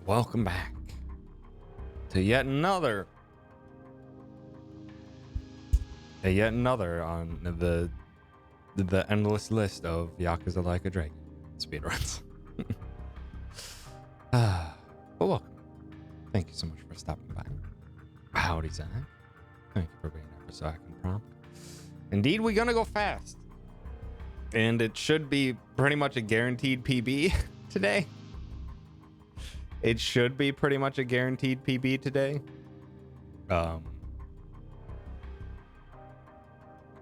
welcome back to yet another on the endless list of Yakuza Like a Dragon speedruns. But welcome. Thank you so much for stopping by. Howdy, Zach. Thank you for being ever so acting prompt. Indeed, we're gonna go fast, and it should be pretty much a guaranteed PB today. It should be pretty much a guaranteed PB today.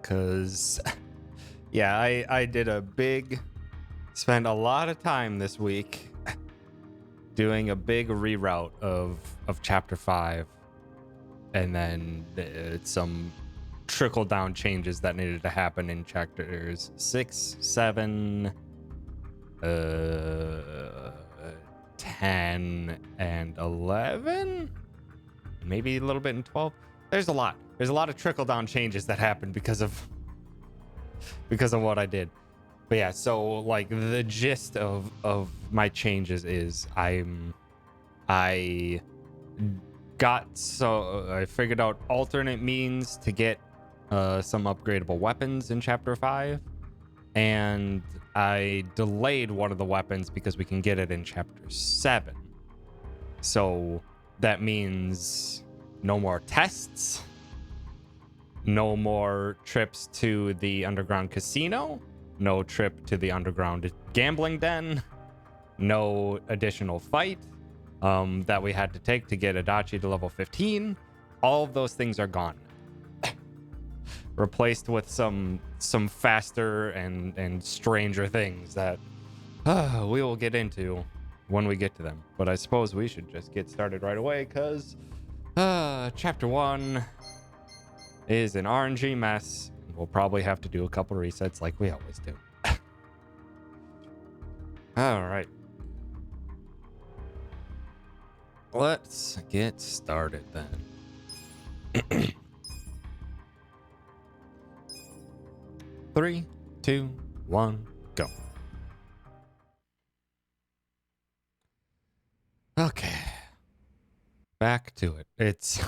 Cause yeah, I spent a lot of time this week doing a big reroute of chapter 5, and then some trickle down changes that needed to happen in chapters 6, 7, 10 and 11, maybe a little bit in 12. There's a lot of trickle down changes that happened because of what I did. But yeah, so like the gist of my changes is I figured out alternate means to get some upgradable weapons in chapter 5, and I delayed one of the weapons because we can get it in chapter 7. So that means no more tests, no more trips to the underground casino, no trip to the underground gambling den, no additional fight that we had to take to get Adachi to level 15. All of those things are gone. Replaced with some faster and stranger things that we will get into when we get to them. But I suppose we should just get started right away, because chapter 1 is an RNG mess. We'll probably have to do a couple resets like we always do. All right. Let's get started then. 3, 2, 1, go. Okay. Back to it. It's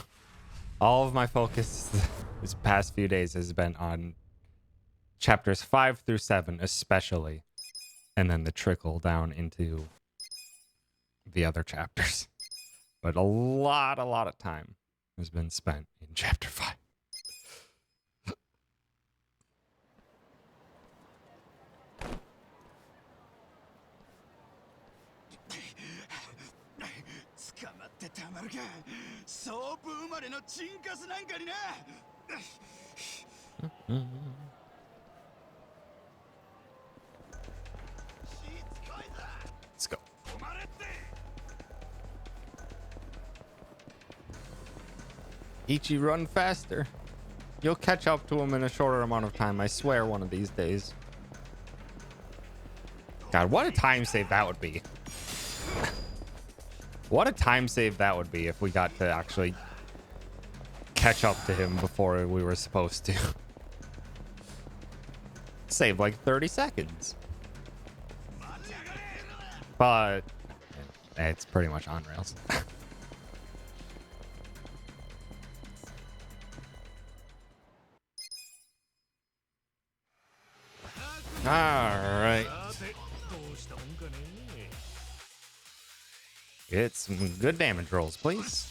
all of my focus this past few days has been on chapters 5 through 7, especially, and then the trickle down into the other chapters. But a lot of time has been spent in chapter 5. Let's go. Ichi, run faster. You'll catch up to him in a shorter amount of time, I swear, one of these days. God, what a time save that would be. What a time save that would be if we got to actually catch up to him before we were supposed to. Save like 30 seconds. But it's pretty much on rails. All right. Get some good damage rolls, please.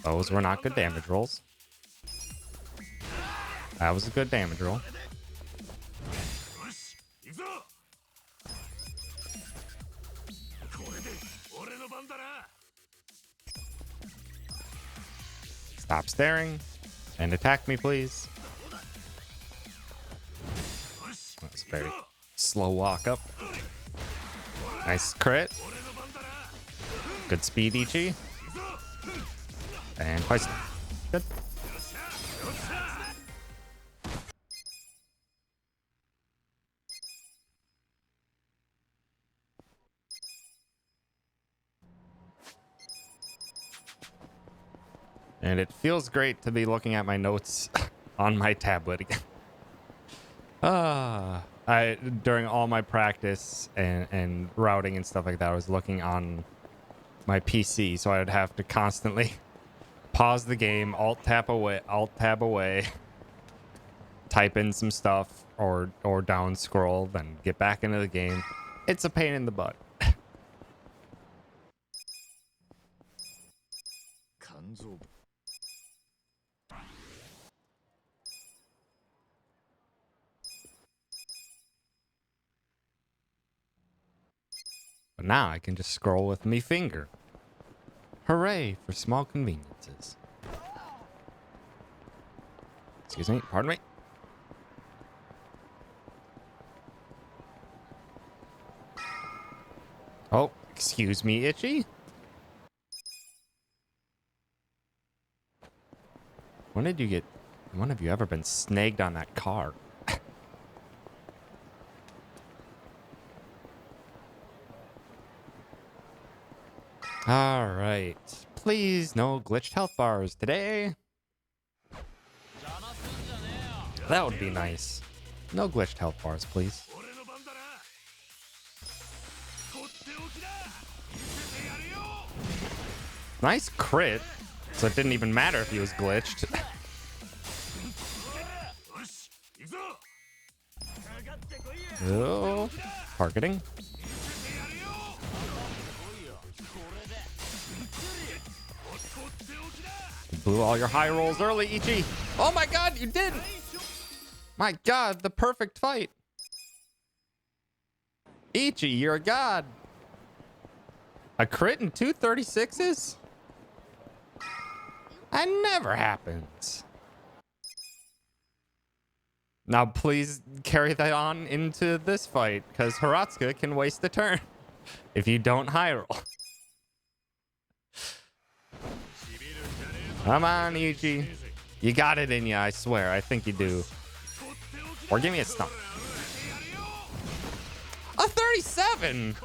Those were not good damage rolls. That was a good damage roll. Stop staring and attack me, please. That's a very slow walk up. Nice crit. Good speed, Ichi. And poison. Good. And it feels great to be looking at my notes on my tablet again. I during all my practice and routing and stuff like that, I was looking on my PC, so I would have to constantly pause the game, alt tab away, type in some stuff, or down scroll, then get back into the game. It's a pain in the butt. But now I can just scroll with me finger. Hooray for small conveniences. Excuse me, pardon me. Oh, excuse me, Itchy. When have you ever been snagged on that car? All right. Please, no glitched health bars today. That would be nice. No glitched health bars, please. Nice crit. So it didn't even matter if he was glitched. Oh, targeting. You blew all your high rolls early, Ichi. Oh my god, you did! My god, the perfect fight. Ichi, you're a god. A crit and 236s? That never happens. Now please carry that on into this fight, because Haratsuka can waste a turn if you don't high roll. Come on, Ichi. You got it in you, I swear. I think you do. Or give me a stump. A 37!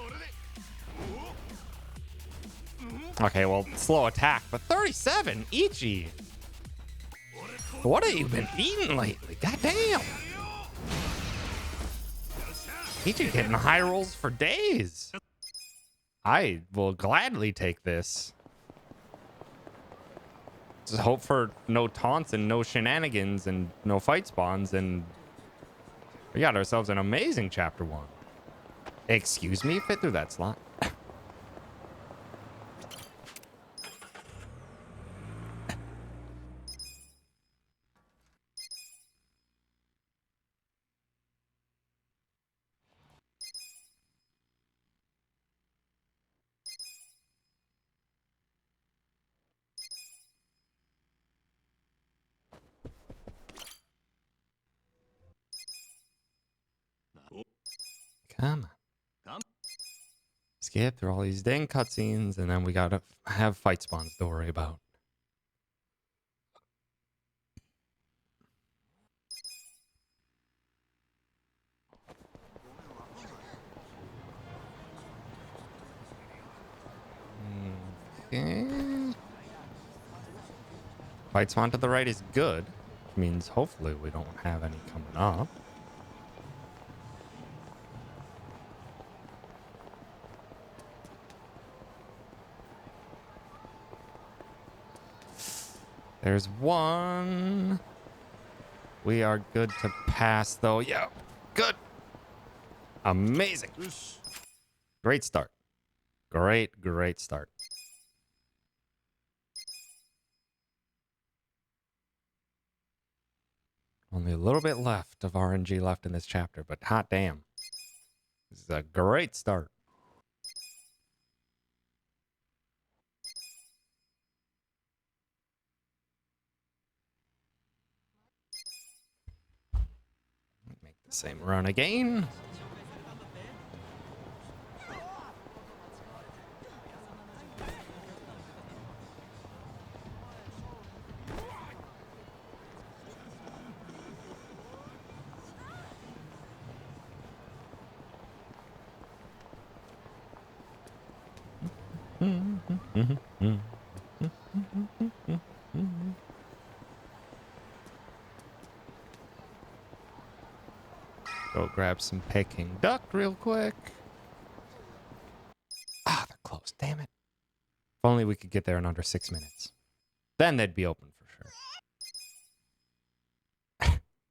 Okay, well, slow attack, but 37, Ichi. What have you been eating lately? Goddamn. Ichi getting high rolls for days. I will gladly take this. Just hope for no taunts and no shenanigans and no fight spawns, and we got ourselves an amazing chapter 1. Excuse me, fit through that slot. Come on. Skip through all these dang cutscenes, and then we gotta have fight spawns to worry about. Okay. Fight spawn to the right is good. Which means hopefully we don't have any coming up. There's one. We are good to pass, though. Yeah, good. Amazing. Great start. Great start. Only a little bit left of RNG left in this chapter, but hot damn. This is a great start. Make the same run again. Go grab some Peking duck real quick. Ah, they're closed. Damn it. If only we could get there in under 6 minutes. Then they'd be open for sure.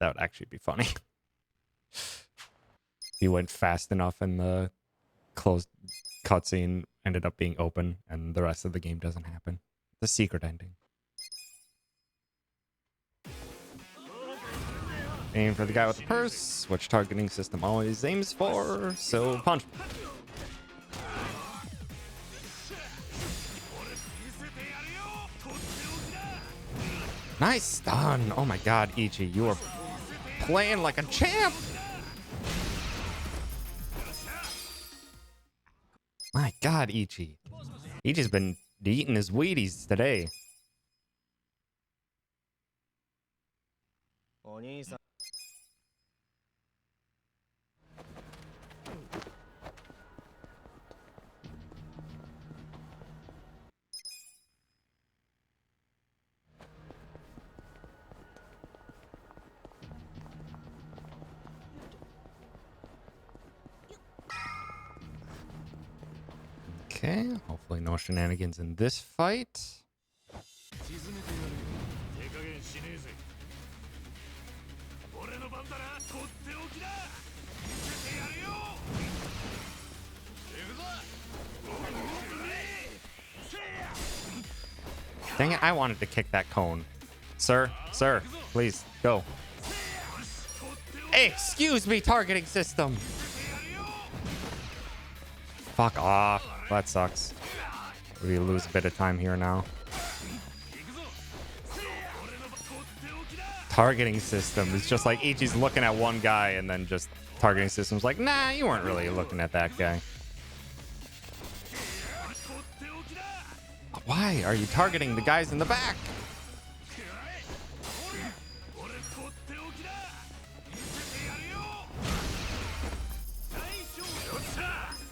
That would actually be funny. You went fast enough and the closed cutscene ended up being open and the rest of the game doesn't happen. The secret ending. Aim for the guy with the purse, which targeting system always aims for, so punch. Nice stun. Oh my god, Ichi, you are playing like a champ. My god, Ichi. Ichi's been eating his Wheaties today. Okay, hopefully no shenanigans in this fight. Dang it, I wanted to kick that cone. Sir, please, go. Hey, excuse me, targeting system. Fuck off. That sucks. We lose a bit of time here now. Targeting system is just like Ichi's looking at one guy and then just targeting system's like, nah, you weren't really looking at that guy. Why are you targeting the guys in the back?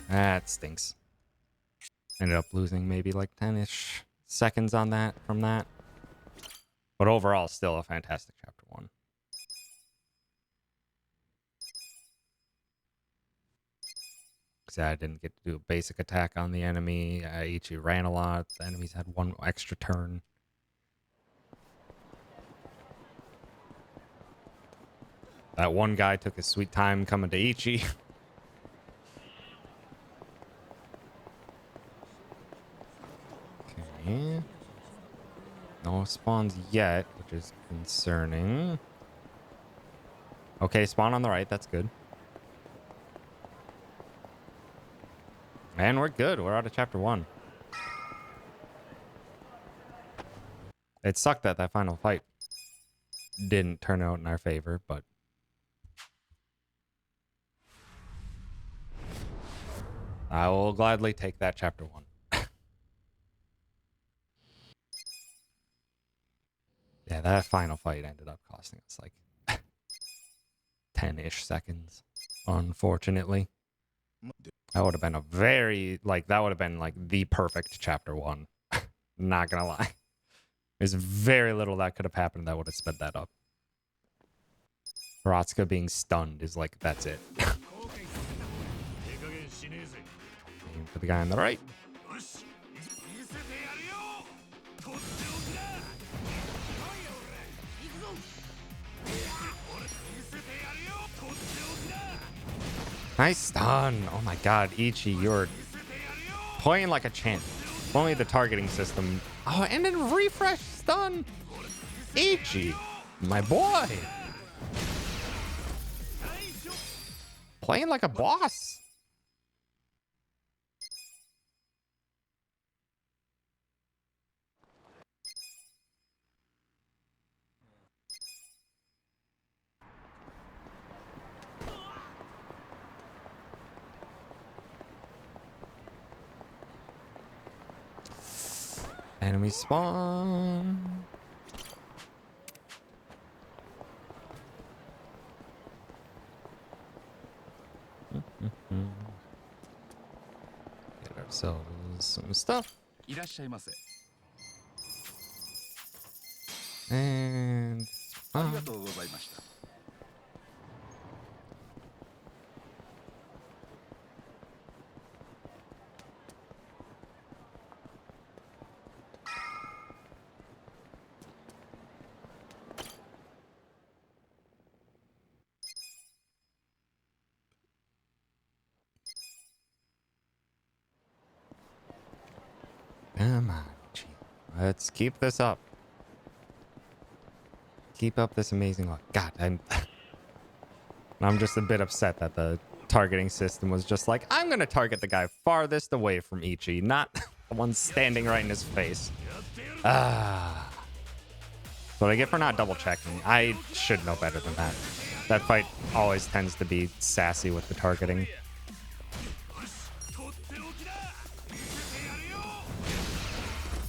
That stinks. Ended up losing maybe like 10-ish seconds on that from that. But overall, still a fantastic chapter 1. Because I didn't get to do a basic attack on the enemy. Ichi ran a lot. The enemies had one extra turn. That one guy took his sweet time coming to Ichi. Okay. No spawns yet, which is concerning. Okay, spawn on the right. That's good. And we're good. We're out of chapter 1. It sucked that that final fight didn't turn out in our favor, but I will gladly take that chapter 1. Yeah, that final fight ended up costing us like 10-ish seconds, unfortunately. That would have been a very, like, that would have been like the perfect chapter 1. Not gonna lie. There's very little that could have happened that would have sped that up. Hiratsuka being stunned is like, that's it. Aim for the guy on the right. Nice stun. Oh my god, Ichi, you're playing like a champ. Only the targeting system. Oh, and then refresh stun. Ichi, my boy. Playing like a boss. Enemy spawn. Get ourselves some stuff. And Let's keep this up. Keep up this amazing luck. God, I'm just a bit upset that the targeting system was just like, I'm going to target the guy farthest away from Ichi, not the one standing right in his face. Ah. That's what I get for not double checking. I should know better than that. That fight always tends to be sassy with the targeting.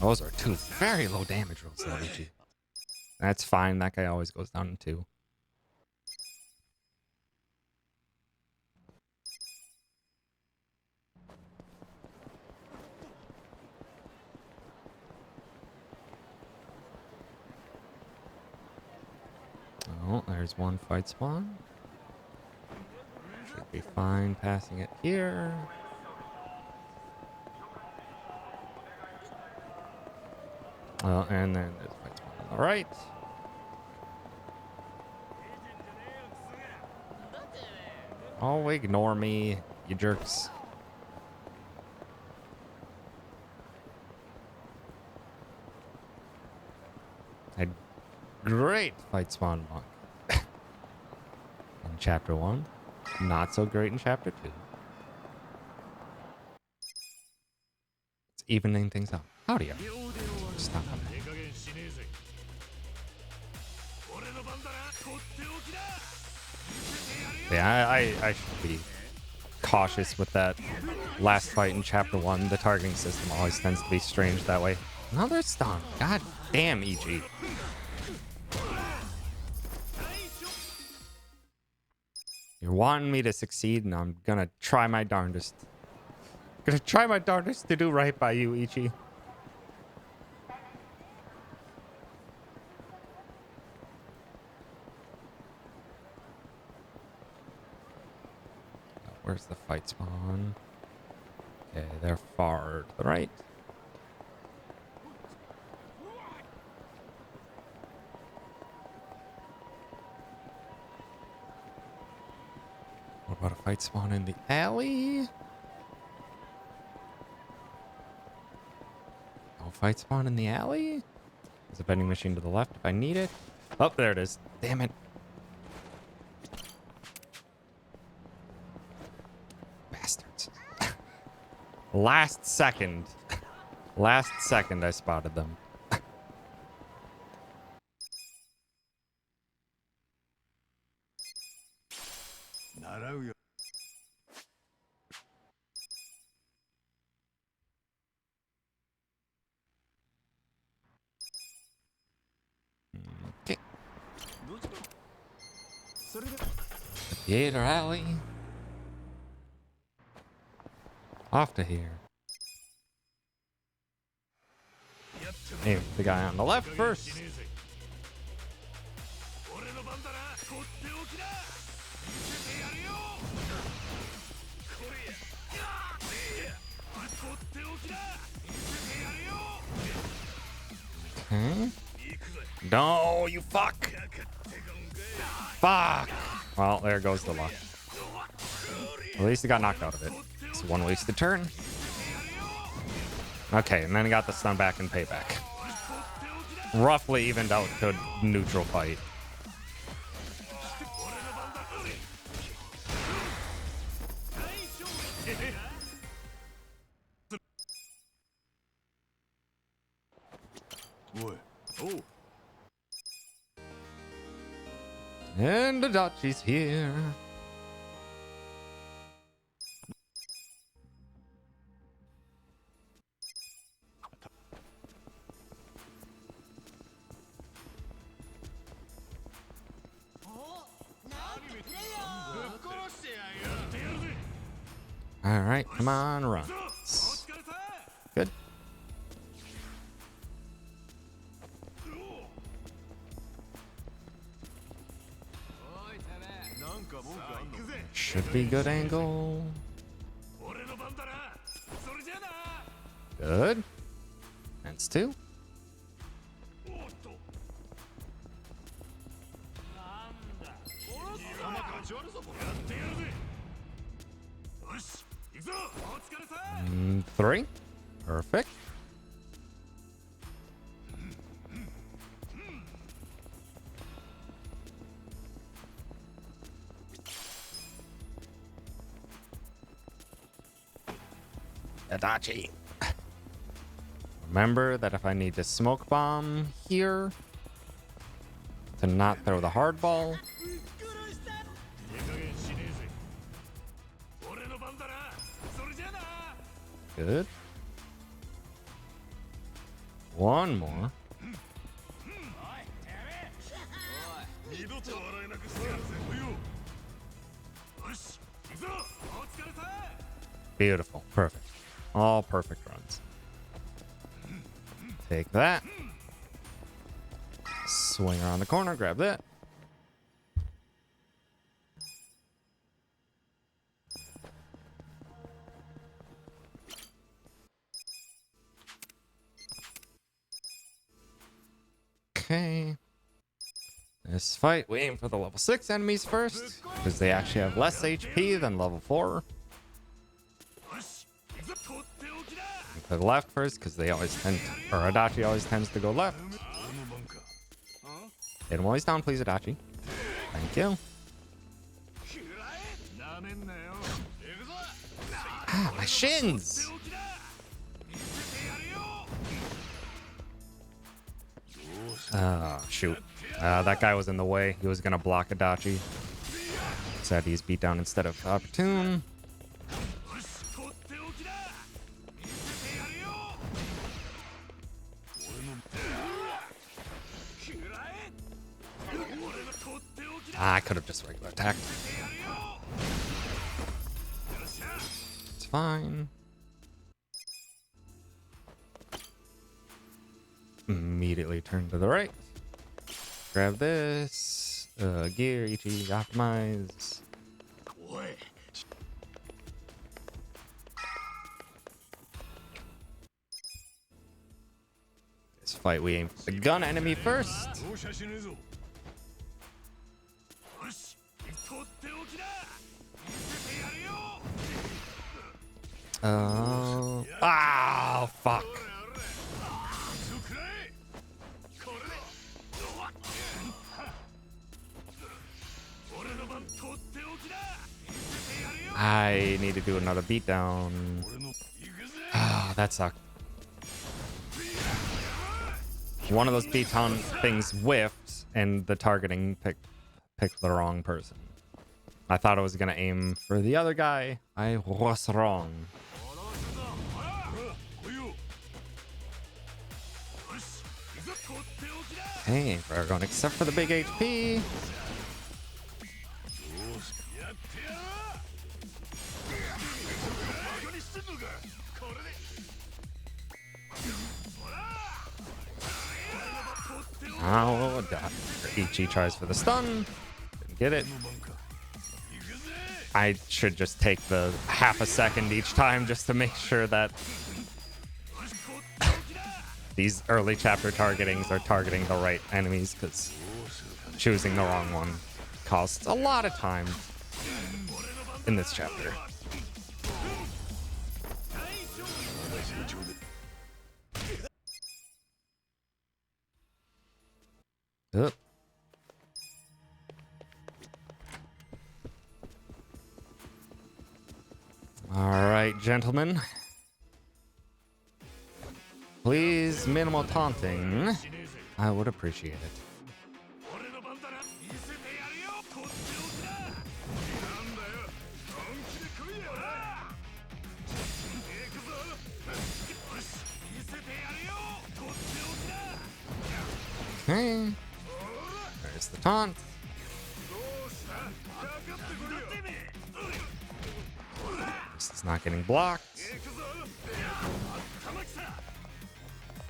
Those are two very low damage rolls, though, Ichi. That's fine. That guy always goes down in 2. Oh, there's one fight spawn. Should be fine passing it here. Oh, and then there's a fight spawn on the right. Oh, ignore me, you jerks. A great fight spawn monk in chapter 1. Not so great in chapter 2. It's evening things up. Howdy. Stop on that. Yeah, I should be cautious with that last fight in chapter 1. The targeting system always tends to be strange that way. Another stun. God damn, EG. You're wanting me to succeed, and I'm gonna try my darndest. Gonna try my darndest to do right by you, Ichi. Where's the fight spawn? Okay, they're far to the right. What about a fight spawn in the alley? No fight spawn in the alley? There's a vending machine to the left if I need it. Oh, there it is. Damn it. Bastards. Last second I spotted them. Okay. Theater alley. Off to here. Aim the guy on the left first. Okay. No, you fuck. Fuck. Well, there goes the luck. At least he got knocked out of it. It's one wasted turn. Okay, and then he got the stun back and payback. Roughly evened out to neutral fight. And the Dachi's here. All right, come on, run. Good. Should be good angle. Good. That's 2. And 3. Perfect. Adachi. Remember that if I need to smoke bomb here to not throw the hard ball. Good. One more. Beautiful. Perfect. All perfect runs. Take that. Swing around the corner. Grab that. Okay. This fight, we aim for the level 6 enemies first, because they actually have less HP than level 4. To the left first, because they always tend to, or Adachi always tends to go left. Hit him while he's down, please, Adachi. Thank you. Ah, my shins! Oh, shoot. That guy was in the way. He was going to block Adachi. Sad he's beat down instead of opportune. I could have just regular attacked. It's fine. Immediately turn to the right. Grab this. Gear, Ichi, optimize. This fight, we aim for the gun enemy first. Oh, fuck. I need to do another beatdown. Ah, that sucked. One of those beatdown things whiffed, and the targeting picked the wrong person. I thought I was gonna aim for the other guy. I was wrong. Hey, for everyone except for the big HP. Oh, Ichi tries for the stun. Didn't get it. I should just take the half a second each time just to make sure that these early chapter targetings are targeting the right enemies, because choosing the wrong one costs a lot of time in this chapter. All right, gentlemen. Please, minimal taunting. I would appreciate it. Okay. There's the taunt. This is not getting blocked.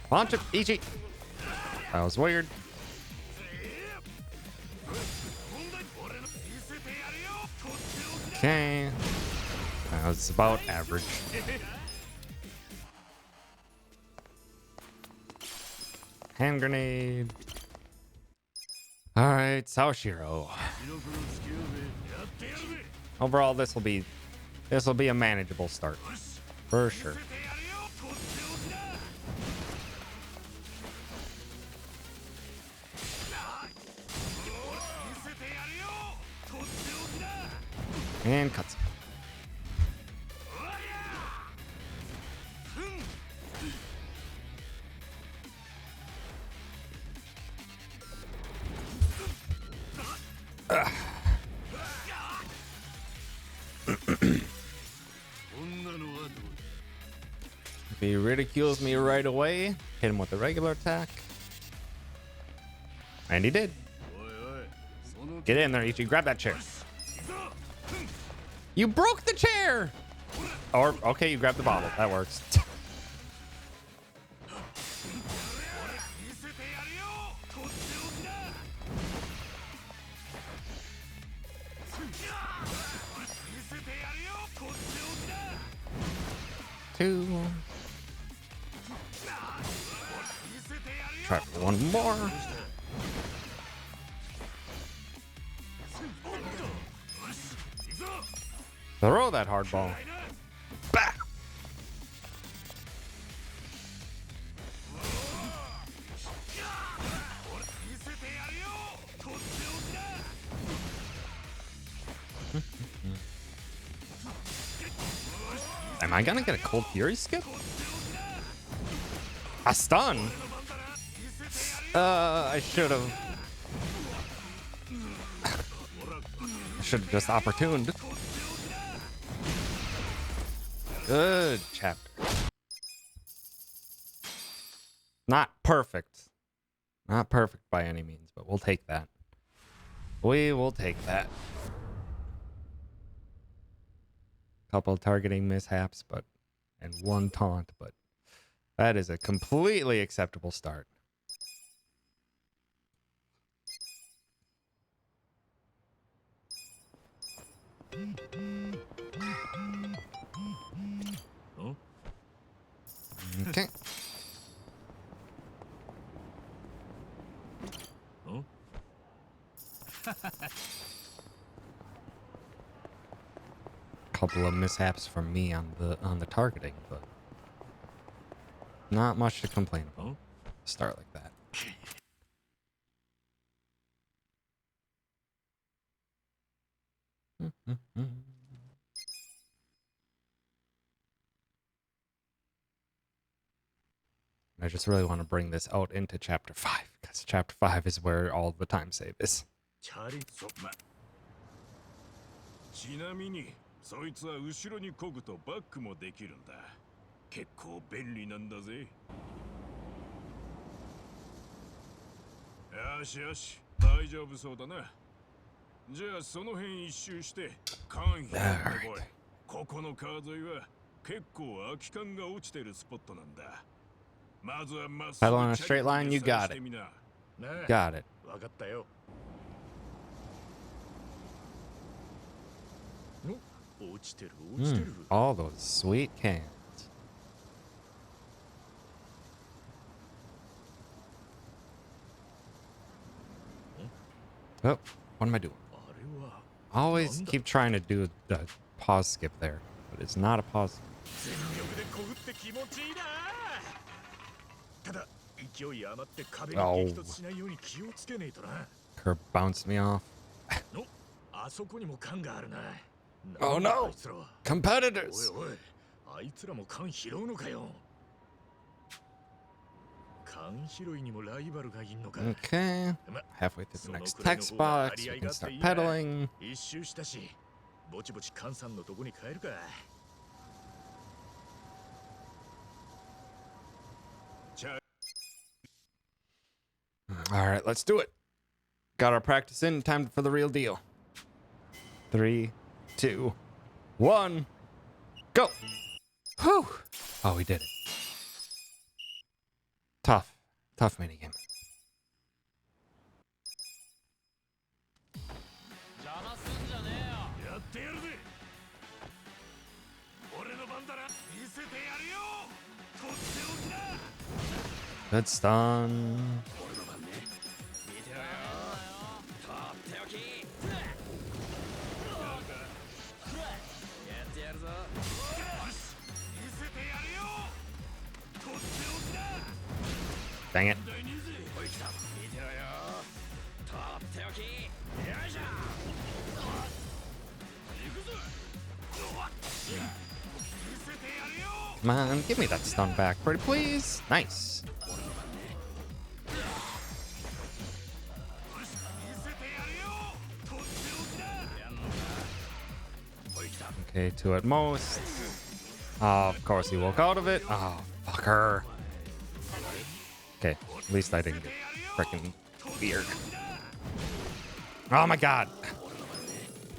Launch it, Ichi. That was weird. Okay. That was about average. Hand grenade. All right, Saoshiro. Overall, this will be a manageable start for sure. And cuts. If he ridicules me right away, hit him with a regular attack. And he did. Get in there, Ichi. Grab that chair. You broke the chair! Or, okay, you grabbed the bottle. That works. Two. Try for one more. Throw that hard ball. Bah! Am I gonna get a Cold Fury skip? A stun? I should have. I should have just opportuned. Good chapter. Not perfect. Not perfect by any means, but we'll take that. We will take that. Couple of targeting mishaps, and one taunt, but that is a completely acceptable start. Okay. Couple of mishaps from me on the targeting, but not much to complain about. Start like that. I just really want to bring this out into chapter 5, because chapter 5 is where all the time save is. ちなみにそいつは後ろに漕ぐとバックもできるんだ。結構便利なんだぜ。よしよし、大丈夫そうだな。じゃあその辺一周して間引いてこい。ここの川沿いは結構空き缶が落ちてるスポットなんだ。まずはまっすぐ on a straight line, you got it. Got it. わかったよ。落ちてる落ちてる。All those sweet cans. Oh, what am I doing? I always keep trying to do the pause skip there, but it's not a pause skip. Oh. Curb bounced me off. Oh no! Competitors! Okay. Halfway through the next text box, we can start pedaling. Alright, let's do it. Got our practice in, time for the real deal. 3, 2, 1, go! Whew! Oh, we did it. Tough minigame. Good stun. Dang it. Come on, give me that stun back, pretty please. Nice. Okay, 2 at most. Oh, of course he woke out of it. Oh, fucker. Okay, at least I didn't get freaking weird. Oh my god.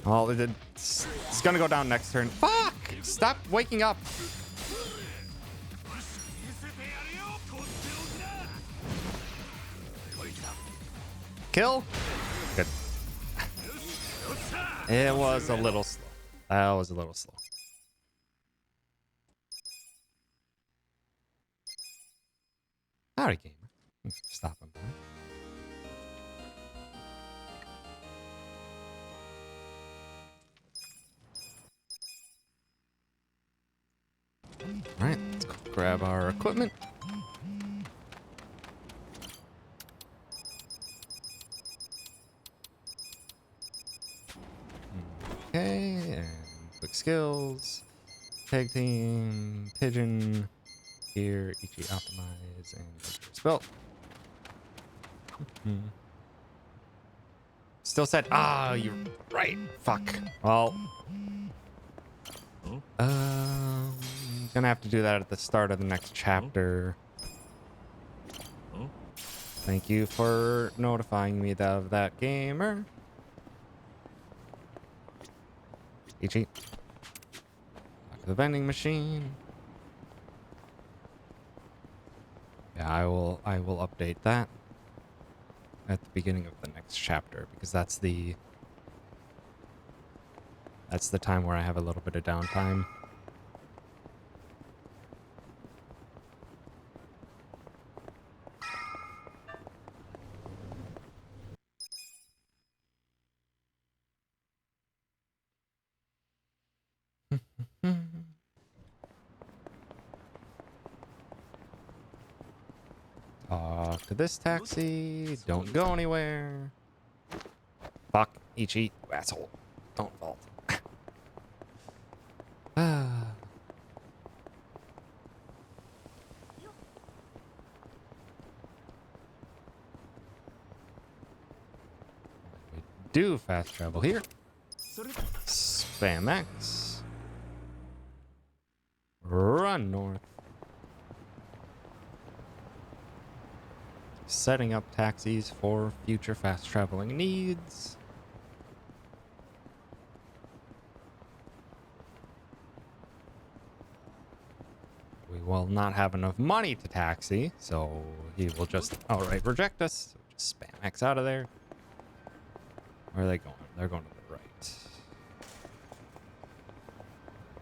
Well, it's gonna go down next turn. Fuck! Stop waking up. Kill? Good. It was a little slow. That was a little slow. Howdy, gamer. Stop him. All right, let's go grab our equipment. Okay, and quick skills. Tag team, pigeon, here, Ichi optimize, and spell. Still said, you're right. Fuck. Well, gonna have to do that at the start of the next chapter. Thank you for notifying me of that, gamer. Ichi. Back to the vending machine. Yeah, I will update that at the beginning of the next chapter because that's the time where I have a little bit of downtime. Talk to this taxi. Don't go anywhere. Fuck, Ichi, you asshole. Don't fault. We do fast travel here. Spam X. Run north. Setting up taxis for future fast traveling needs. We will not have enough money to taxi, so he will just outright reject us. So just spam X out of there. Where are they going? They're going to the right.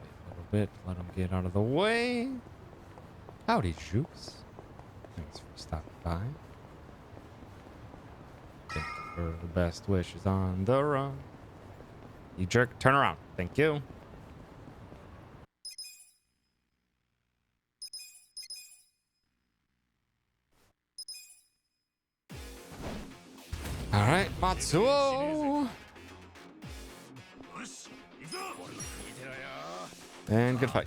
Wait a little bit. Let them get out of the way. Howdy, Jukes. Thanks for stopping by. Thank you for the best wishes on the run. You jerk, turn around. Thank you. All right, Matsuo. And good fight.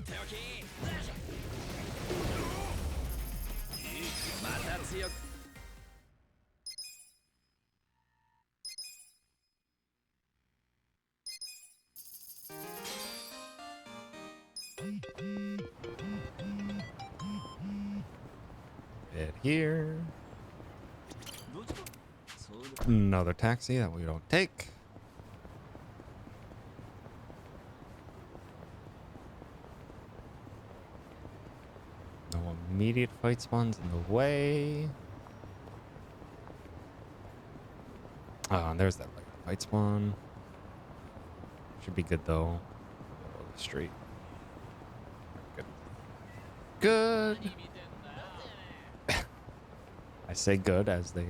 Head here. Another taxi that we don't take. No immediate fight spawns in the way. Oh, and there's that fight spawn. Should be good though. Middle of the street. Good. Good. I say good as they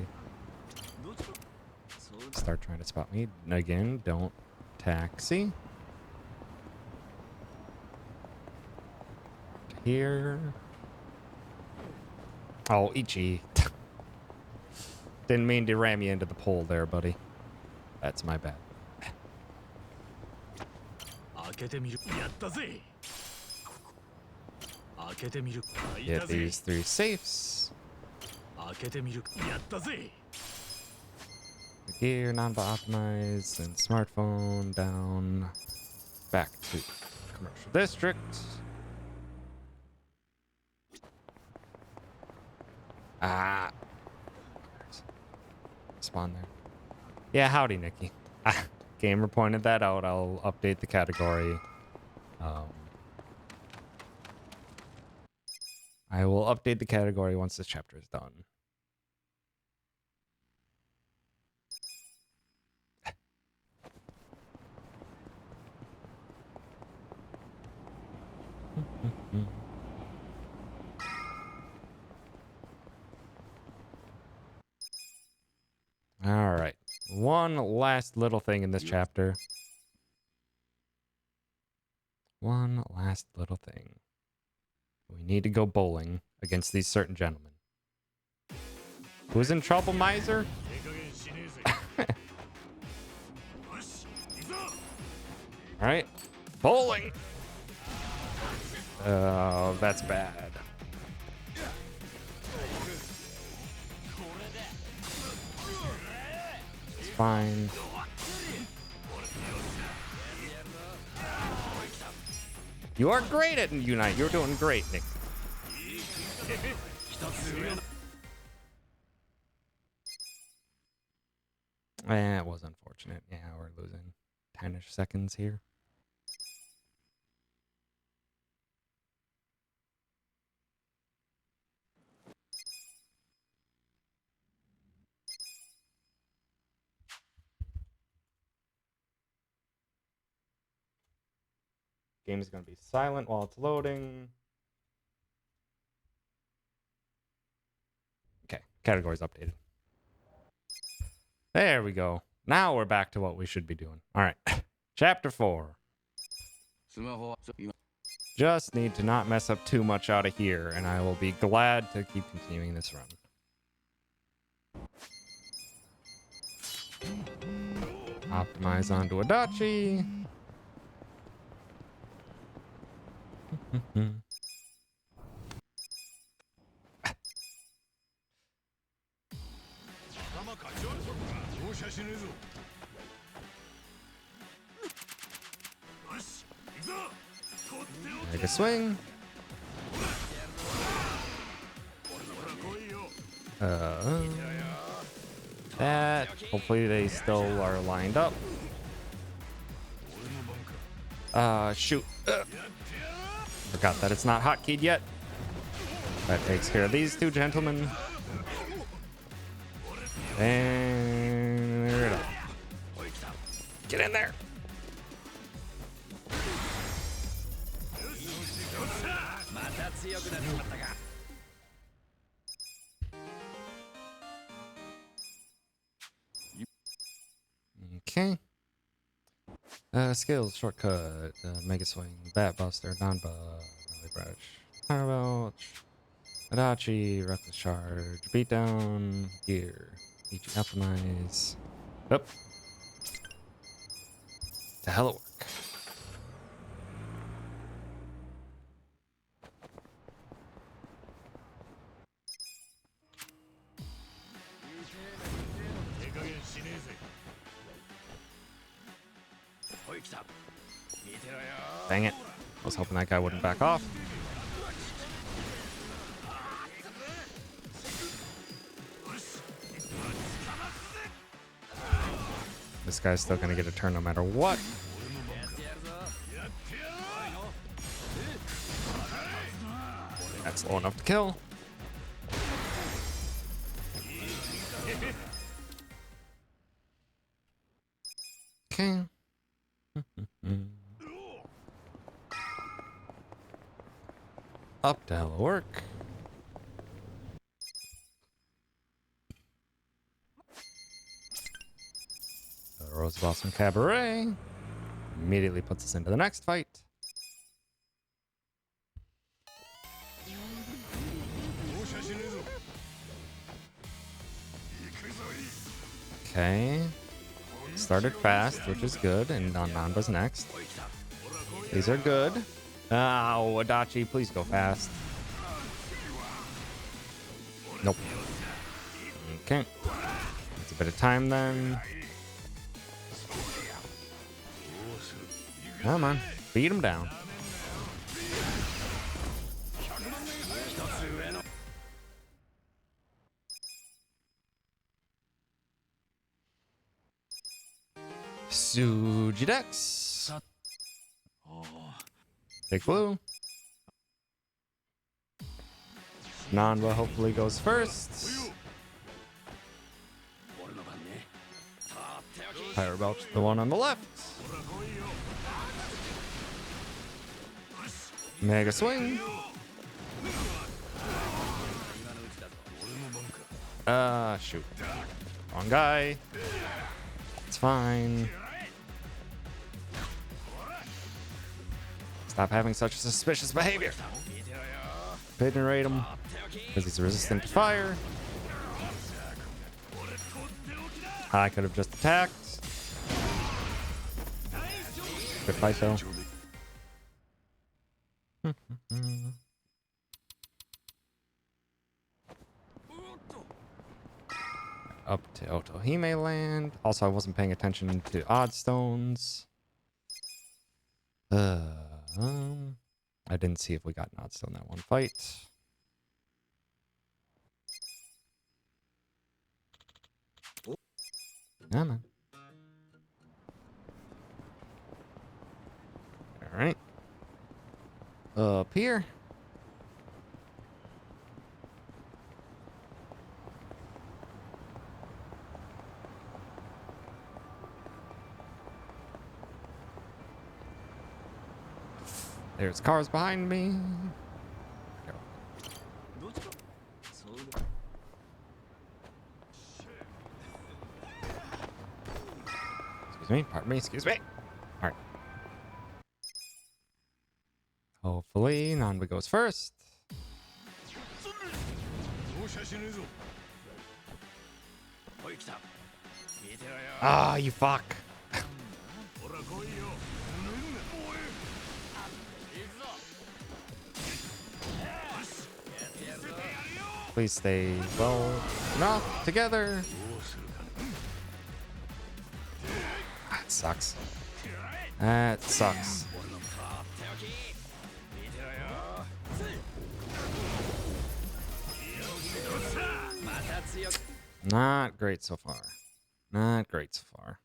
start trying to spot me. And again, don't taxi. Here. Oh, Ichi. Didn't mean to ram you into the pole there, buddy. That's my bad. Get these 3 safes. Gear, non-optimized, and smartphone down. Back to commercial district. Ah. Spawn there. Yeah, howdy, Nikki. Gamer pointed that out. I'll update the category. I will update the category once this chapter is done. All right. One last little thing in this chapter. One last little thing. We need to go bowling against these certain gentlemen. Who's in trouble, miser? All right. Bowling. Oh, that's bad. It's fine. You are great at Unite. You're doing great, Nick. It was unfortunate. Yeah, we're losing 10-ish seconds here. Game is going to be silent while it's loading. Okay, categories updated. There we go. Now we're back to what we should be doing. All right, chapter 4. Just need to not mess up too much out of here, and I will be glad to keep continuing this run. Optimize onto Adachi. Make a swing. That. Hopefully they still are lined up. Shoot. Forgot that it's not hotkeyed yet. That takes care of these two gentlemen. And there it is. Get in there. Okay. Skills, shortcut, mega swing, bat buster, non-buff, melee brush, power belch, Adachi, reckless charge, beatdown, gear, EG optimize. Up. To hell it work. Dang it. I was hoping that guy wouldn't back off. This guy's still gonna get a turn no matter what. That's low enough to kill. Okay. Up to hell work. Rose Blossom Cabaret immediately puts us into the next fight. Okay. Started fast, which is good, and Nanba's next. These are good. Oh, Adachi, please go fast. Nope. Okay. That's a bit of time then. Come on. Beat him down. Sujidex. Big Blue. Nanba hopefully goes first. Pyro Belch, the one on the left. Mega Swing. Shoot. Wrong guy. It's fine. Stop having such suspicious behavior. Pigeon rate him because he's resistant to fire. I could have just attacked. Good fight though. Up to Otohime Land. Also, I wasn't paying attention to odd stones. I didn't see if we got an odd stone that one fight. Yeah, man. All right. Up here. There's cars behind me. Excuse me, pardon me, excuse me. All right. Hopefully, Nanba goes first. Ah, you fuck. Please stay well enough together. That sucks. That sucks. Not great so far. Not great so far.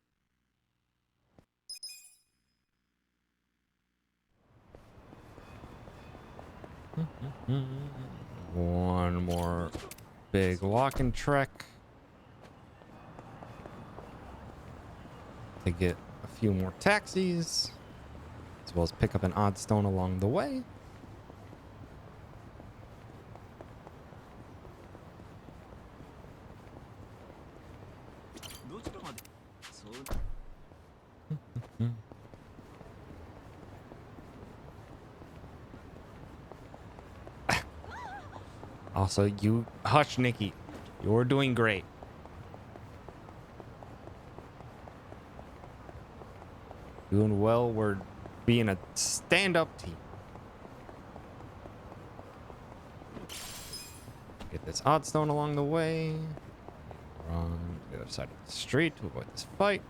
One more big walking trek to get a few more taxis, as well as pick up an odd stone along the way. Also, you hush, Nikki. You're doing great. Doing well. We're being a stand-up team. Get this odd stone along the way. Run to the other side of the street to avoid this fight.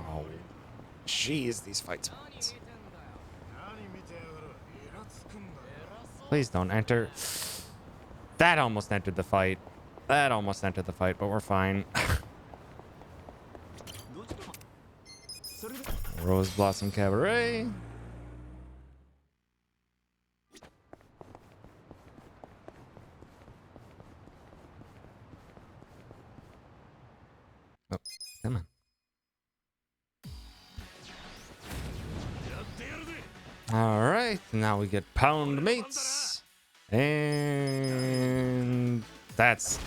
Oh, jeez, these fights. Please don't enter. That almost entered the fight. That almost entered the fight, but we're fine. Rose Blossom Cabaret. Oh, come on. All right, now we get pound mates, and that's.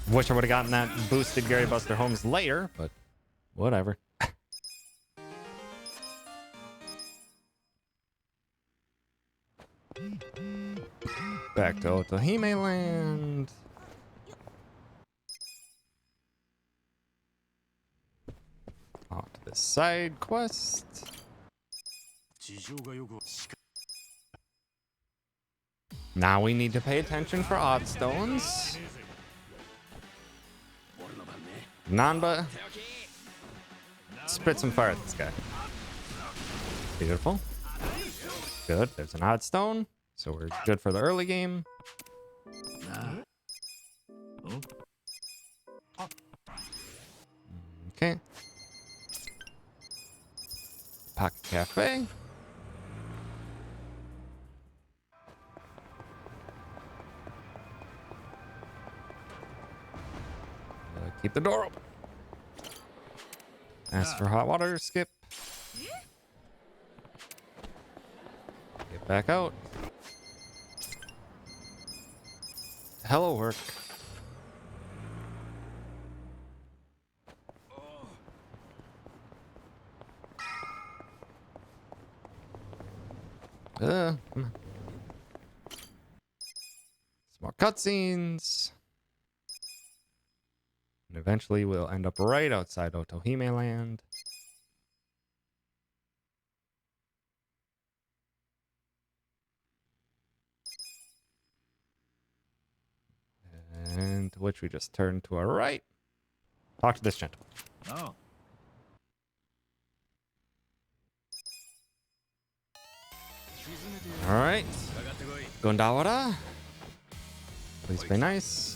Wish I would have gotten that boosted Gary Buster Holmes later, but whatever. Back to Otohime Land. Off to the side quest. Now we need to pay attention for odd stones. Nanba, spit some fire at this guy. Beautiful. Good. There's an odd stone, so we're good for the early game. Okay. Pocket Cafe. Keep the door open. Ask for hot water. Skip. Get back out. Hello, work. Come on. Some more cutscenes. And eventually we'll end up right outside Otohime Land. And to which we just turn to our right. Talk to this gentleman. Oh. All right. Gondawara. Please be nice.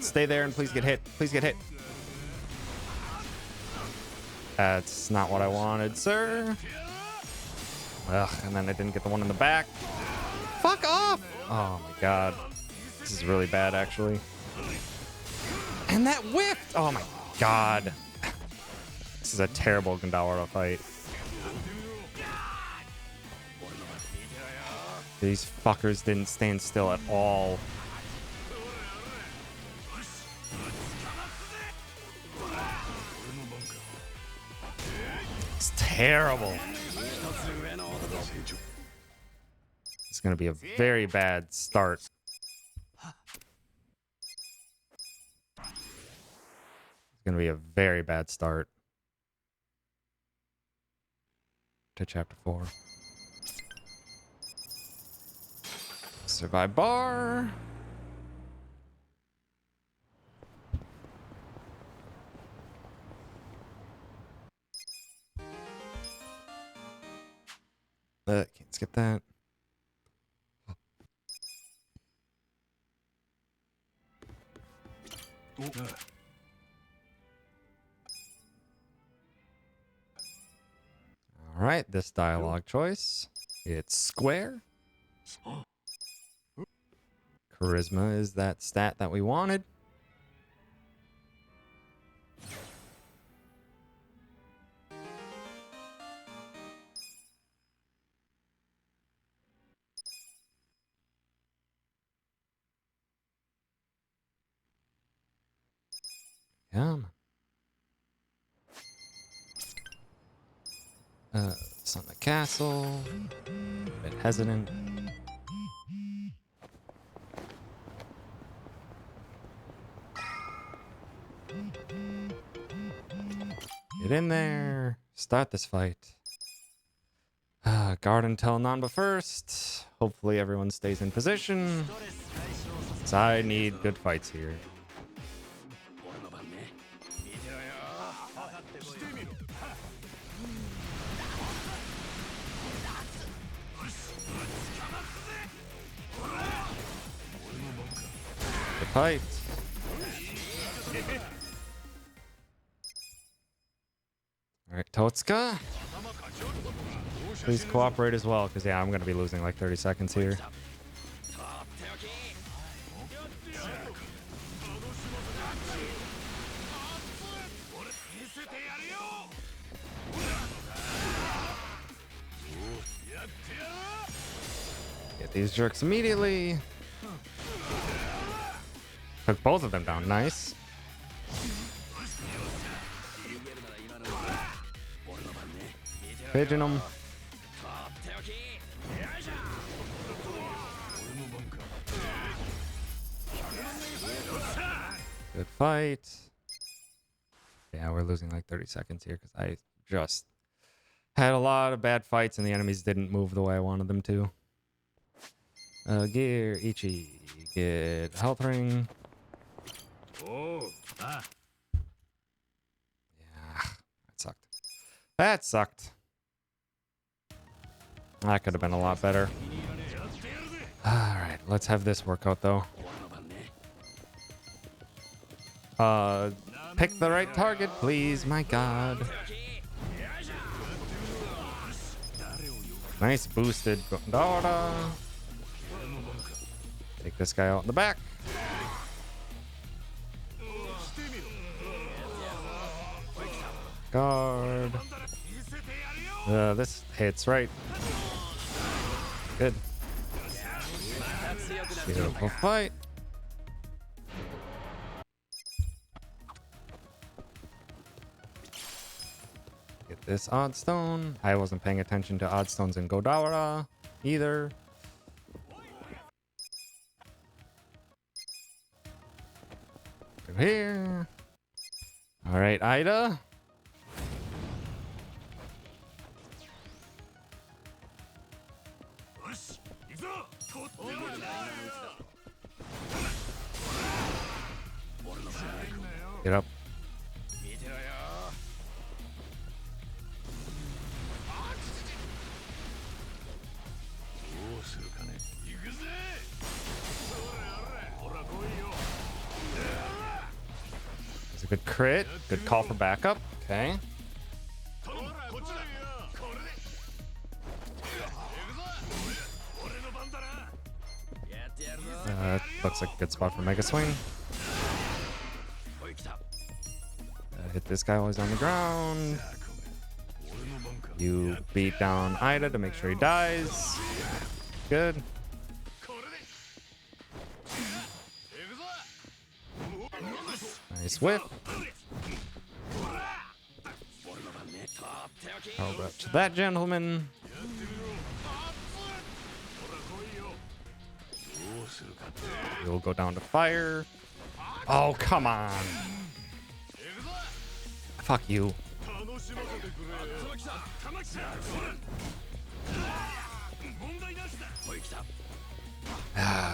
Stay there and please get hit. Please get hit. That's not what I wanted, sir. Ugh, and then I didn't get the one in the back. Fuck off! Oh my god. This is really bad, actually. And that whiffed! Oh my god. This is a terrible Gondawara fight. These fuckers didn't stand still at all. It's terrible. It's going to be a very bad start. It's going to be a very bad start to chapter 4. Survive bar. Can't skip that. All right, this dialogue choice. It's square. Charisma is that stat that we wanted. Come on. It's on the castle. A bit hesitant. Get in there. Start this fight. Guard until Nanba first. Hopefully everyone stays in position. 'Cause I need good fights here. Good fight. All right, Totsuka. Please cooperate as well, because yeah, I'm going to be losing like 30 seconds here. Get these jerks immediately. Took both of them down. Nice. Pigeon them. Good fight. Yeah, we're losing like 30 seconds here because I just had a lot of bad fights and the enemies didn't move the way I wanted them to. Gear, Ichi. Get health ring. Oh. Ah. Yeah, that sucked. That sucked. That could have been a lot better. Alright, let's have this work out though. pick the right target, please. My God. Nice boosted Gondora. Take this guy out in the back. Guard. This hits right. Good. Beautiful fight. Get this odd stone. I wasn't paying attention to odd stones in Godawara either. Go here. All right, Ida. Get up. It's a good crit. Good call for backup. Okay. Looks like a good spot for Mega Swing. Hit this guy while he's on the ground. You beat down Ida to make sure he dies. Good. Nice whip. Hold up to that gentleman. You'll go down to fire. Oh, come on. Fuck you.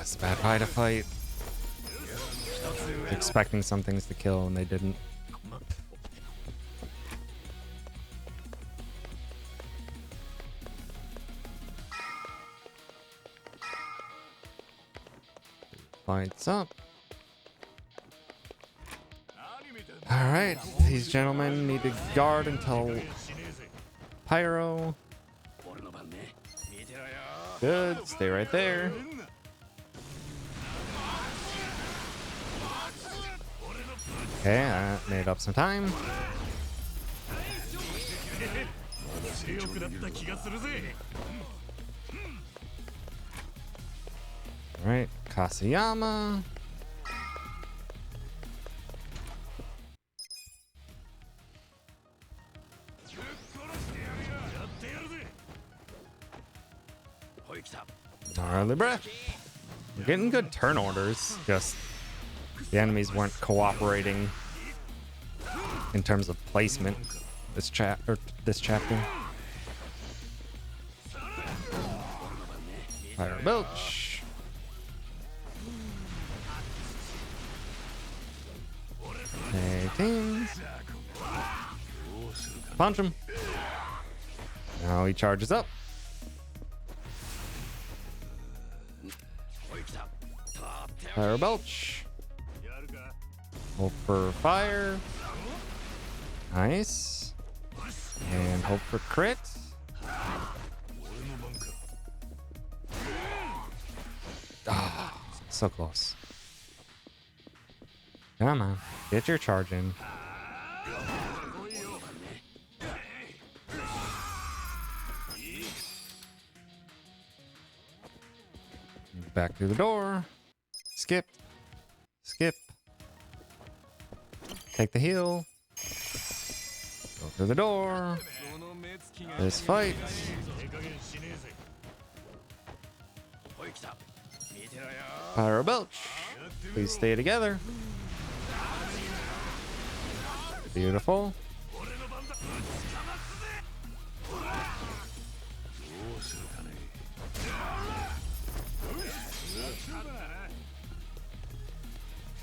It's a bad fight to fight. Expecting some things to kill and they didn't. Fights up. All right, these gentlemen need to guard until Pyro. Good, stay right there. Okay, I made up some time. All right, Kasayama. Libre. We're getting good turn orders. Just the enemies weren't cooperating in terms of placement this chapter. Fire Belch. Hey, teams. Punch him. Now he charges up. Fire Belch. Hope for fire. Nice. And hope for crit. Ah, so close. Come on, get your charge in. Back through the door. Skip. Skip. Take the heal. Go through the door. This fight. Pyro Belch. Please stay together. Beautiful.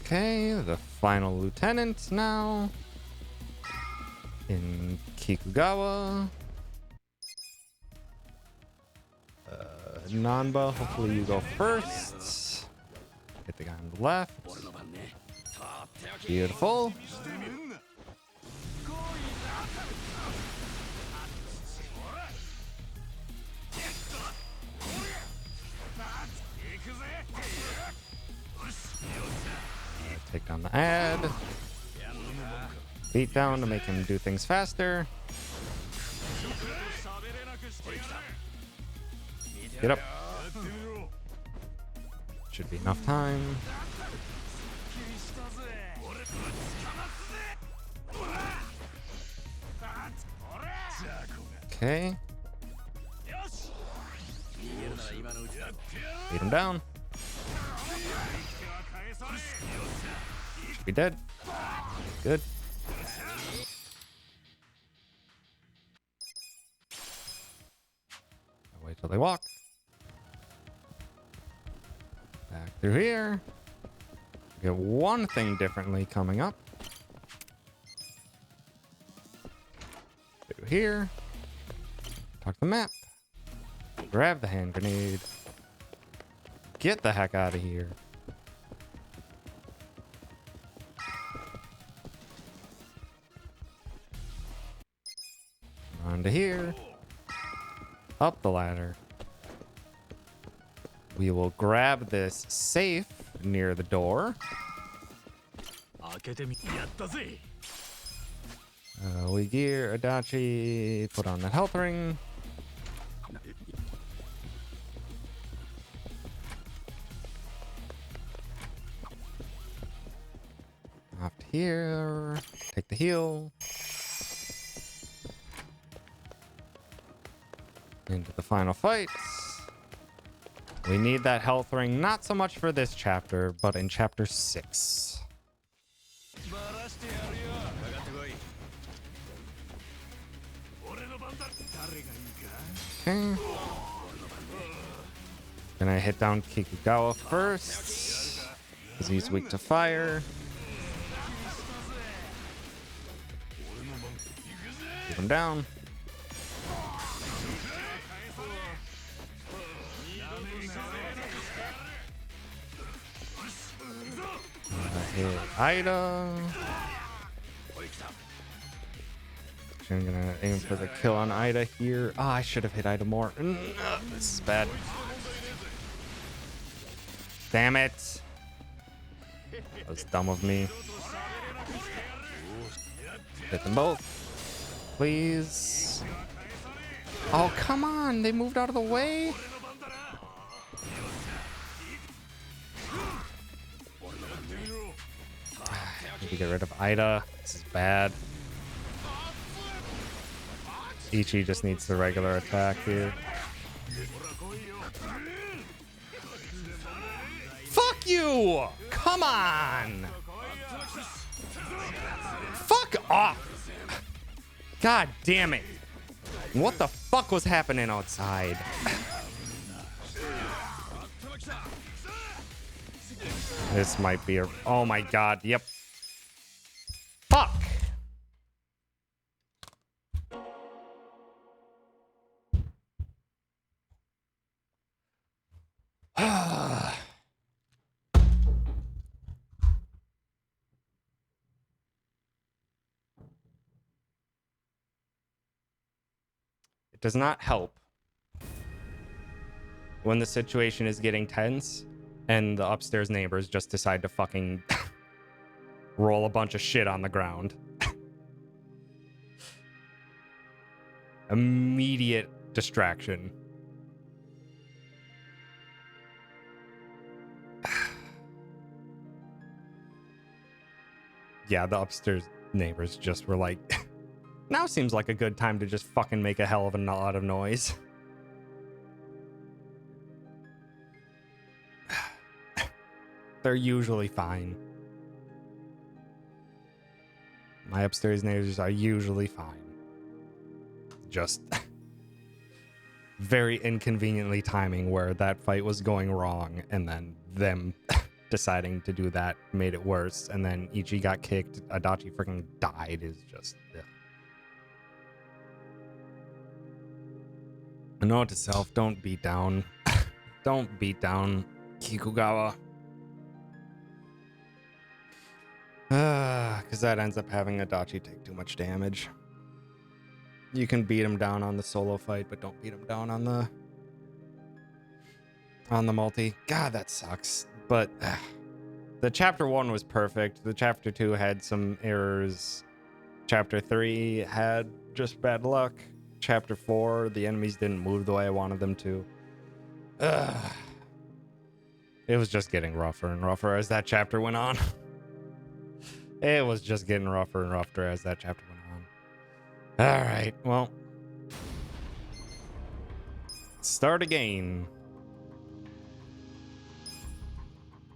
Okay, the final lieutenant now in Kikugawa. Nanba, hopefully you go first. Hit the guy on the left. Beautiful. Take down the ad. Beat down to make him do things faster. Get up. Should be enough time. Okay. Beat him down. Should be dead. Good. I'll wait till they walk. Back through here. Get one thing differently coming up. Through here. Talk the map. Grab the hand grenade. Get the heck out of here. On to here. Up the ladder. We will grab this safe near the door. We gear Adachi. Put on that health ring. Off to here. Take the heal. Into the final fights. We need that health ring, not so much for this chapter, but in chapter 6. Okay. Gonna hit down Kikugawa first, because he's weak to fire. Keep him down. Hit Ida. I'm gonna aim for the kill on Ida here. Oh, I should have hit Ida more. This is bad. Damn it. That was dumb of me. Hit them both. Please. Oh, come on. They moved out of the way. Need to get rid of Ida. This is bad. Ichi just needs the regular attack here. Fuck you! Come on! Fuck off! God damn it. What the fuck was happening outside? This might be a... Oh my god, yep. Fuck! It does not help when the situation is getting tense and the upstairs neighbors just decide to fucking roll a bunch of shit on the ground. Immediate distraction. Yeah, the upstairs neighbors just were like, now seems like a good time to just fucking make a hell of a lot of noise. They're usually fine. My upstairs neighbors are usually fine. Just very inconveniently timing where that fight was going wrong, and then them deciding to do that made it worse, and then Ichi got kicked, Adachi freaking died is just... Ugh. A note to self, don't beat down. Don't beat down Kikugawa. Because that ends up having Adachi take too much damage. You can beat him down on the solo fight, but don't beat him down on on the multi. God, that sucks. But the chapter 1 was perfect. The chapter 2 had some errors. Chapter 3 had just bad luck. Chapter 4, the enemies didn't move the way I wanted them to. It was just getting rougher and rougher as that chapter went on. It was just getting rougher and rougher as that chapter went on. All right, well. Start again.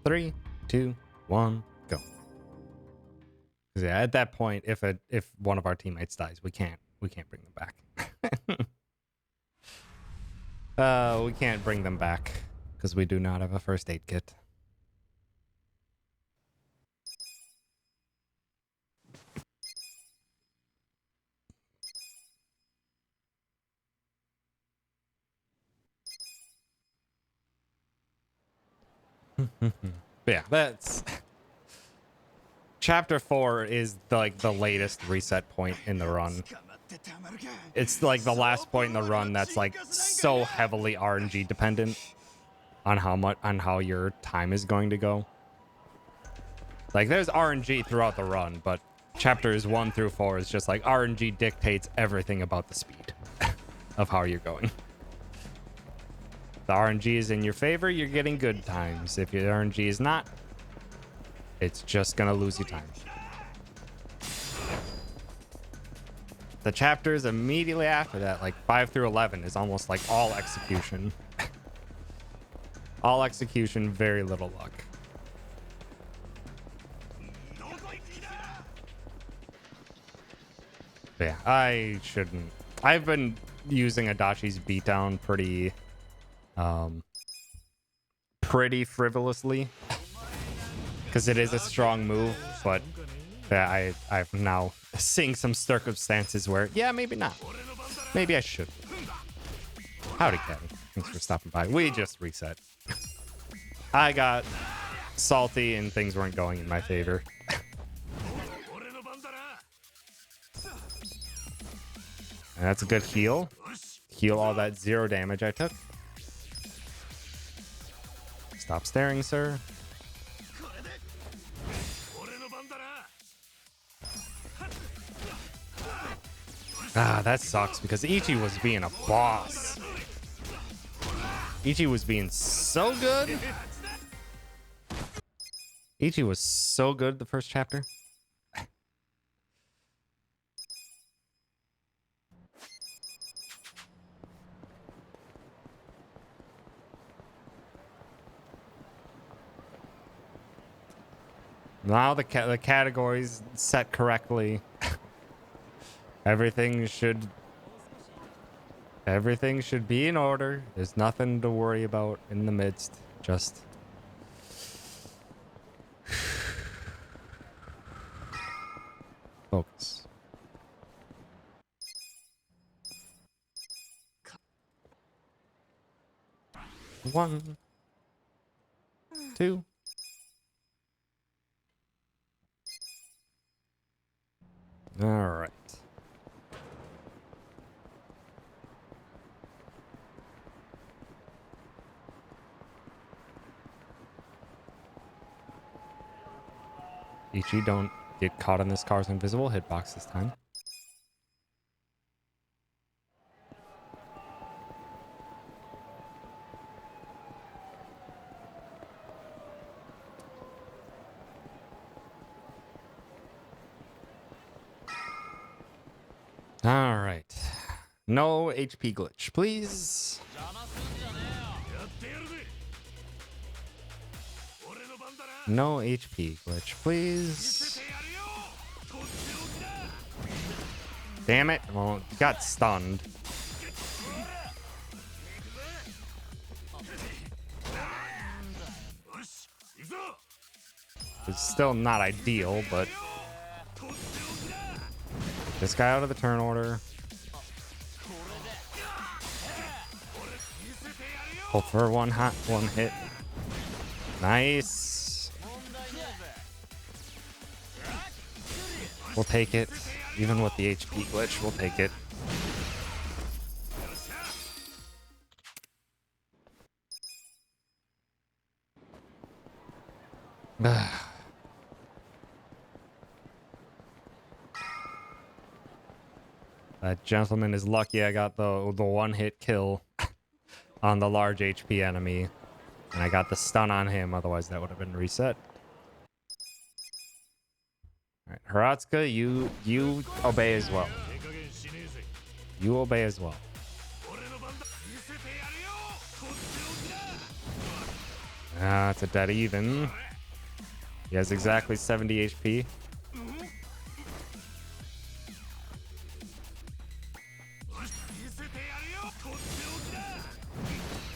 3, 2, 1, go. Yeah, at that point, if one of our teammates dies, we can't bring them back. We can't bring them back because we do not have a first aid kit. Yeah, that's chapter 4 is like the latest reset point in the run. It's like the last point in the run that's like so heavily RNG dependent on how your time is going to go. Like there's RNG throughout the run, but chapters 1 through 4 is just like RNG dictates everything about the speed of how you're going. The RNG is in your favor, you're getting good times. If your RNG is not, it's just gonna lose you time. The chapters immediately after that, like 5 through 11, is almost like all execution. All execution, very little luck. Yeah, I shouldn't. I've been using Adachi's beatdown pretty frivolously because it is a strong move, but I've now seeing some circumstances where, yeah, maybe not. Maybe I should. Howdy, Kevin. Thanks for stopping by. We just reset. I got salty and things weren't going in my favor. And that's a good heal. Heal all that 0 damage I took. Stop staring, sir. Ah, that sucks because Ichi was being a boss. Ichi was being so good. Ichi was so good the first chapter. Now the categories set correctly. Everything should be in order. There's nothing to worry about in the midst. Just focus. One, 2. All right. Ichi, don't get caught in this car's invisible hitbox this time. All right. No HP glitch, please. No HP glitch, please. Damn it. Well, got stunned. It's still not ideal, but this guy out of the turn order. Hope for one hit. Nice. We'll take it. Even with the HP glitch, we'll take it. That gentleman is lucky I got the one-hit kill on the large HP enemy. And I got the stun on him, otherwise that would have been reset. Alright, Haratsuka, you obey as well. You obey as well. Ah, it's a dead even. He has exactly 70 HP.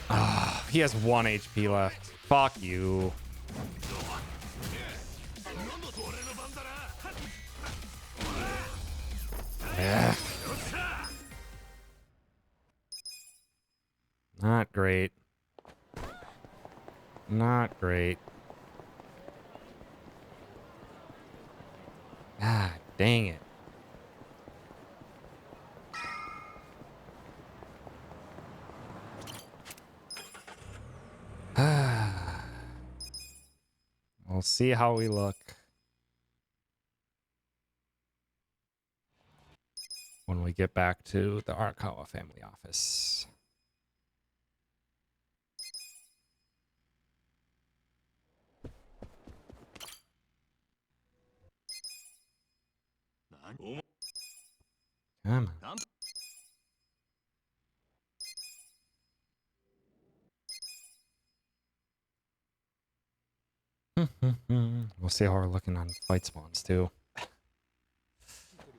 Ah, he has 1 HP left. Fuck you. Yeah. Not great. Not great. Ah, dang it. We'll see how we look when we get back to the Arakawa family office. Come on. We'll see how we're looking on fight spawns too.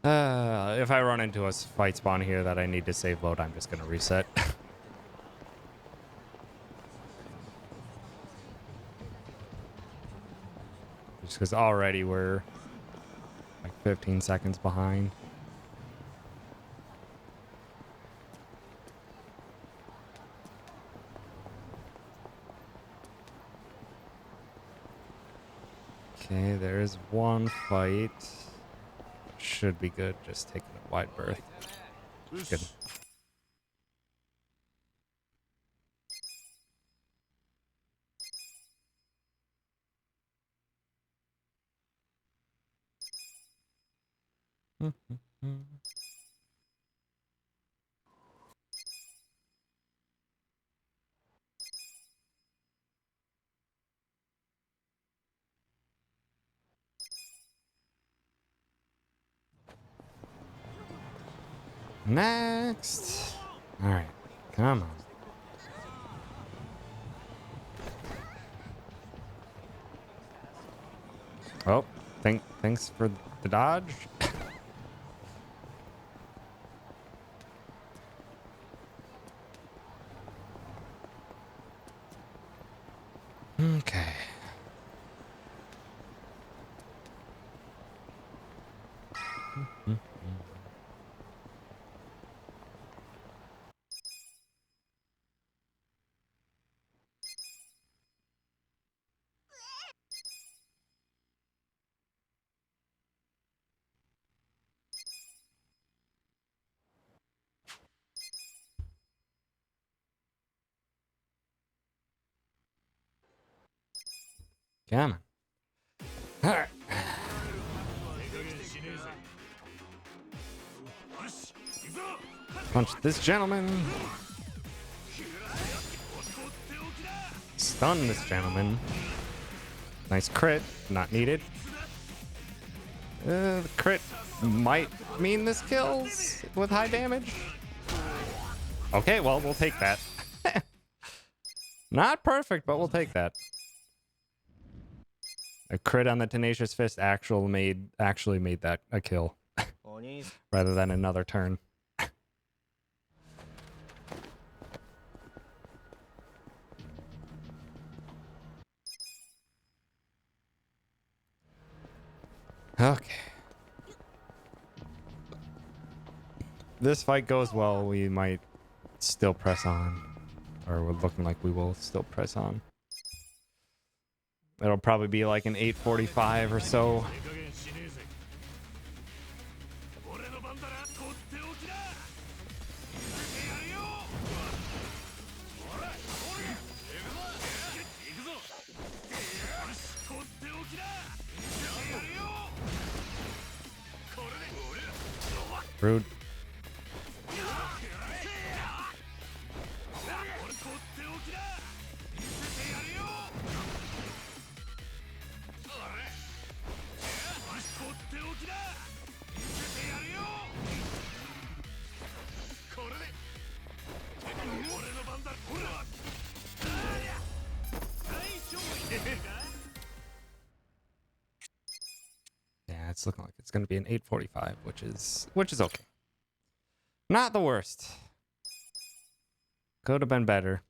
If I run into a fight spawn here that I need to save load, I'm just gonna reset. Just because already we're like 15 seconds behind. Okay, there's one fight. Should be good, just taking a wide berth. Good. Next. All right, come on. Oh, thanks for the dodge. Okay. Come on. All right. Punch this gentleman. Stun this gentleman. Nice crit. Not needed. The crit might mean this kills with high damage. Okay, well, we'll take that. Not perfect, but we'll take that. A crit on the Tenacious Fist actually made that a kill. Rather than another turn. Okay. This fight goes well, we might still press on. Or we're looking like we will still press on. It'll probably be like an 8:45 or so. Rude. Yeah, it's looking like it's gonna be an 8:45, which is okay. Not the worst. Could have been better,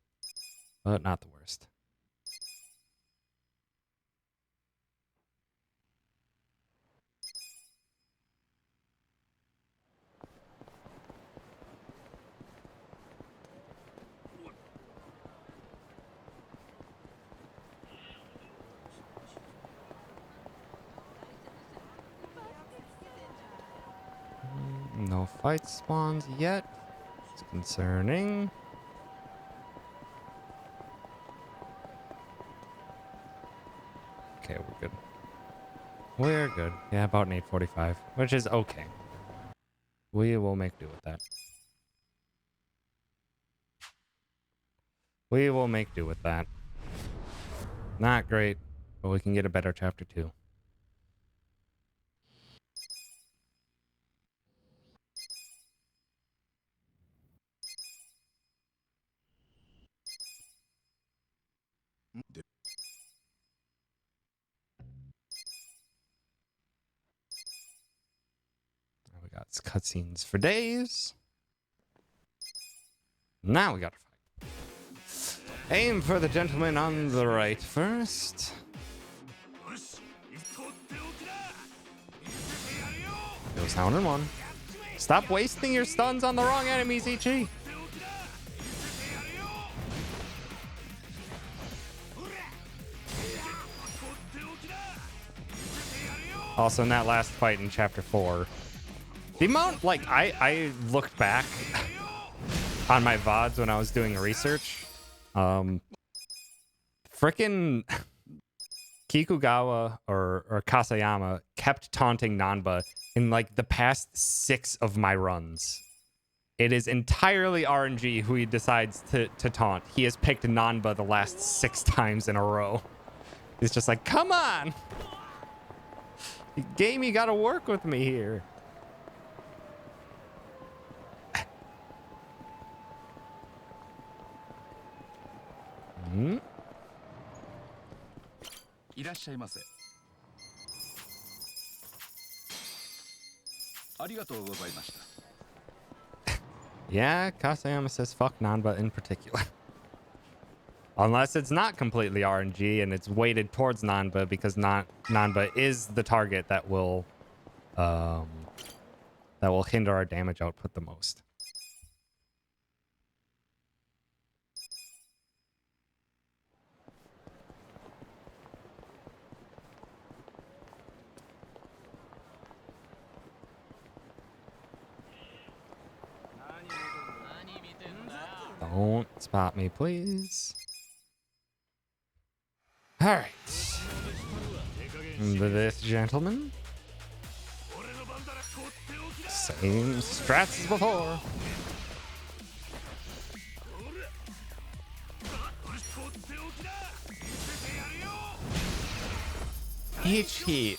but not the worst. No fight spawns yet. It's concerning. Okay, we're good. We're good. Yeah, about an 8:45, which is okay. We will make do with that. We will make do with that. Not great, but we can get a better chapter 2. We got cutscenes for days. Now we got to fight. Aim for the gentleman on the right first. Goes down in one. Stop wasting your stuns on the wrong enemies, Ichi. Also, in that last fight in chapter 4, the amount, like, I looked back on my VODs when I was doing research. Frickin' Kikugawa or Kasayama kept taunting Nanba in, like, the past 6 of my runs. It is entirely RNG who he decides to taunt. He has picked Nanba the last 6 times in a row. He's just like, come on! Game, you gotta work with me here. Hmm? Yeah, Kasayama says fuck Nanba in particular. Unless it's not completely RNG and it's weighted towards Nanba because Nanba is the target that will hinder our damage output the most. Don't spot me, please. All right. This gentleman. Same strats as before. Each heat.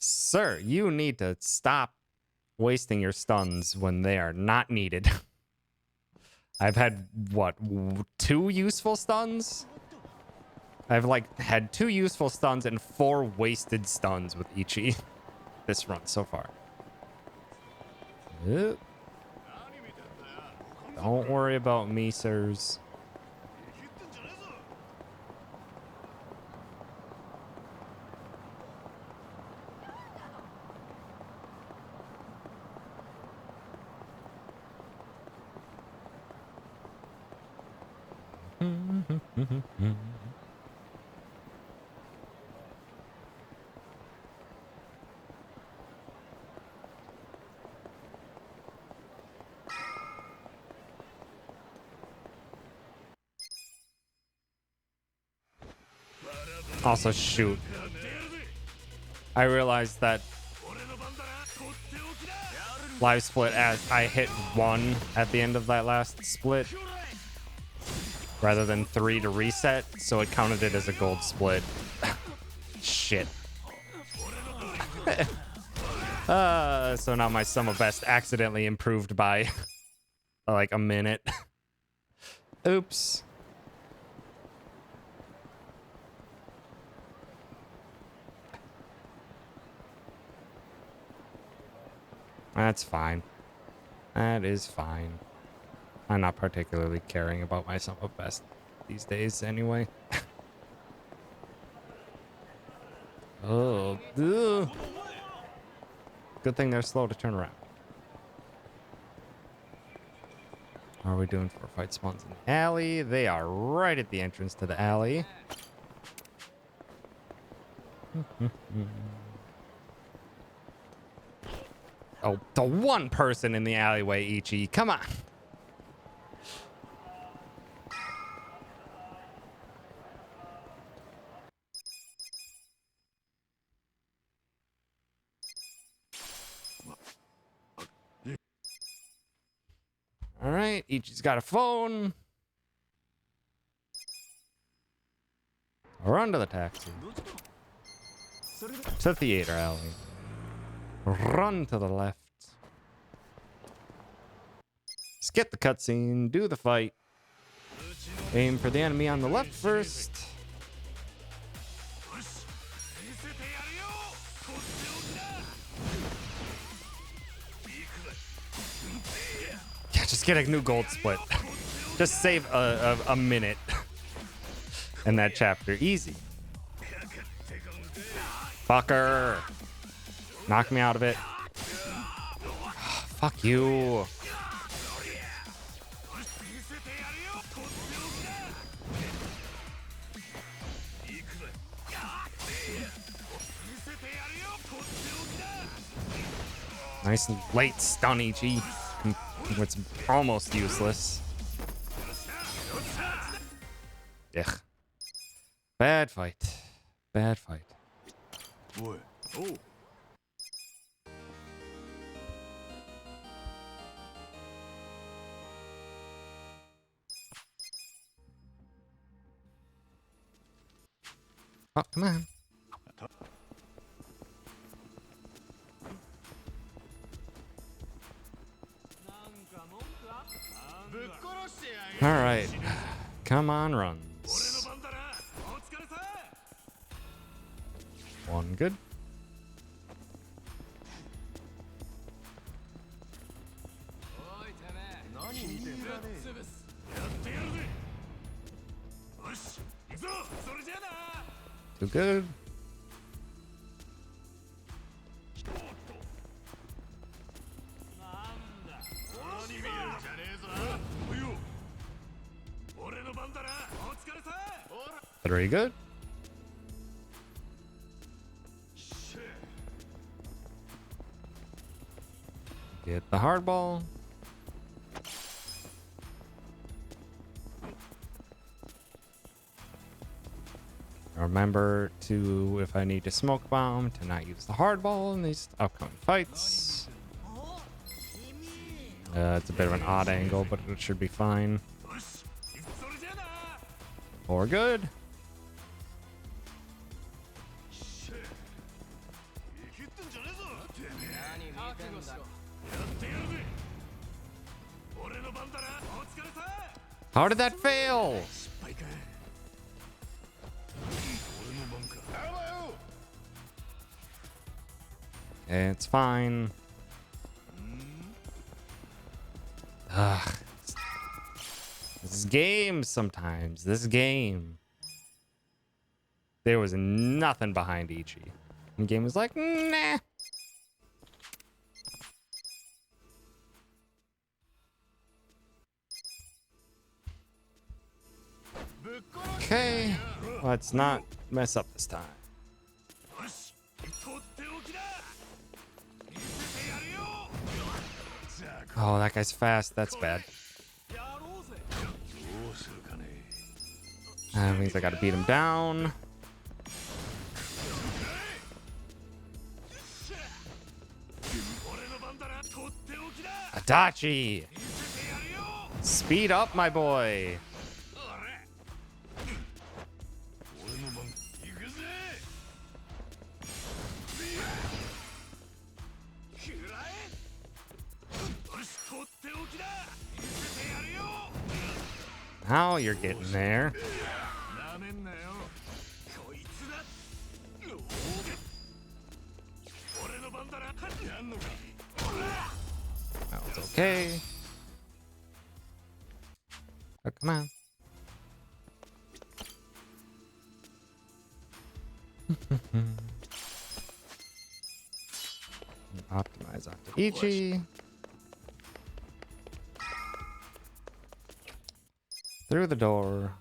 Sir, you need to stop wasting your stuns when they are not needed. I've had, what, 2 useful stuns? I've, like, had 2 useful stuns and 4 wasted stuns with Ichi this run so far. Yep. Don't worry about me, sirs. Also, shoot. I realized that live split as I hit 1 at the end of that last split rather than 3 to reset, so it counted it as a gold split. Shit. So now my sum of best accidentally improved by like a minute. Oops. That's fine. That is fine. I'm not particularly caring about myself at best these days anyway. Oh, ugh. Good thing they're slow to turn around. How are we doing for fight spawns in the alley? They are right at the entrance to the alley. Oh, the one person in the alleyway, Ichi. Come on. All right, Ichi's got a phone. Run to the taxi. To the theater alley. Run to the left. Skip the cutscene. Do the fight. Aim for the enemy on the left first. Yeah, just get a new gold split. Just save a minute in that chapter. Easy. Fucker. Knock me out of it. Fuck you. Nice late stun, Ichi. It's almost useless. Ugh. Bad fight. Bad fight. Oh, come on. All right. Come on, runs. One good. Too good. Very good. Get the hardball. Remember to, if I need to smoke bomb, to not use the hardball in these upcoming fights. It's a bit of an odd angle, but it should be fine. Or good. How did that fail? It's fine. Ugh. This is game sometimes. This game. There was nothing behind Ichi. And the game was like, nah. Okay. Let's not mess up this time. Oh, that guy's fast. That's bad. That means I gotta beat him down. Adachi! Speed up, my boy! Now you're getting there. That was okay. Oh, come on. Optimize onto Ichi. Through the door.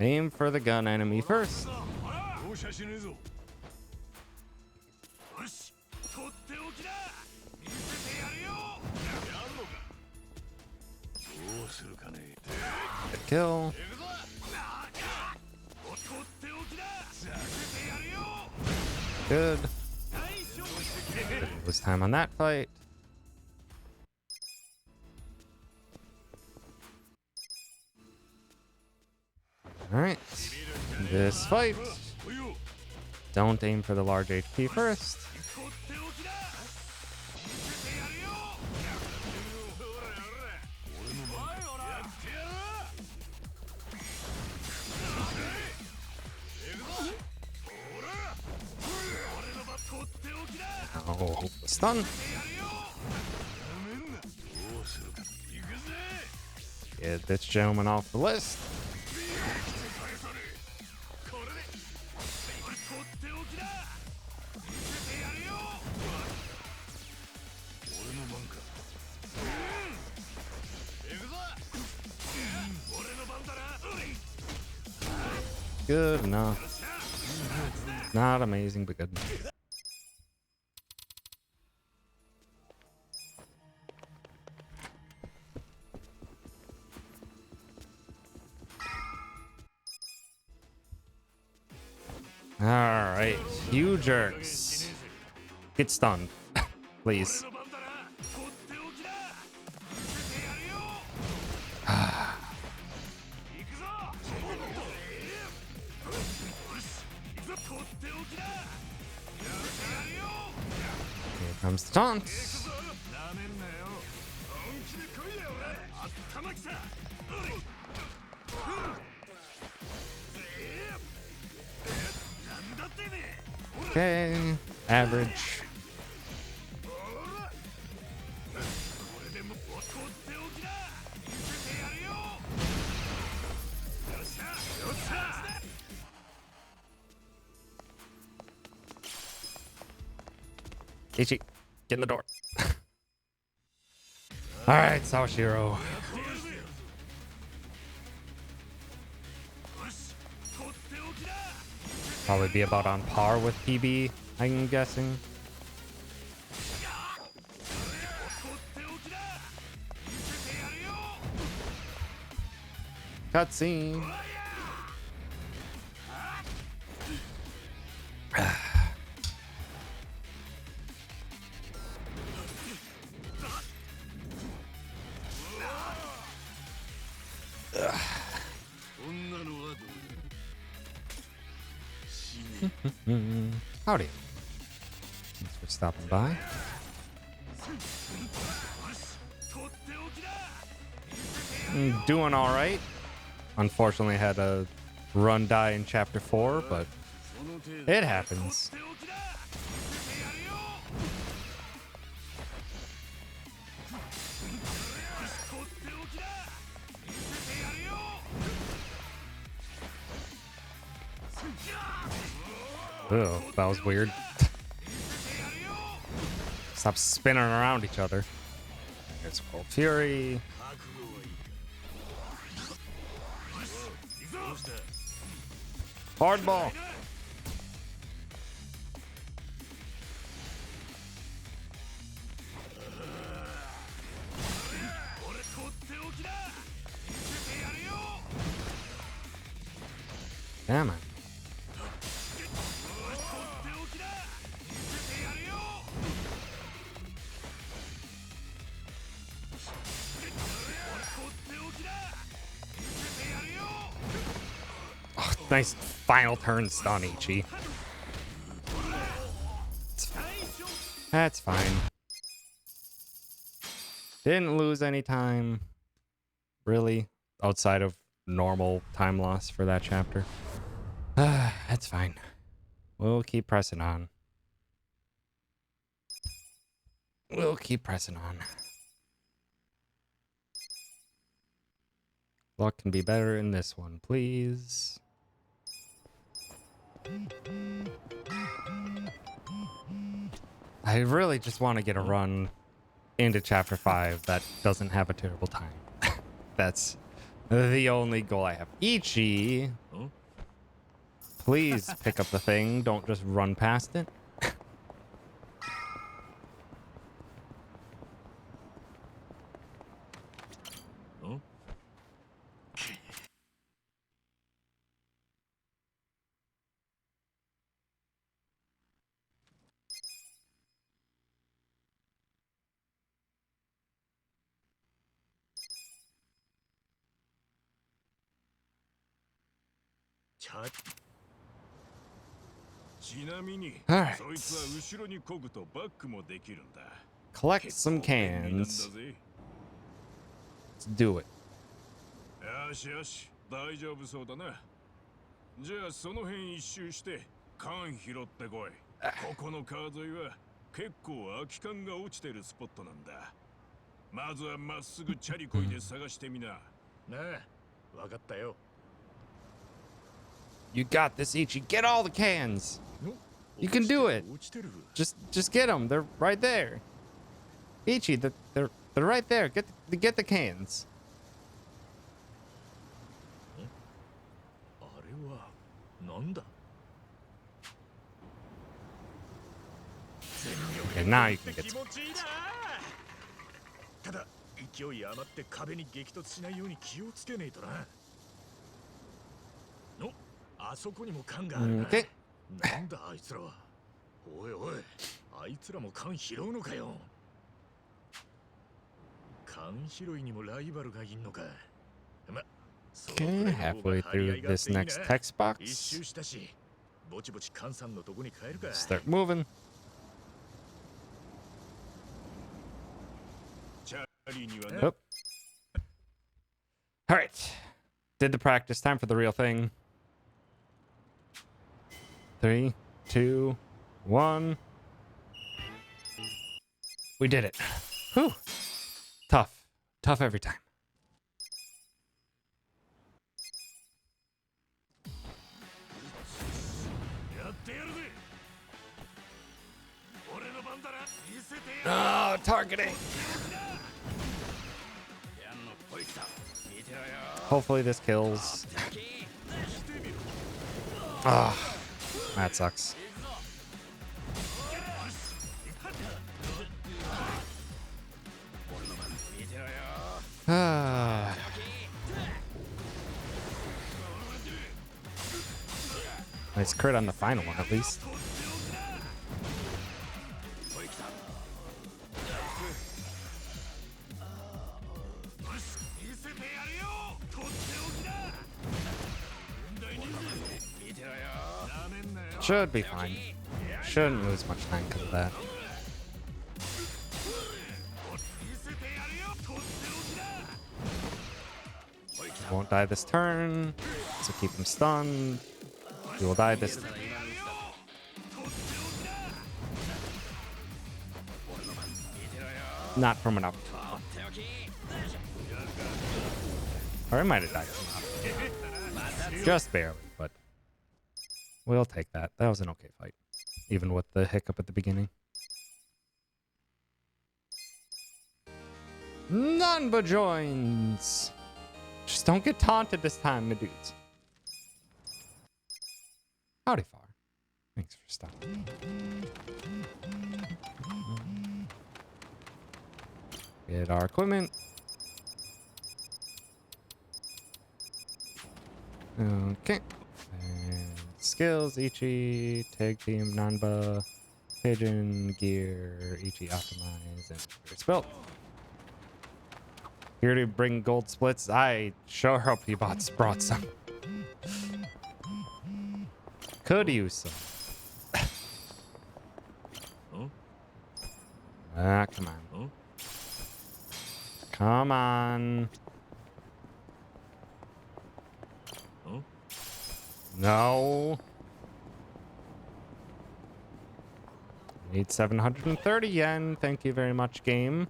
Aim for the gun enemy first. Good kill. Good. Didn't lose time on that fight. Alright. This fight. Don't aim for the large HP first. Oh, stun. Get this gentleman off the list. Good enough. Not amazing, but good enough. Alright, you jerks. Get stunned, please. Here comes the taunt. Okay, average. Ichi, get in the door. All right, Sawashiro. Probably be about on par with PB, I'm guessing. Cutscene. Howdy. Thanks for stopping by. Doing all right. Unfortunately, had a run die in chapter 4, but it happens. Oh, that was weird. Stop spinning around each other. There's Cold Fury. Hardball. Damn it. Oh, nice final turn stun, Ichi. That's fine. Didn't lose any time, really, outside of normal time loss for that chapter. That's fine. We'll keep pressing on. We'll keep pressing on. Luck can be better in this one, please. I really just want to get a run into chapter 5 that doesn't have a terrible time. That's the only goal I have. Ichi, please pick up the thing. Don't just run past it. Alright. Collect some cans. Let's do it. よしよし、大丈夫そうだな。じゃあその辺一周して缶拾ってこい。ここの川沿いは結構空き缶が落ちてるスポットなんだ。まずはまっすぐチャリこいで探してみな。なあ、わかったよ。You got this, Ichi. Get all the cans. You can do it. Just get them. They're right there. Ichi, they're right there. Get the cans. Okay, now you can get some. ただ勢い余って壁に激突しないように気をつけねえとな。の、あそこにも缶があるな。Okay. なんだあいつらは。おいおい、あいつらも缶拾うのかよ。缶拾いにもライバルがいんのか。ま、Okay, halfway through this next text box. 一周したし、ぼちぼち缶さんのとこに帰るか。 Start moving. Yep. All right. Did the practice. Time for the real thing. 3, 2, 1. We did it. Whew. Tough. Tough every time. Oh, targeting. Hopefully this kills. Ah, that sucks. Ah. Nice crit on the final one, at least. Should be fine. Shouldn't lose much time because of that. Won't die this turn, so keep him stunned. He will die this turn. Not from an up. Or I might have died from an up. Just barely, but we'll take that. That was an okay fight, even with the hiccup at the beginning. Nanba joins. Just don't get taunted this time, my dudes. Howdy, Far. Thanks for stopping. Get our equipment. Okay. And skills, Ichi, tag team, Nanba, pigeon, gear, Ichi optimize, and spell. Here to bring gold splits. I sure hope he brought some. Could use some. Ah, come on. Come on. No. Need 730 yen. Thank you very much, game.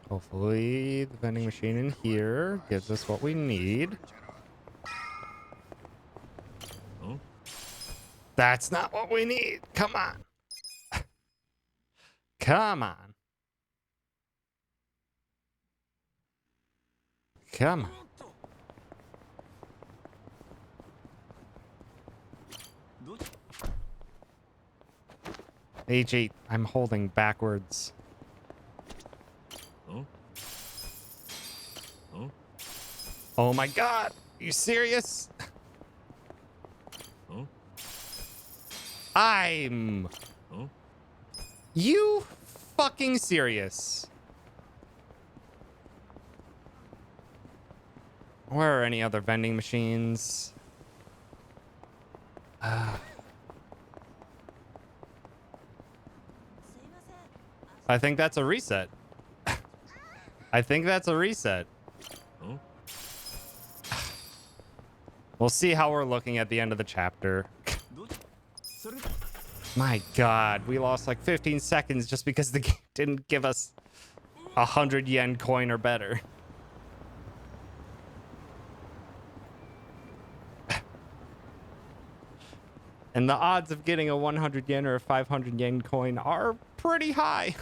Hopefully the vending machine in here gives us what we need. That's not what we need. Come on. Come on. Come on. H8, I'm holding backwards. Oh my god. Are you serious? I'm... You fucking serious? Where are any other vending machines? I think that's a reset. I think that's a reset. We'll see how we're looking at the end of the chapter. My god, we lost like 15 seconds just because the game didn't give us 100 yen coin or better. And the odds of getting a 100 yen or a 500 yen coin are pretty high.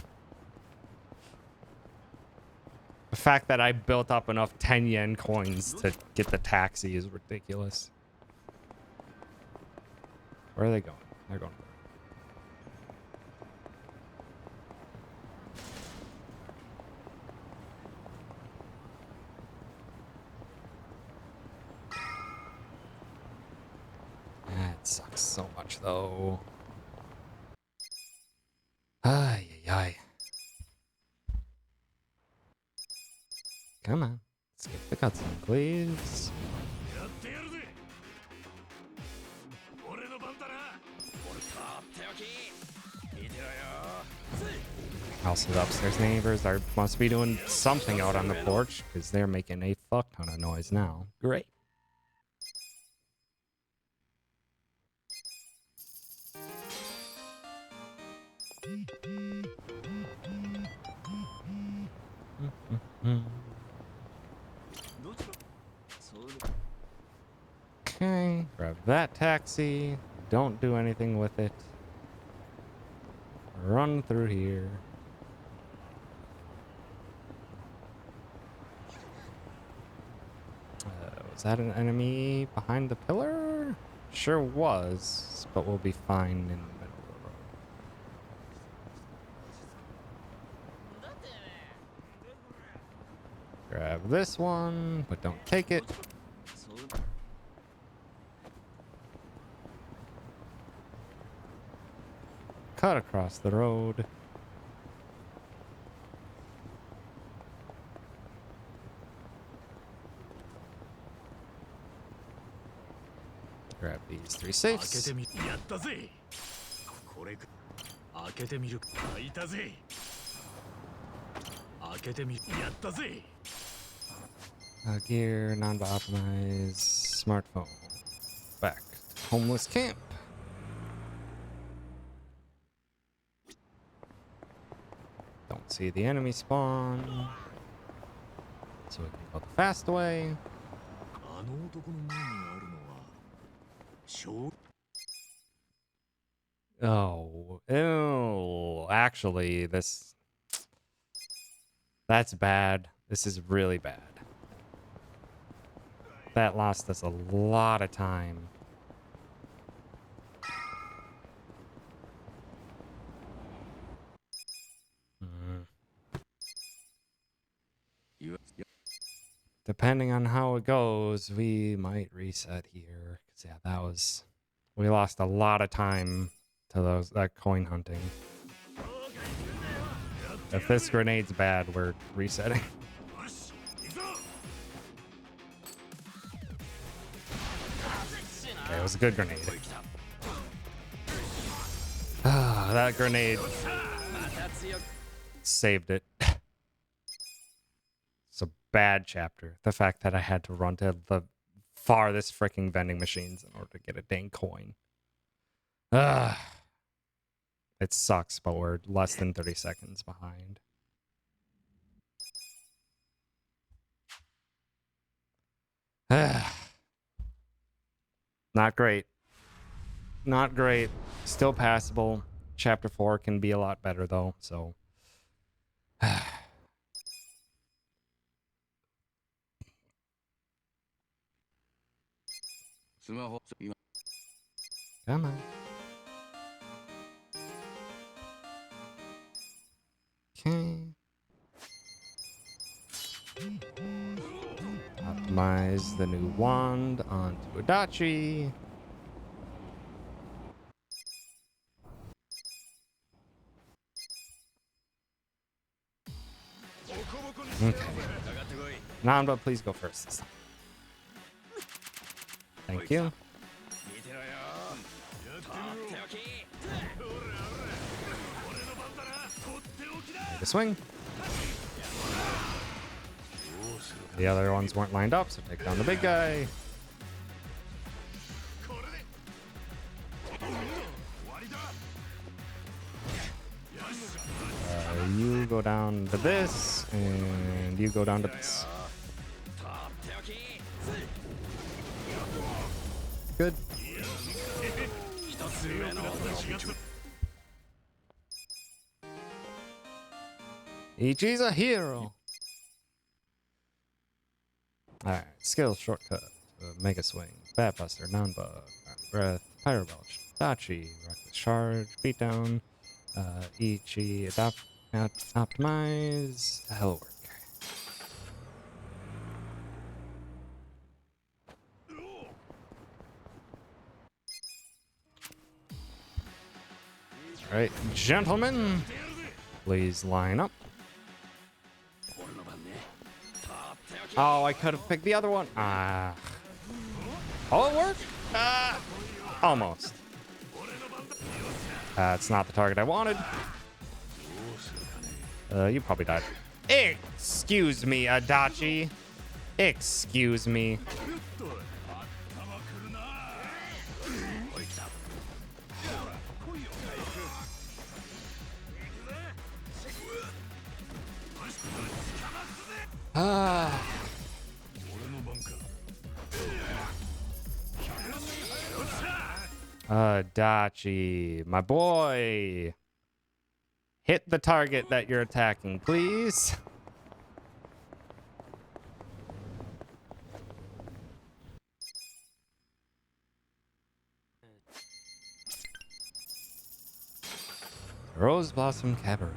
The fact that I built up enough 10 yen coins to get the taxi is ridiculous. Where are they going? They're going. That sucks so much, though. Ay, ay, ay. Come on. Skip the cutscene, please. Also, the upstairs neighbors must be doing something out on the porch because they're making a fuck ton of noise now. Great. Okay, grab that taxi. Don't do anything with it. Run through here. Was that an enemy behind the pillar? Sure was, but we'll be fine in the middle of the road. Grab this one, but don't take it. Cut across the road. Grab these 3 safes. Gear, non-optimized, smartphone. Back to homeless camp. Don't see the enemy spawn. So we can go the fast way. Oh, ew. Actually, that's bad. This is really bad. That lost us a lot of time. Depending on how it goes, we might reset here. 'Cause yeah, we lost a lot of time to that coin hunting. If this grenade's bad, we're resetting. Okay, it was a good grenade. Ah, that grenade. saved it. It's a bad chapter. The fact that I had to run to the farthest freaking vending machines in order to get a dang coin. Ugh. It sucks, but we're less than 30 seconds behind. Not great. Not great. Still passable. Chapter 4 can be a lot better, though, so... Come on. Okay. Optimize the new wand onto Adachi. Okay. Namba, please go first this time. Thank you. Make a swing. The other ones weren't lined up, so take down the big guy. You go down to this, and you go down to this. Good. Ichi's a hero. Alright, skills shortcut. Mega swing, bat buster, non-bug, breath, pyro belch, dachi, reckless charge, beatdown, Ichi, optimize, hell work. Alright, gentlemen, please line up. Oh, I could have picked the other one. Ah. Oh, it worked? Almost. That's not the target I wanted. You probably died. Excuse me, Adachi. Excuse me. Adachi, my boy. Hit the target that you're attacking, please. Rose Blossom Cabaret.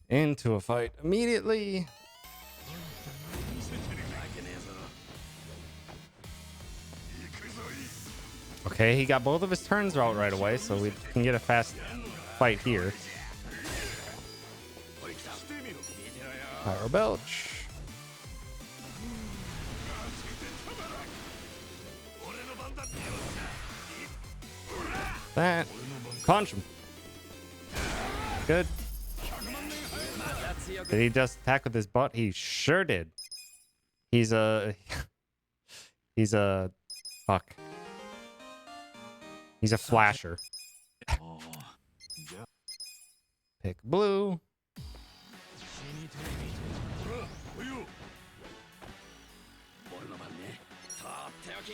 Into a fight immediately. Okay, he got both of his turns out right away, so we can get a fast fight here. Pyro Belch. That. Punch him. Good. Did he just attack with his butt? He sure did. He's a... He's a... Fuck. He's a flasher. Pick blue.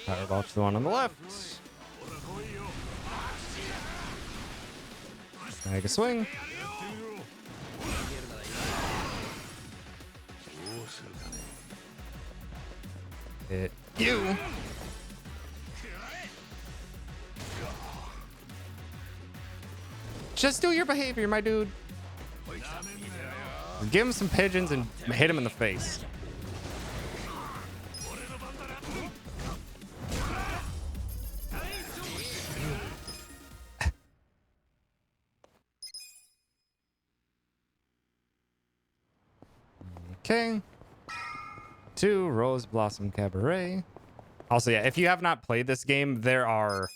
Power Belch the one on the left. Make a swing. Hit you. Just do your behavior, my dude. Give him some pigeons and hit him in the face. Okay. 2 Rose Blossom Cabaret. Also, yeah, if you have not played this game, there are...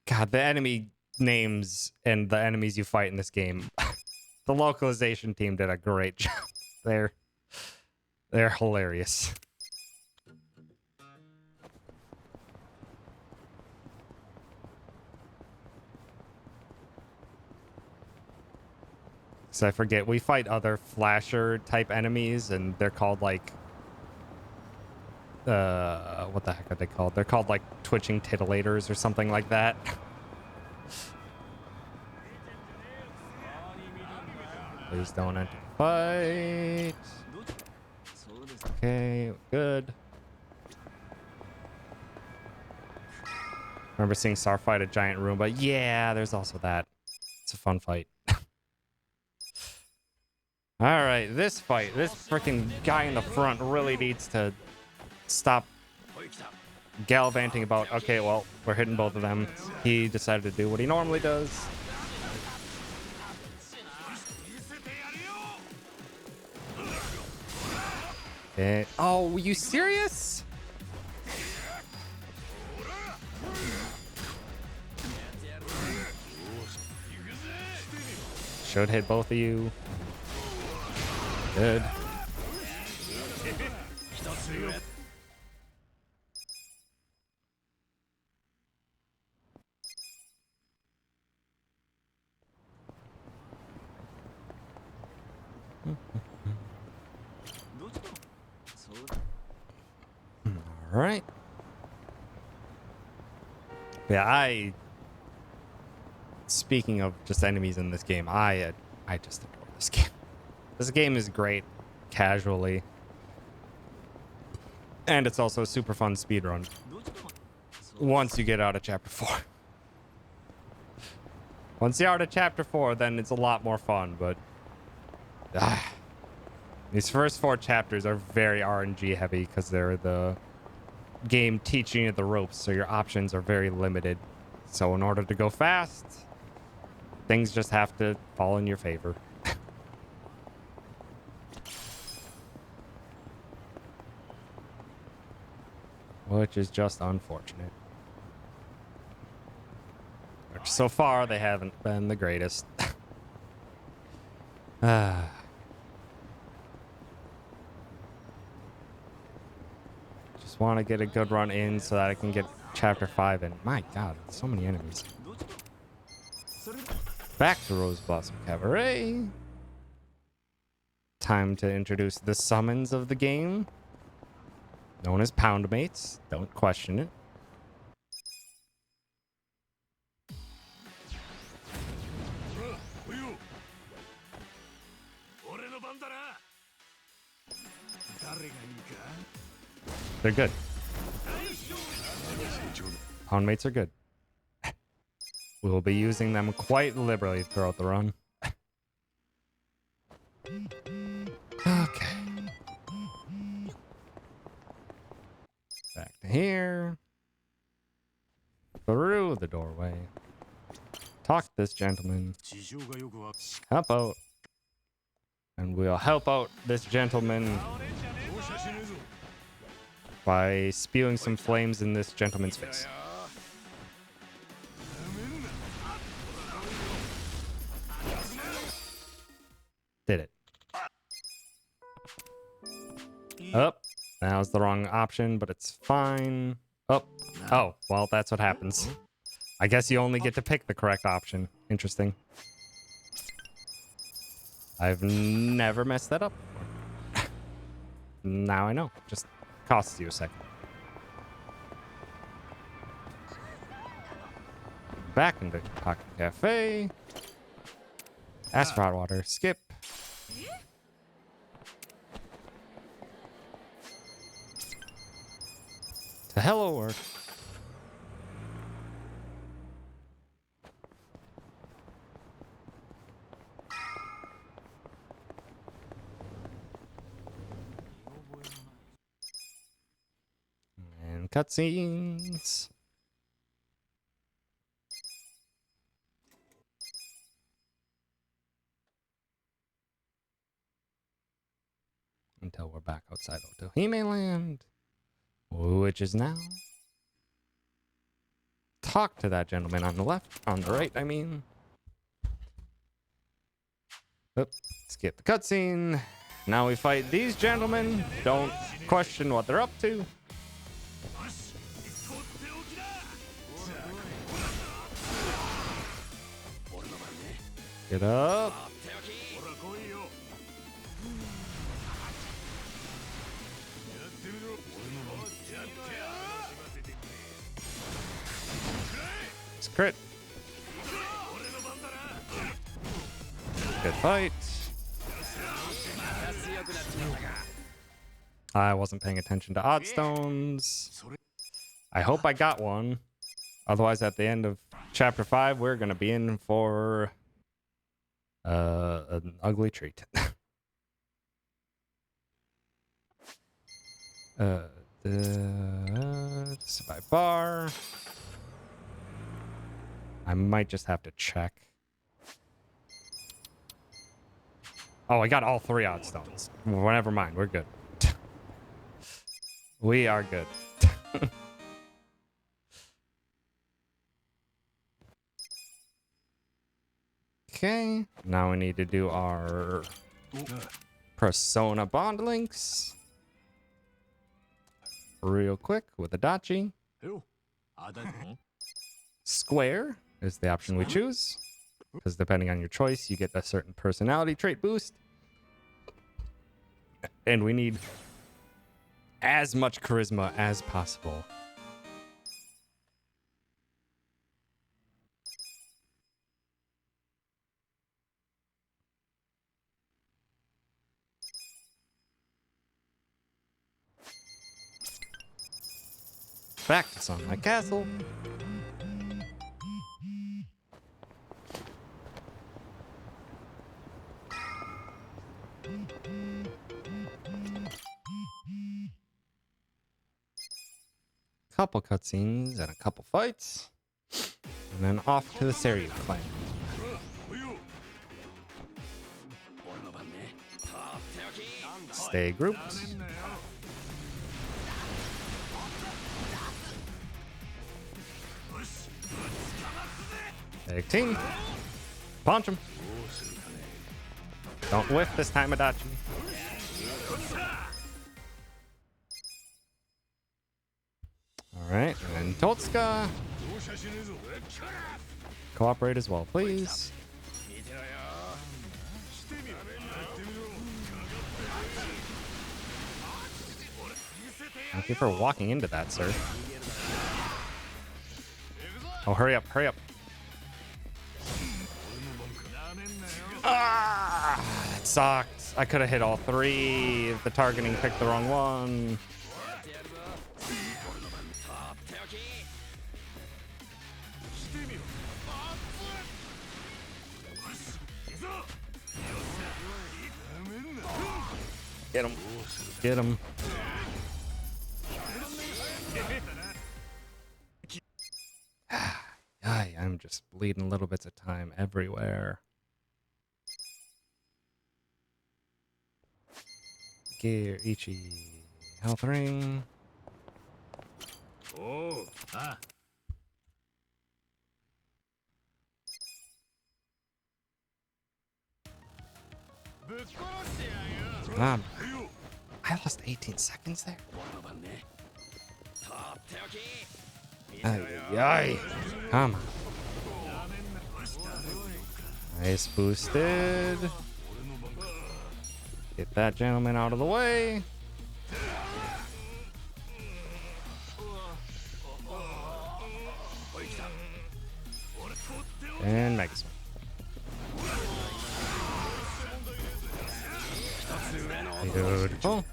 God, the enemy names and the enemies you fight in this game The localization team did a great job. They're hilarious. So I forget, we fight other flasher type enemies and they're called like what the heck are they called? They're called like twitching titilators or something like that. Please don't enter the fight. Okay, good. Remember seeing Sar fight a giant Roomba? Yeah, there's also that. It's a fun fight. Alright, this fight. This freaking guy in the front really needs to stop gallivanting about, okay, well, we're hitting both of them. He decided to do what he normally does. Okay. Oh, were you serious? Should hit both of you. Good. All right. Yeah, speaking of just enemies in this game, I just adore this game. This game is great casually. And it's also a super fun speedrun. Once you get out of chapter 4. Once you're out of chapter 4, then it's a lot more fun, but these first 4 chapters are very RNG heavy because they're the game teaching you the ropes, so your options are very limited. So in order to go fast, things just have to fall in your favor. Which is just unfortunate. Which so far, they haven't been the greatest. Just want to get a good run in so that I can get chapter 5 in. My god, so many enemies. Back to Rose Blossom Cabaret. Time to introduce the summons of the game. Known as Pound Mates. Don't question it. They're good. Pound Mates are good. We will be using them quite liberally throughout the run. Okay. Back to here. Through the doorway. Talk to this gentleman. Help out. And we'll help out this gentleman by spewing some flames in this gentleman's face. Did it. Oh, that was the wrong option, but it's fine. Oh, well, that's what happens. I guess you only get to pick the correct option. Interesting. I've never messed that up before. Now I know. Just costs you a second. Back into Pocket Cafe. Ask for hot water. Skip. To Hello World. And cutscenes. Until we're back outside Otohime Land, which is now. Talk to that gentleman on the left, on the right, I mean. Oop, skip the cutscene. Now we fight these gentlemen. Don't question what they're up to. Get up. It's crit. Good fight. I wasn't paying attention to odd stones. I hope I got one. Otherwise, at the end of chapter 5, we're going to be in for an ugly treat. Survive bar. I might just have to check. Oh, I got all 3 odd stones. Well, never mind. We're good. We are good. Okay. Now we need to do our persona bond links. Real quick with Adachi. Square is the option we choose. Because depending on your choice, you get a certain personality trait boost. And we need as much charisma as possible. Back to Sunlight Castle. Couple cutscenes and a couple fights. And then off to the Seiryu clan. Stay grouped. Tag team. Punch him. Don't whiff this time, Adachi. Alright, and Totsuka. Cooperate as well, please. Thank you for walking into that, sir. Oh, hurry up, hurry up. Ah, that sucked. I could have hit all 3 if the targeting picked the wrong one. Get him. Get him. I'm just bleeding little bits of time everywhere. Gear, Ichi, health ring. Oh, I lost 18 seconds there. Ay, come on. Nice boosted. Get that gentleman out of the way. And Mega Swing. Beautiful.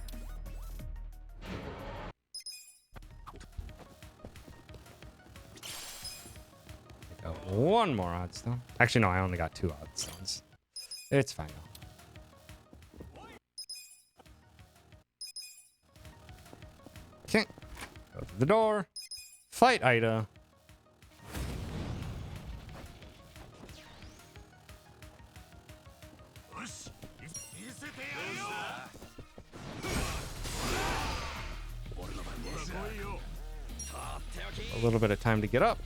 I got one more odd stone. Actually, no, I only got 2 odd stones. It's fine though. Okay. Go to the door. Fight Ida. A little bit of time to get up.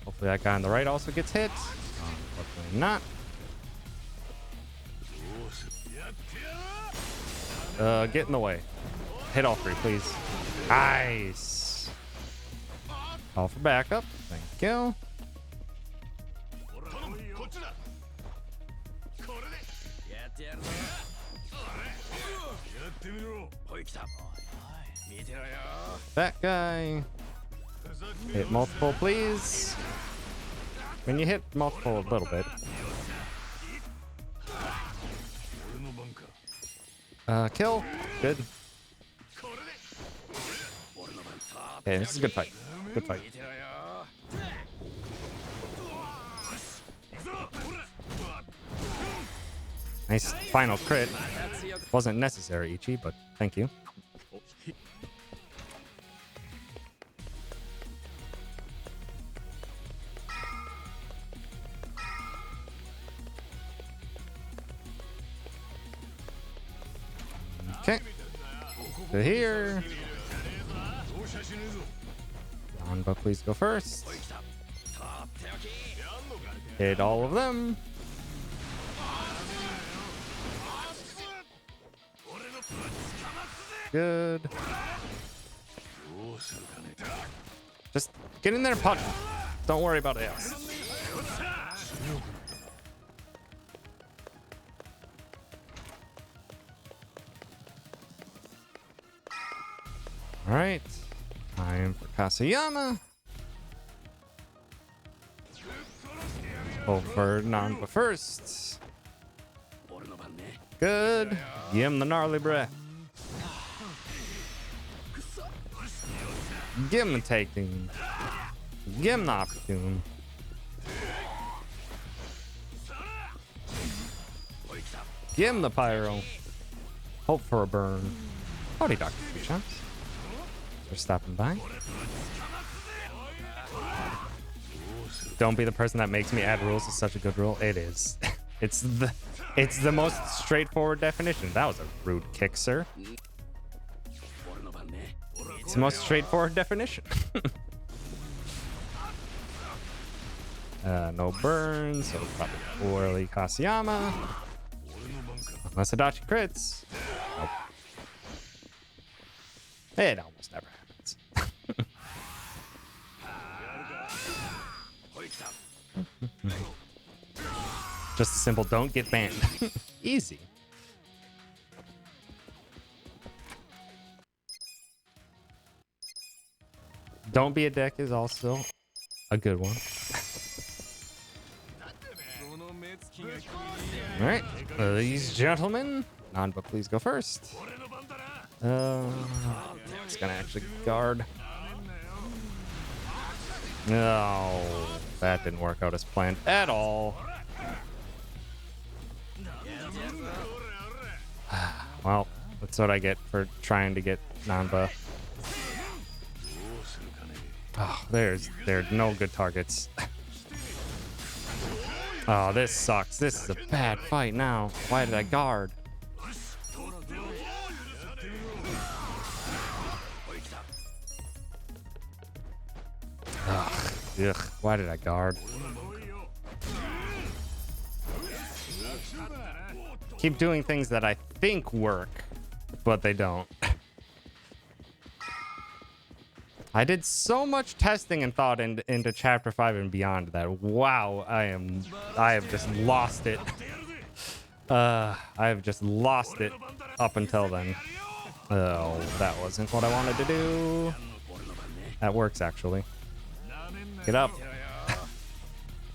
Hopefully that guy on the right also gets hit. Hopefully not. Get in the way. Hit all three, please. Nice. Call for backup. Thank you. That guy. Hit multiple, please. When you hit multiple a little bit. Kill. Good. Okay, this is a good fight. Good fight. Nice final crit. Wasn't necessary, Ichi, but thank you. Okay. So here. Nanba, please go first. Hit all of them. Good. Just get in there and punch. Don't worry about it else. All right. Time for Kasayama. Over Nanba first. Good. Give him the gnarly breath. Give him the taking. Give him the opportune. Give him the pyro. Hope for a burn. Howdy, Dr. Champs. For stopping by. Don't be the person that makes me add rules. Is such a good rule. It is. It's the most straightforward definition. That was a rude kick, sir. It's the most straightforward definition. No burns, so probably early Kasayama. Unless Adachi crits. Nope. It almost never happens. Just a simple don't get banned. Easy. Don't be a dick is also a good one. All right, these gentlemen. Nanba, please go first. It's gonna actually guard. No, that didn't work out as planned at all. Well, that's what I get for trying to get Nanba. Oh, there are no good targets. Oh, this sucks. This is a bad fight now. Why did I guard? Ugh, why did I guard? Keep doing things that I think work, but they don't. I did so much testing and thought into chapter 5 and beyond that wow, I have just lost it. I have just lost it up until then. Oh, that wasn't what I wanted to do. That works actually. Get up.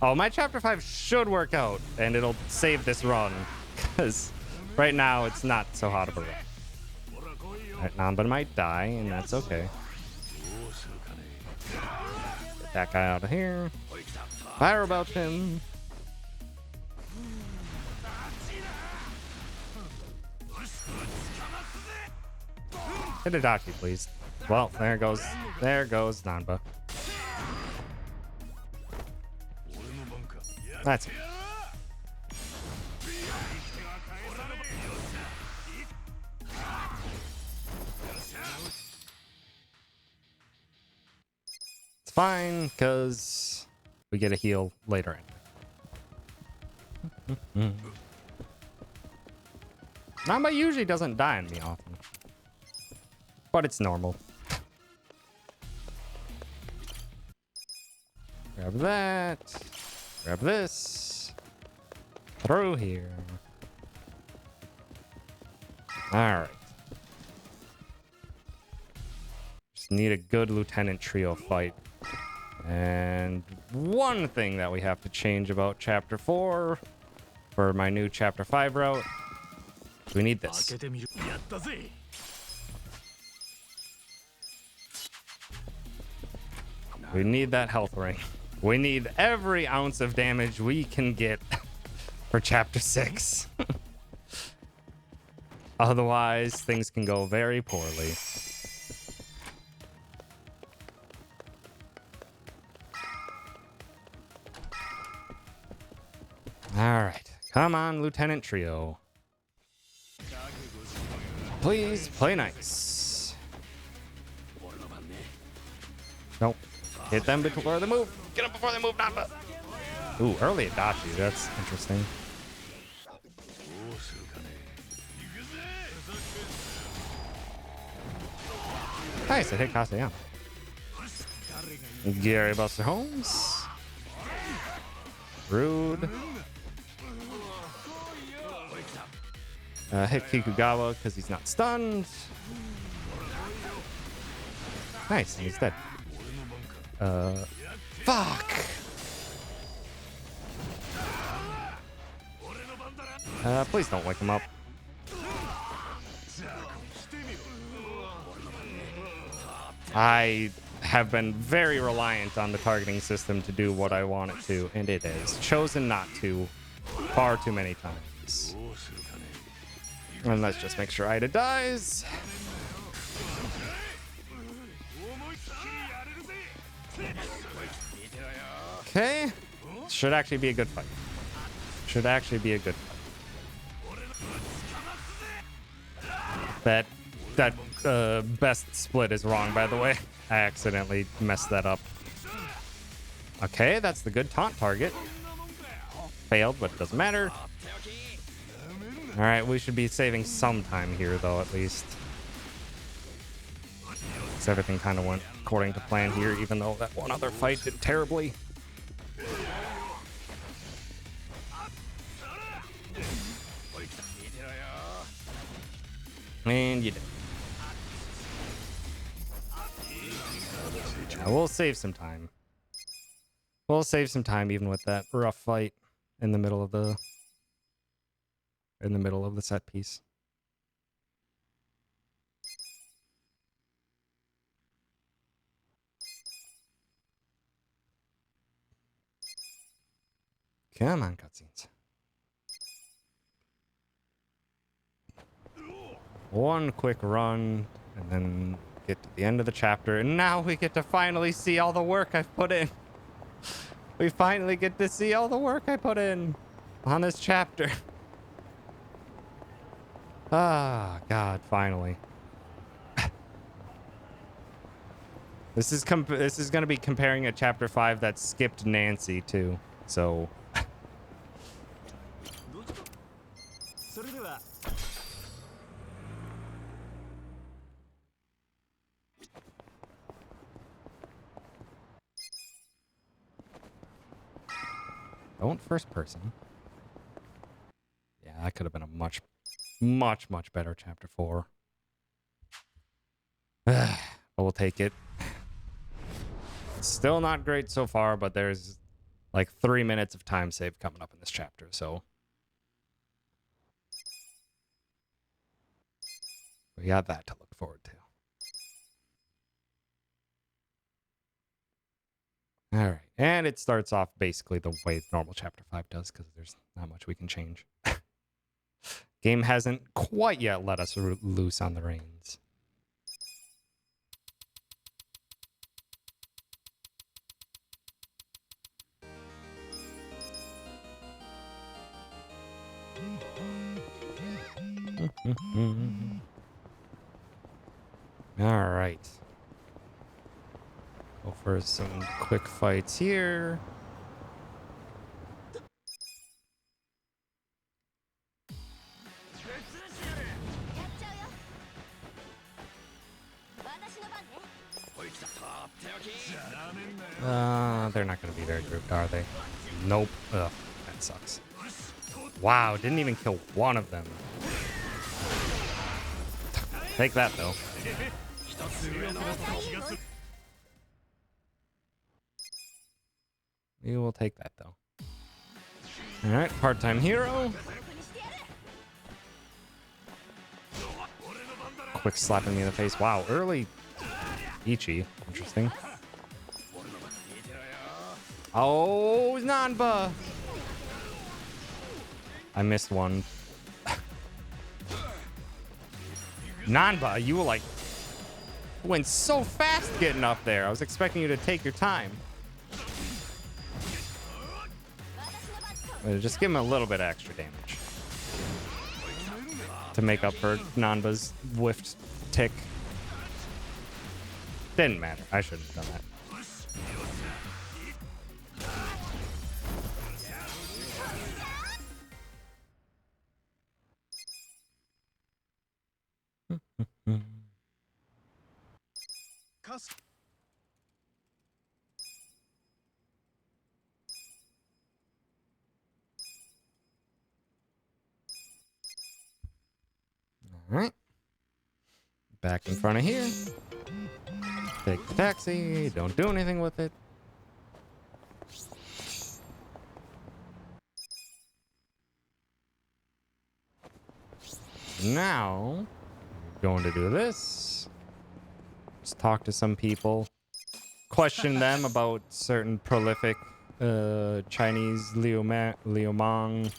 Oh, my chapter 5 should work out and it'll save this run because right now it's not so hot of a run. Right, Nanba might die and that's okay. Get that guy out of here. Fire about him. Hit Adachi, please. Well, there goes Nanba. That's it. It's fine, because we get a heal later in. Namba usually doesn't die on me often. But it's normal. Grab that. Grab this. Through here. Alright. Just need a good Lieutenant Trio fight. And one thing that we have to change about Chapter 4 for my new Chapter 5 route. We need this. We need that health ring. We need every ounce of damage we can get for Chapter 6. Otherwise, things can go very poorly. All right. Come on, Lieutenant Trio. Please play nice. Nope. Hit them before they move. Get them before they move, Namba. Ooh, early Adachi. That's interesting. Nice, I hit Kaseyama. Gary Buster Holmes. Rude. Hit Kikugawa because he's not stunned. Nice, he's dead. Fuck! Please don't wake him up. I have been very reliant on the targeting system to do what I want it to, and it has chosen not to far too many times. And let's just make sure Ida dies. Okay. Should actually be a good fight. Should actually be a good fight. That best split is wrong, by the way. I accidentally messed that up. Okay, that's the good taunt target. Failed, but it doesn't matter. All right, we should be saving some time here, though, at least. Because everything kind of went according to plan here, even though that one other fight did terribly. And you did. We'll save some time. We'll save some time even with that rough fight in the middle of the set piece. Come on, cutscenes. One quick run, and then get to the end of the chapter, and now we get to finally see all the work I've put in. We finally get to see all the work I put in on this chapter. Ah, God, finally. This is going to be comparing a chapter 5 that skipped Nancy too. So don't first person. Yeah, that could have been a much better chapter 4. But we'll take it. It's still not great so far, but there's like 3 minutes of time saved coming up in this chapter, so we got that to look forward to. All right, and it starts off basically the way normal chapter 5 does, because there's not much we can change. Game hasn't quite yet let us loose on the reins. All right. Go for some quick fights here. They're not going to be very grouped, are they? Nope. Ugh, that sucks. Wow, didn't even kill one of them. Take that, though. We will take that, though. All right, part-time hero. Quick slapping me in the face. Wow, early Ichi. Interesting. Oh, Nanba! I missed one. Nanba, you were like... went so fast getting up there. I was expecting you to take your time. Just give him a little bit of extra damage. To make up for Nanba's whiffed tick. Didn't matter. I shouldn't have done that. All right. Back in front of here. Take the taxi. Don't do anything with it. Now, we're going to do this. Just talk to some people. Question them about certain prolific Chinese Liumang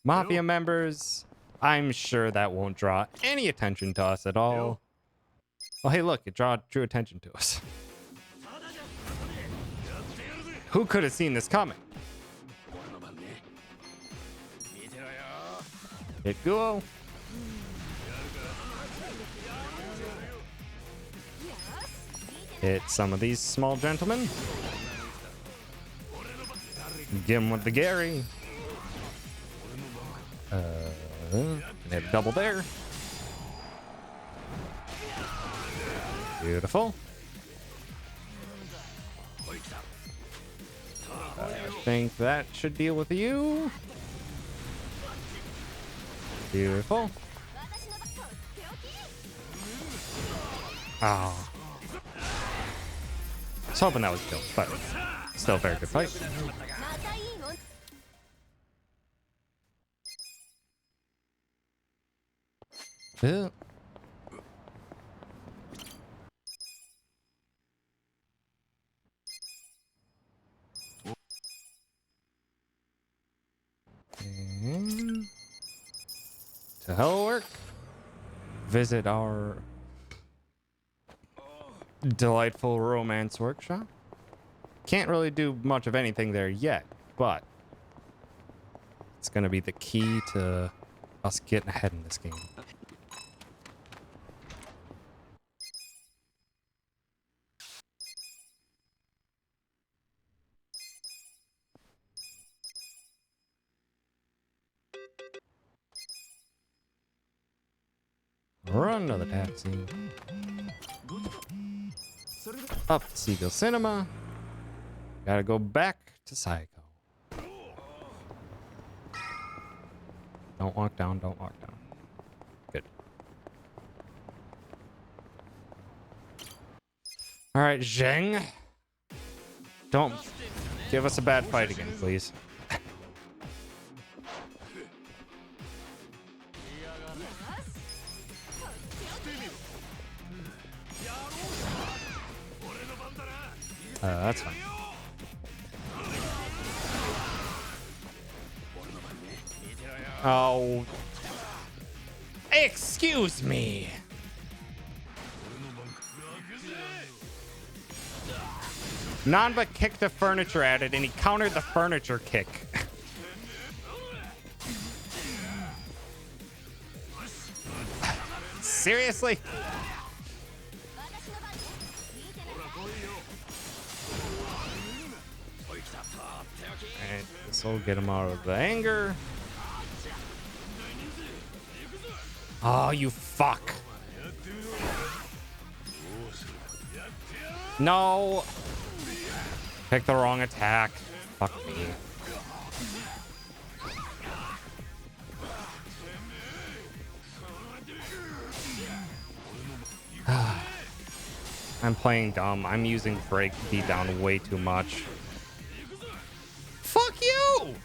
Mafia members. I'm sure that won't draw any attention to us at all. Oh, hey, look, it drew attention to us. Who could have seen this coming? Hit Guo. Hit some of these small gentlemen. Get him with the Gary. Hit a double there. Beautiful. I think that should deal with you. Beautiful. Oh. I was hoping that was killed, but still a very good fight. Yeah. And to hell work. Visit our delightful romance workshop. Can't really do much of anything there yet, but it's gonna be the key to us getting ahead in this game. Run to the taxi. Up to Seagull Cinema. Gotta go back to Psycho. Don't walk down, don't walk down. Good. Alright, Zheng. Don't give us a bad fight again, please. That's fine. Oh. Excuse me. Nanba kicked the furniture at it and he countered the furniture kick. Seriously? Alright, this will get him out of the anger. Oh, you fuck. No! Pick the wrong attack. Fuck me. I'm playing dumb. I'm using break beatdown way too much. Fuck you!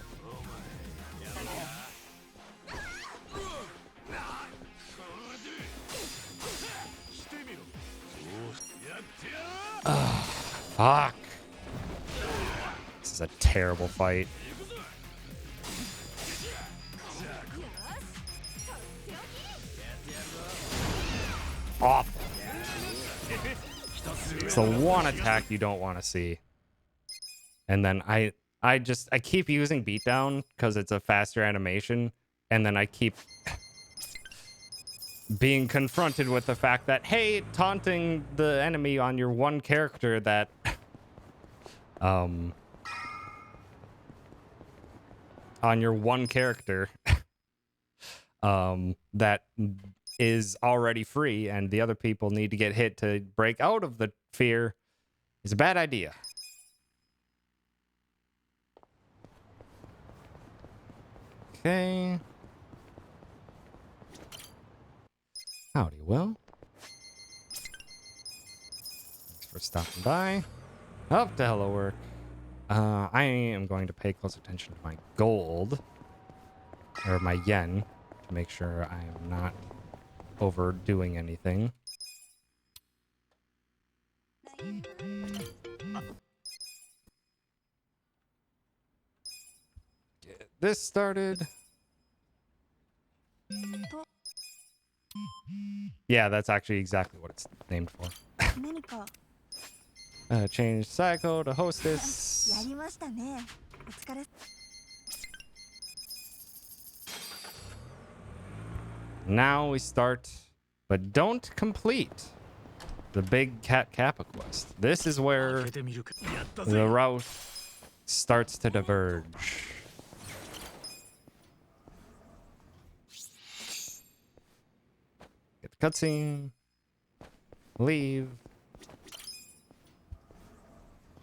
Fuck. This is a terrible fight. Awful. It's the one attack you don't want to see. And then I keep using beatdown because it's a faster animation, and then I keep being confronted with the fact that, hey, taunting the enemy on your one character that on your one character that is already free and the other people need to get hit to break out of the fear is a bad idea. Okay. Howdy, Will. Thanks for stopping by. Up to hello work. I am going to pay close attention to my gold, or my yen, to make sure I am not overdoing anything. Get this started. Yeah, that's actually exactly what it's named for. Change Psycho to Hostess. Now we start, but don't complete the big Cat Kappa quest. This is where the route starts to diverge. Get the cutscene. Leave.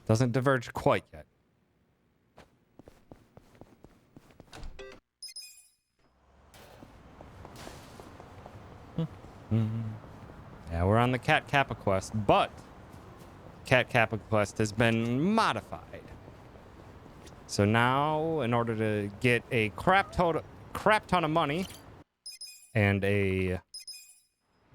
Doesn't diverge quite yet. Yeah, we're on the Cat Kappa quest, but Cat Kappa quest has been modified. So now, in order to get a crap ton of money and a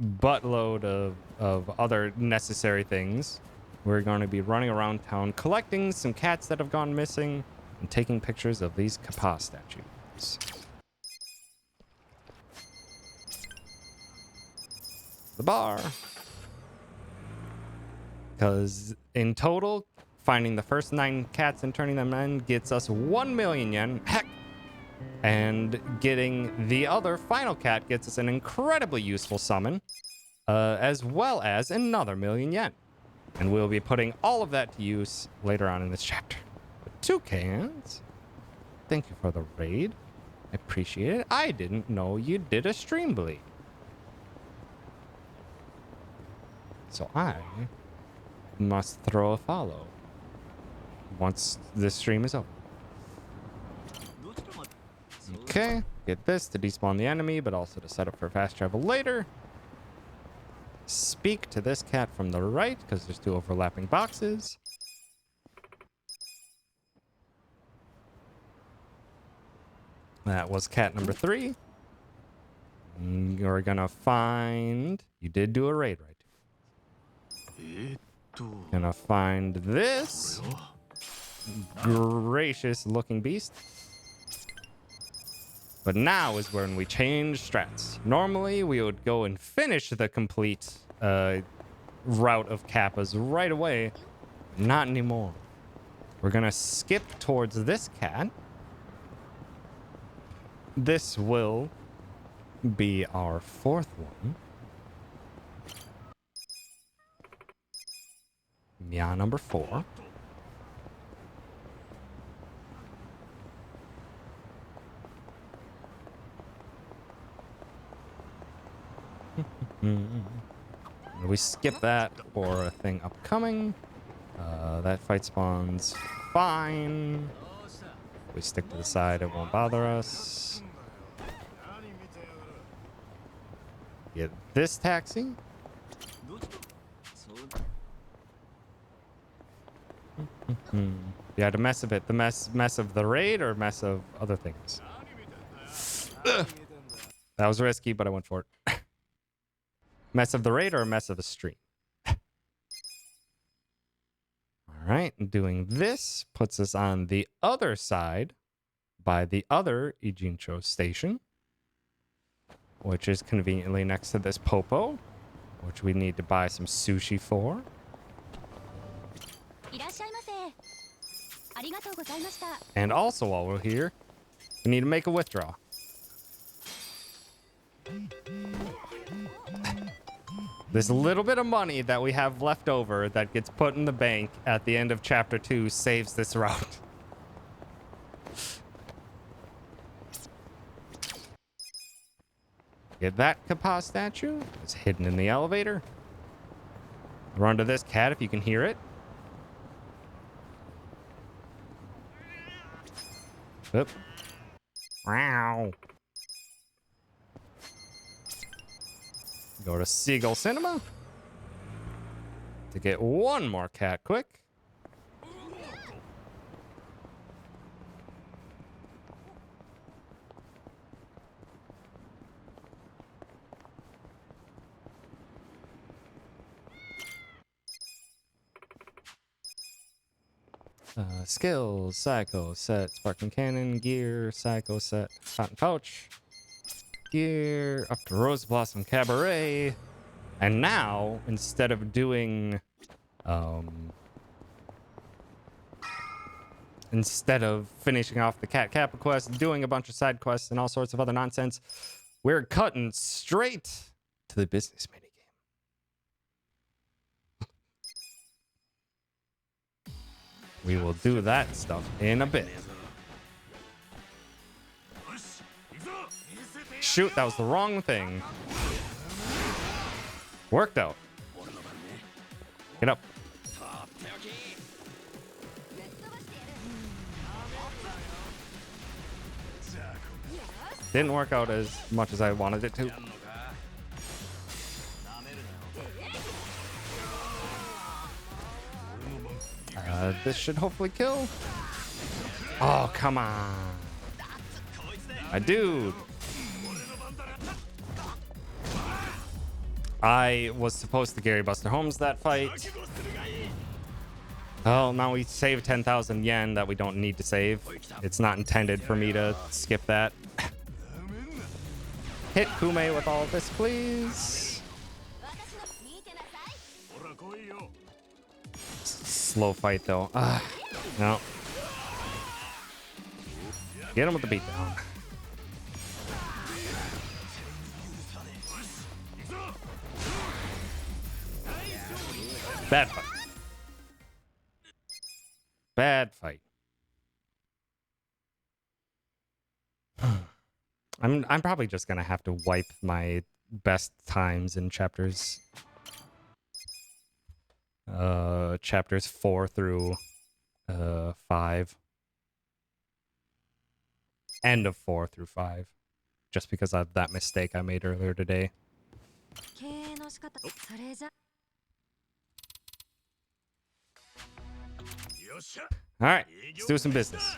buttload of other necessary things, we're going to be running around town collecting some cats that have gone missing and taking pictures of these Kappa statues. The bar. Because in total, finding the first 9 cats and turning them in gets us 1 million yen. Heck! And getting the other final cat gets us an incredibly useful summon, as well as another 1,000,000 yen. And we'll be putting all of that to use later on in this chapter. But 2 cans. Thank you for the raid. I appreciate it. I didn't know you did a stream bleed. So I must throw a follow once this stream is over. Okay, get this to despawn the enemy, but also to set up for fast travel later. Speak to this cat from the right, because there's 2 overlapping boxes. That was cat number 3. You're gonna find... You did do a raid, right? Gonna find this gracious looking beast. But now is when we change strats. Normally, we would go and finish the complete route of Kappas right away. Not anymore. We're gonna skip towards this cat. This will be our 4th one. Mia number 4. We skip that for a thing upcoming. That fight spawns fine. We stick to the side, it won't bother us. Get this taxi. Yeah, to mess of it. The mess of the raid or mess of other things. Ugh. That was risky, but I went for it. Mess of the raid or a mess of the stream. All right, doing this puts us on the other side by the other Ijincho station, which is conveniently next to this Popo, which we need to buy some sushi for. And also, while we're here, we need to make a withdrawal. This little bit of money that we have left over that gets put in the bank at the end of chapter 2 saves this route. Get that Kappa statue. It's hidden in the elevator. Run to this cat if you can hear it. Oop. Wow. Go to Seagull Cinema to get one more cat quick. Skills, Psycho Set, Sparking Cannon, Gear, Psycho Set, Fountain Pouch, Gear, up to Rose Blossom Cabaret. And now, instead of doing, instead of finishing off the Cat Kappa quest, doing a bunch of side quests and all sorts of other nonsense, we're cutting straight to the business minigame. We will do that stuff in a bit. Shoot, that was the wrong thing. Worked out. Get up. Didn't work out as much as I wanted it to. This should hopefully kill. Oh, come on. My dude. I was supposed to Gary Buster Holmes that fight. Oh, now we saved 10,000 yen that we don't need to save. It's not intended for me to skip that. Hit Kume with all of this, please. Slow fight, though. No. Get him with the beatdown. Bad fight. Bad fight. I'm probably just gonna have to wipe my best times in chapters. Chapters 4 through 5. End of 4 through 5. Just because of that mistake I made earlier today. Alright, let's do some business.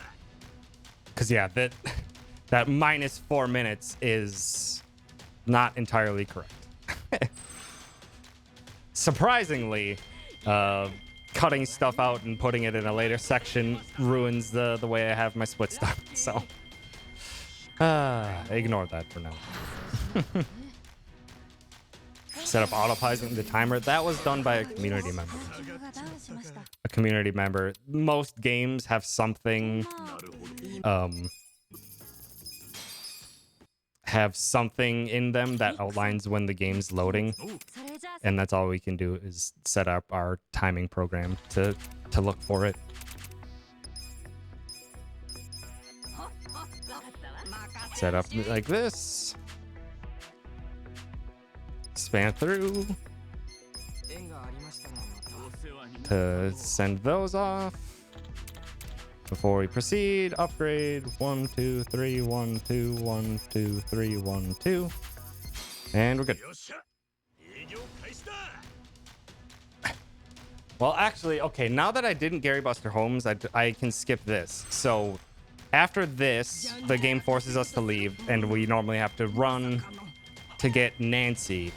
Cause yeah, that minus 4 minutes is not entirely correct. Surprisingly, cutting stuff out and putting it in a later section ruins the way I have my split stuff. So ignore that for now. Set up autopilot the timer. That was done by a community member. A community member. Most games have something in them that outlines when the game's loading, and that's all we can do is set up our timing program to look for it. Set up like this. Span through. to send those off. Before we proceed, upgrade 1, 2, 3, 1, 2, 1, 2, 3, 1, 2. And we're good. Well, actually, okay, now that I didn't Gary Buster Holmes, I can skip this. So after this, the game forces us to leave, and we normally have to run to get Nancy.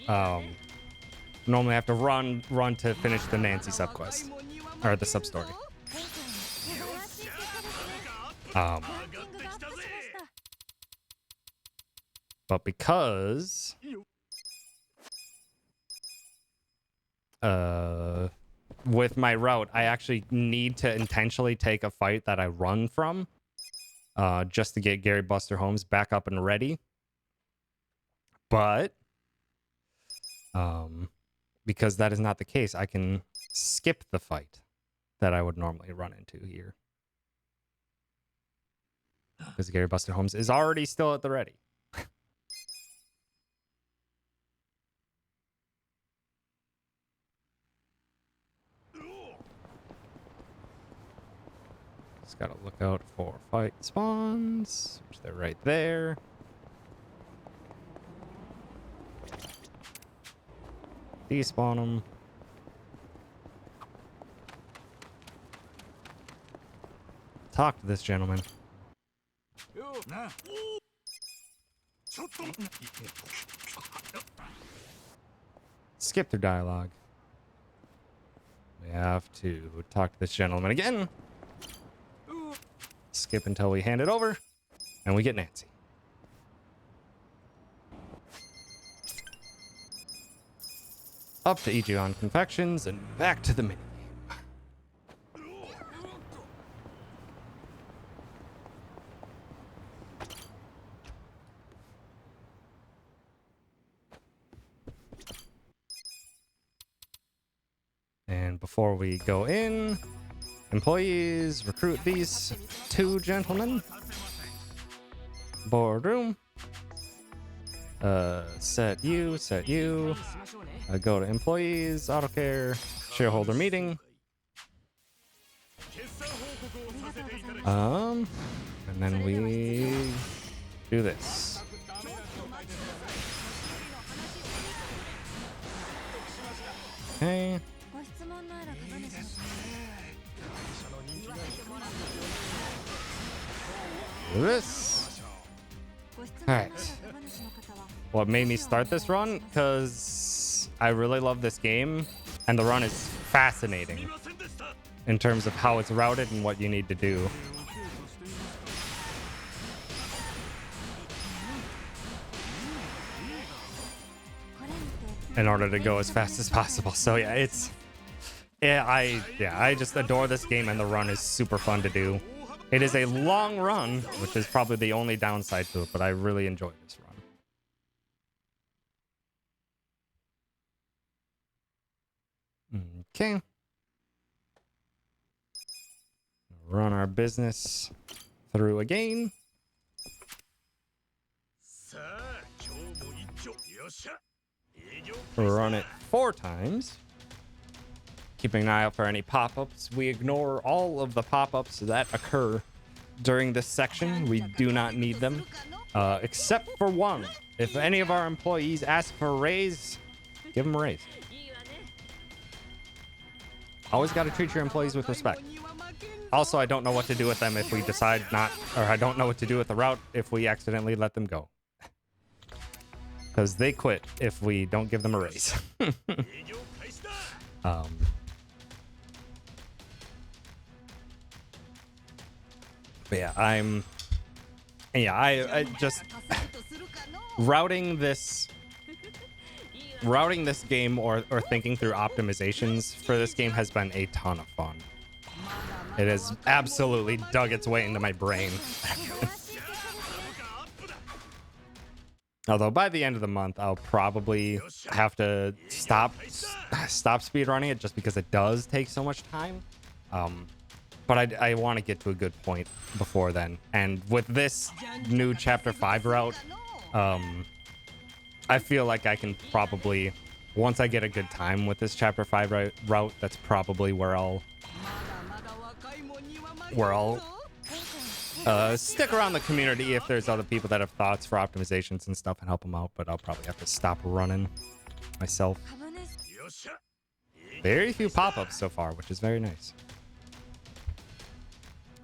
Normally have to run to finish the Nancy subquest, or the substory. But because with my route, I actually need to intentionally take a fight that I run from, just to get Gary Buster Holmes back up and ready. But because that is not the case, I can skip the fight that I would normally run into here. Because Gary Buster Holmes is already still at the ready. Just gotta look out for fight spawns, which they're right there. Despawn them. Talk to this gentleman. Skip through dialogue. We have to talk to this gentleman again. Skip until we hand it over, and we get Nancy. Up to Ichiban Confections and back to the mini. And before we go in, employees, recruit these two gentlemen. Boardroom. Set you. Go to employees, auto care, shareholder meeting. And then we do this. Okay. Do this. Alright. What made me start this run? Because I really love this game, and the run is fascinating in terms of how it's routed and what you need to do. In order to go as fast as possible. So yeah, I just adore this game, and the run is super fun to do. It is a long run, which is probably the only downside to it, but I really enjoy this run. Okay. Run our business through again. Run it 4 times. Keeping an eye out for any pop-ups. We ignore all of the pop-ups that occur during this section. We do not need them, except for one. If any of our employees ask for a raise, give them a raise. Always got to treat your employees with respect. Also, I don't know what to do with them if we decide not, or I don't know what to do with the route if we accidentally let them go. Because they quit if we don't give them a raise. But yeah, I just routing this game or thinking through optimizations for this game has been a ton of fun. It has absolutely dug its way into my brain. Although by the end of the month, I'll probably have to stop speedrunning it just because it does take so much time. But I want to get to a good point before then. And with this new Chapter 5 route, I feel like I can probably once I get a good time with this chapter 5 route, that's probably where I'll stick around the community if there's other people that have thoughts for optimizations and stuff and help them out, but I'll probably have to stop running myself. Very few pop-ups so far, which is very nice.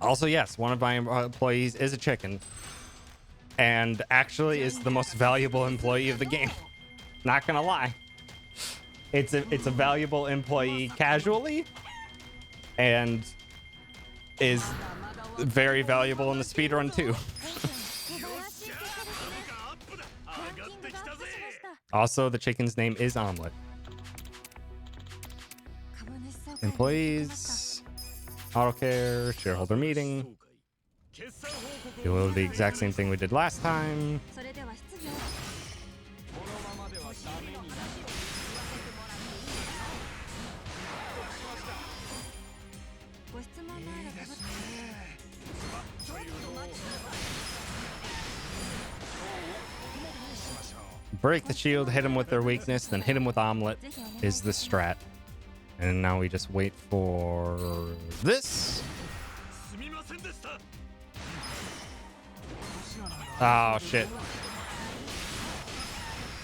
Also, yes, one of my employees is a chicken and actually is the most valuable employee of the game. Not gonna lie. It's a valuable employee casually and is very valuable in the speedrun too. Also, the chicken's name is Omelet. Employees, auto care, shareholder meeting. Do the exact same thing we did last time. Break the shield, hit him with their weakness, then hit him with Omelet is the strat. And now we just wait for this. Oh, shit.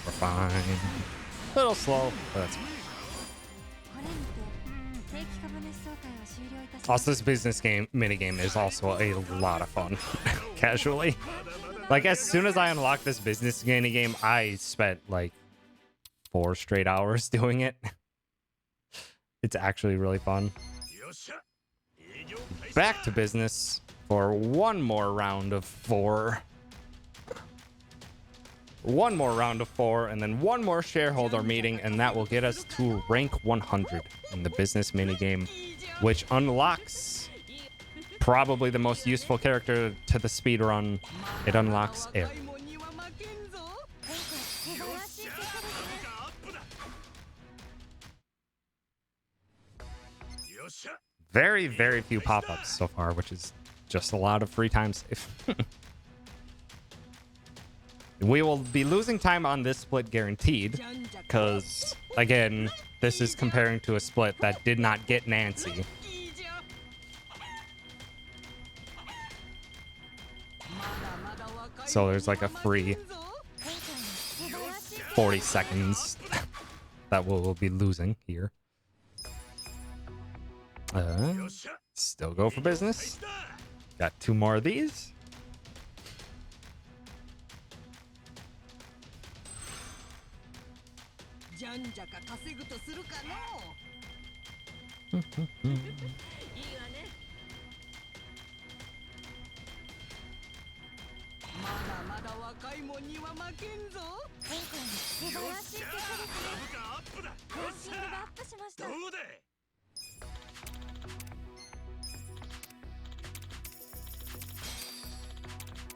We're fine. A little slow, but that's fine. Also, this business game minigame is also a lot of fun. Casually. Like, as soon as I unlocked this business minigame, I spent like 4 straight hours doing it. It's actually really fun. Back to business for one more round of 4. One more round of 4, and then one more shareholder meeting, and that will get us to rank 100 in the business minigame, which unlocks probably the most useful character to the speedrun. It unlocks Air. Very, very few pop-ups so far, which is just a lot of free time save. We will be losing time on this split guaranteed, because, again, this is comparing to a split that did not get Nancy. So there's like a free 40 seconds that we'll be losing here. Still go for business. Got 2 more of these.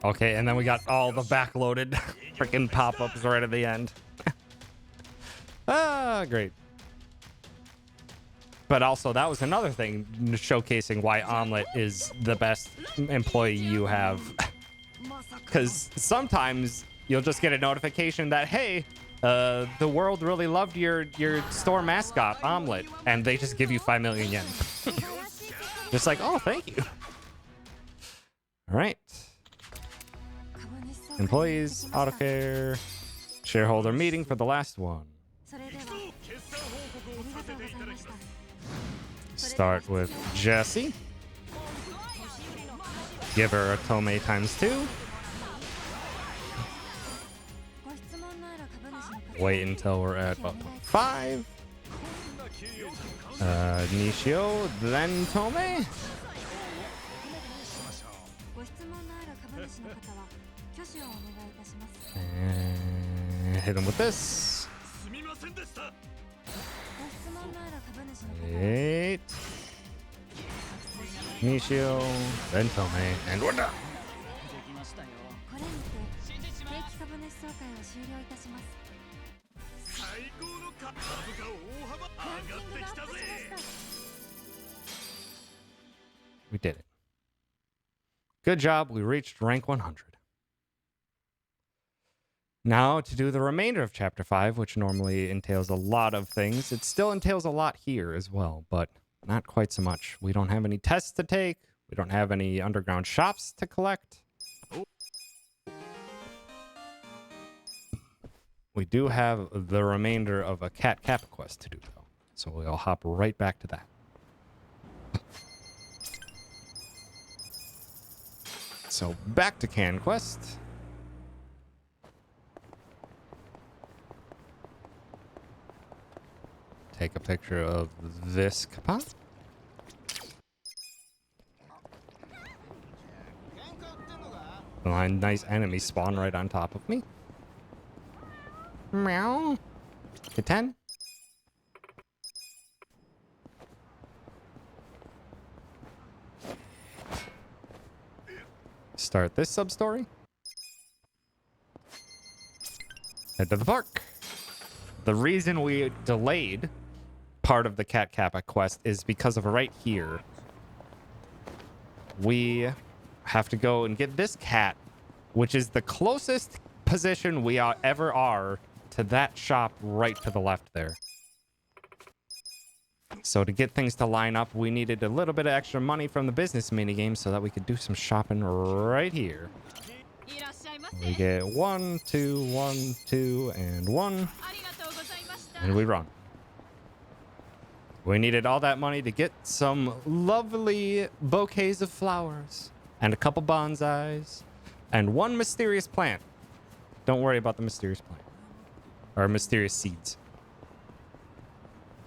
Okay, and then we got all the backloaded freaking pop-ups right at the end. Ah, great. But also, that was another thing showcasing why Omelet is the best employee you have. Because sometimes you'll just get a notification that, hey, the world really loved your store mascot, Omelet, and they just give you 5 million yen. Just like, oh, thank you. All right. Employees, auto care, shareholder meeting for the last one. Start with Jessie. Give her a Tome ×2. Wait until we're at 1.5. Nishio, then Tome. And hit him with this. 8. Nishio, then Tome, and we're done. We did it. Good job. We reached rank 100. Now to do the remainder of Chapter 5, which normally entails a lot of things. It still entails a lot here as well, but not quite so much. We don't have any tests to take. We don't have any underground shops to collect. We do have the remainder of a Cat Kappa quest to do, though. So we'll hop right back to that. So back to Can Quest. Take a picture of this Kappa. Nice enemy spawn right on top of me. Meow. Hit 10. Start this sub-story. Head to the park. The reason we delayed part of the Cat Kappa quest is because of right here. We have to go and get this cat, which is the closest position we ever are to that shop right to the left there. So to get things to line up, we needed a little bit of extra money from the business minigame so that we could do some shopping right here. We get 1, 2, 1, 2, and 1. And we run. We needed all that money to get some lovely bouquets of flowers and a couple bonsais and one mysterious plant. Don't worry about the mysterious plant. Or mysterious seeds.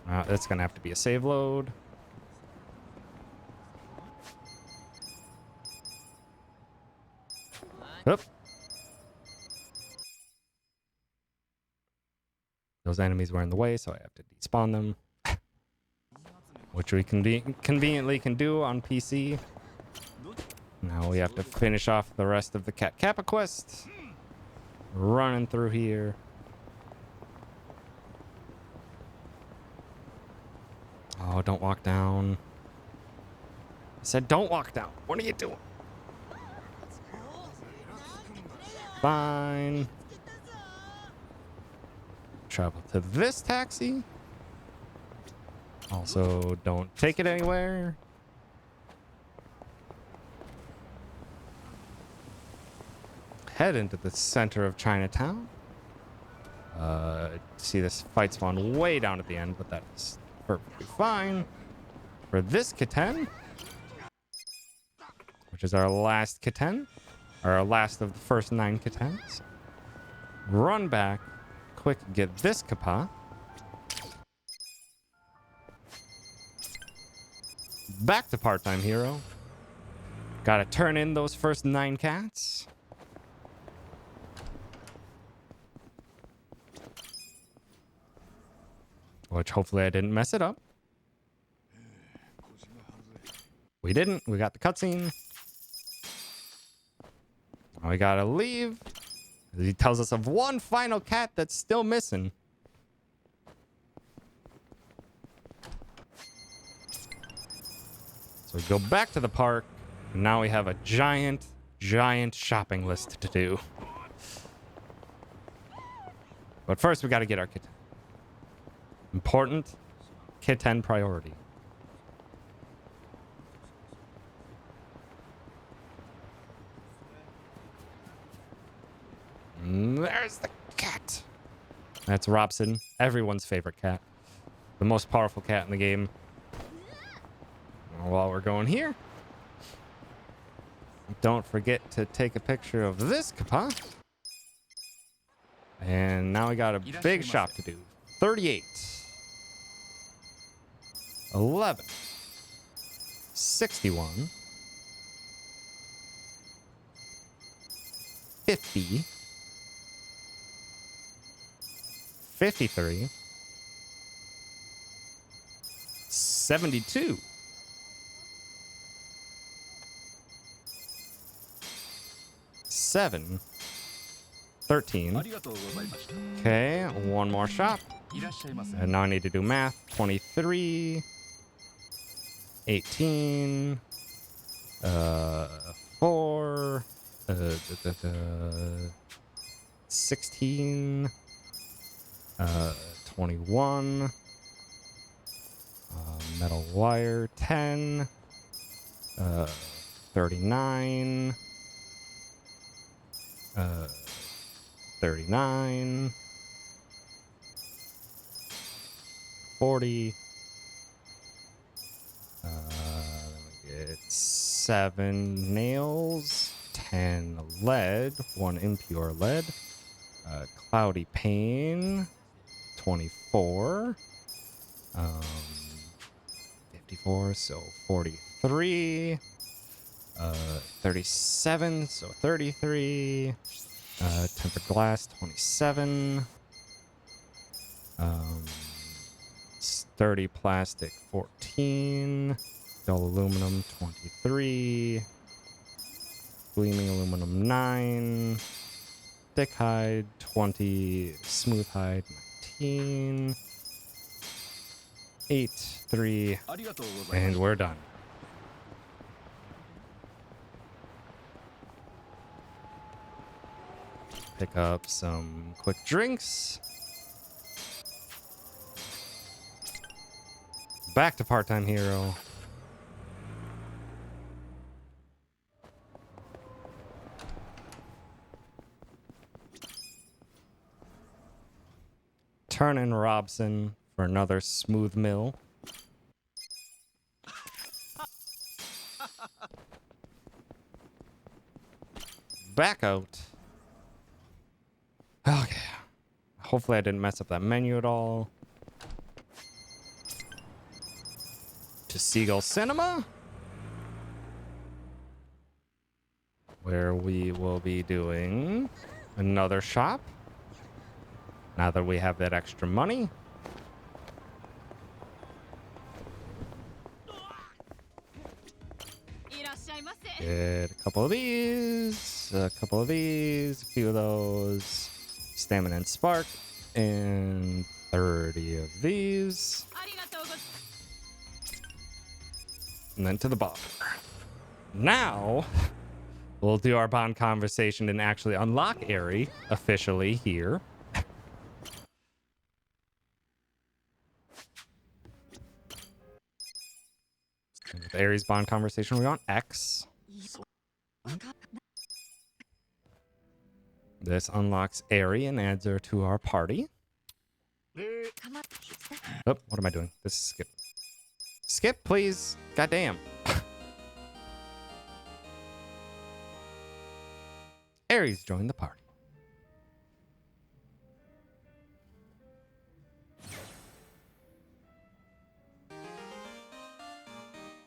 That's going to have to be a save load. Oop. Those enemies were in the way, so I have to despawn them. Which we conveniently can do on PC. Now we have to finish off the rest of the Cat Kappa quest. Running through here. Oh, don't walk down. I said don't walk down. What are you doing? Fine. Travel to this taxi. Also, don't take it anywhere. Head into the center of Chinatown. See this fight spawn way down at the end, but that's perfectly fine. For this Kitten, which is our last Kitten, or our last of the first 9 Kittens. Run back, quick, get this Kappa. Back to part-time hero. Gotta turn in those first 9 cats. Which hopefully I didn't mess it up. We didn't. We got the cutscene. Now we gotta leave. He tells us of one final cat that's still missing. So we go back to the park. And now we have a giant shopping list to do. But first we gotta get our kitten. Important kitten priority. There's the cat. That's Robson, everyone's favorite cat. The most powerful cat in the game. While we're going here, don't forget to take a picture of this Kappa. And now we got a big shop to do. 38. 11. 61. 50. 53. 72. 7. 13. Okay, one more shop. And now I need to do math. 23. 18. 4. 16, 21, metal wire 10, 39, 39, 40. Then we get 7 nails, 10 lead, 1 impure lead, cloudy pane, 24, 54, so 43, 37, so 33, tempered glass, 27, sturdy plastic, 14, dull aluminum, 23, gleaming aluminum, 9, thick hide, 20, smooth hide, 19, 8, 3, and we're done. Pick up some quick drinks. Back to part-time hero. Turn in Robson for another smooth mill. Back out. Okay. Hopefully I didn't mess up that menu at all. To Seagull Cinema, where we will be doing another shop. Now that we have that extra money. Get a couple of these, a couple of these, a few of those. Stamina and Spark, and 30 of these. And then to the bar. Now, we'll do our bond conversation and actually unlock Aerie officially here. With Aerie's bond conversation, we're on X. This unlocks Aerie and adds her to our party. Oh, what am I doing? This is skip. Skip, please. Goddamn. Aerie's joined the party.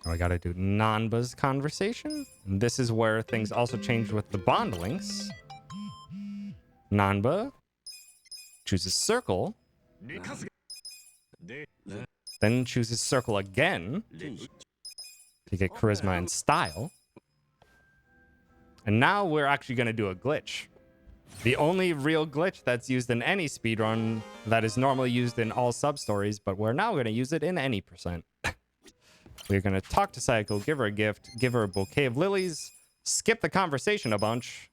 I gotta do Nanba's conversation. And this is where things also change with the bond links. Nanba chooses circle, then chooses circle again to get charisma and style. And now we're actually going to do a glitch. The only real glitch that's used in any speedrun that is normally used in all sub-stories, but we're now going to use it in any percent. We're going to talk to Psycho, give her a gift, give her a bouquet of lilies, skip the conversation a bunch,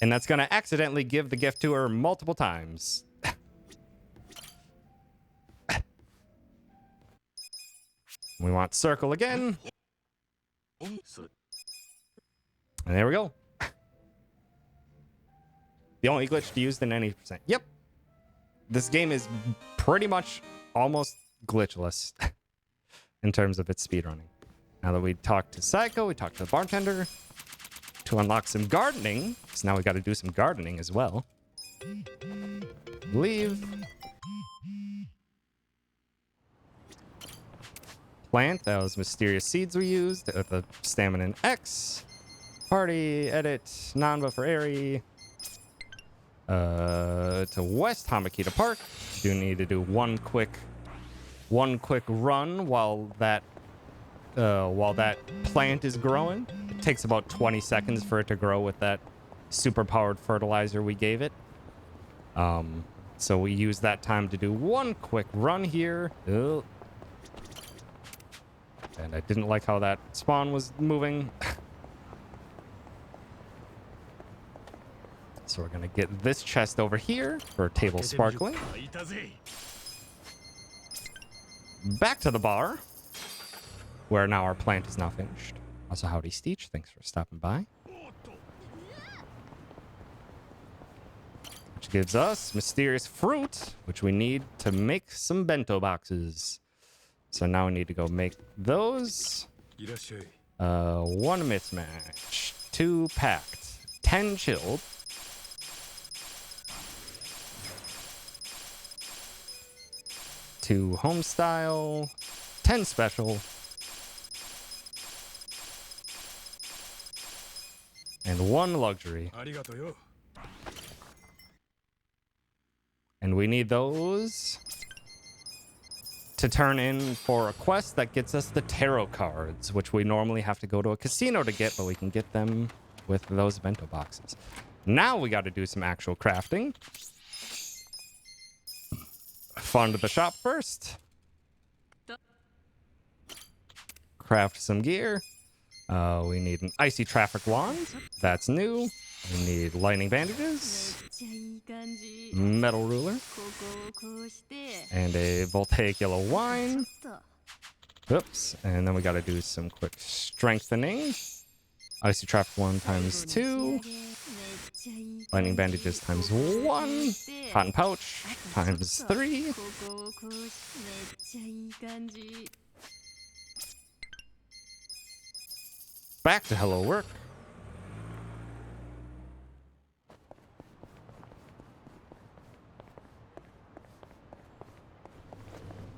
and that's going to accidentally give the gift to her multiple times. We want circle again. And there we go. The only glitch used in any percent. Yep. This game is pretty much almost glitchless in terms of its speedrunning. Now that we talked to Psycho, we talked to the bartender to unlock some gardening. So now we got to do some gardening as well. Leave. Plant those mysterious seeds we used at the stamina and X. Party, edit, Nanba for Aerie. To West Hamakita Park. Do need to do one quick run while that plant is growing. It takes about 20 seconds for it to grow with that super powered fertilizer we gave it. So we use that time to do one quick run here. Ugh. And I didn't like how that spawn was moving. So we're gonna get this chest over here for table sparkling. Back to the bar, where now our plant is now finished. Also, howdy Steech, thanks for stopping by. Which gives us mysterious fruit, which we need to make some bento boxes. So now we need to go make those. 1 mismatch, 2 packed, 10 chilled. 2 home style, 10 special, and 1 luxury. And we need those to turn in for a quest that gets us the tarot cards, which we normally have to go to a casino to get, but we can get them with those bento boxes. Now we got to do some actual crafting. Fund the shop first. Craft some gear. We need an icy traffic wand. That's new. We need lightning bandages. Metal ruler. And a voltaic yellow wine. Oops. And then we got to do some quick strengthening. Icy traffic wand times 2. Lightning bandages times 1. Cotton pouch times 3. Back to hello work.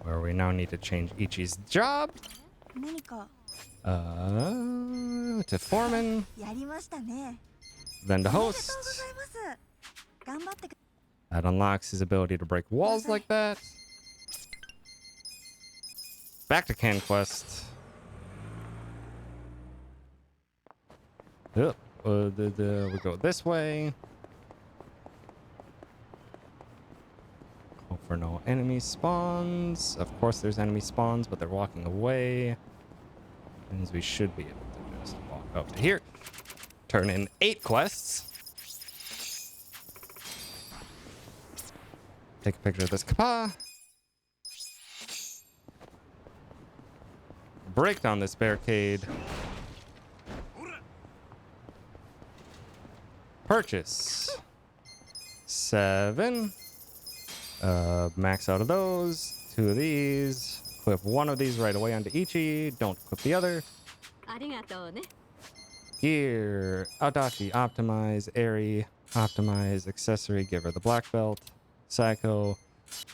Where we now need to change Ichi's job. To foreman. Then to host. That unlocks his ability to break walls like that. Back to Conquest. Yep. We go this way. Hope for no enemy spawns. Of course there's enemy spawns, but they're walking away. Means we should be able to just walk up to here. Turn in 8 quests. Take a picture of this kappa. Break down this barricade. Purchase 7. Max out of those. 2 of these. Equip 1 of these right away onto Ichi. Don't equip the other. Gear. Adachi. Optimize. Airy. Optimize. Accessory. Give her the black belt. Psycho.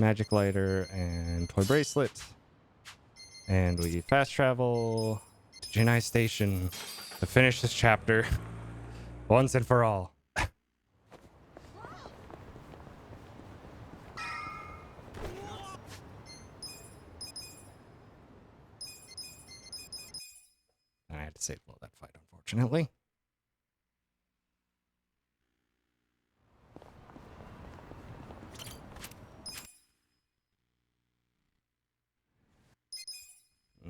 Magic lighter. And toy bracelet. And we fast travel to Jinai Station to finish this chapter once and for all. I had to save low that fight, unfortunately.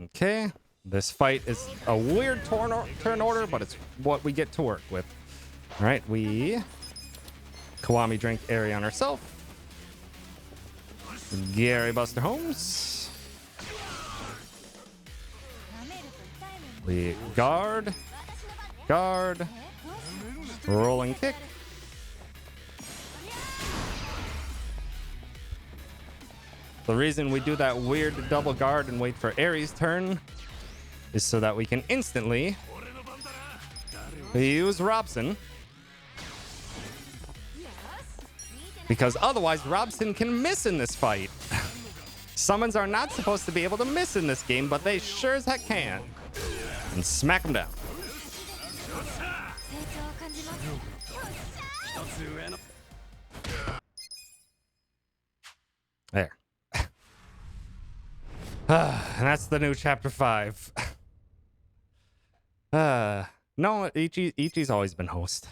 Okay, this fight is a weird turn order, but it's what we get to work with. All right, we Kiwami drink Airy on herself. Gary Buster Holmes. We guard, rolling kick. The reason we do that weird double guard and wait for Ares' turn is so that we can instantly use Robson. Because otherwise Robson can miss in this fight. Summons are not supposed to be able to miss in this game, but they sure as heck can. And smack him down. There. And that's the new chapter 5. No, Ichi's always been host.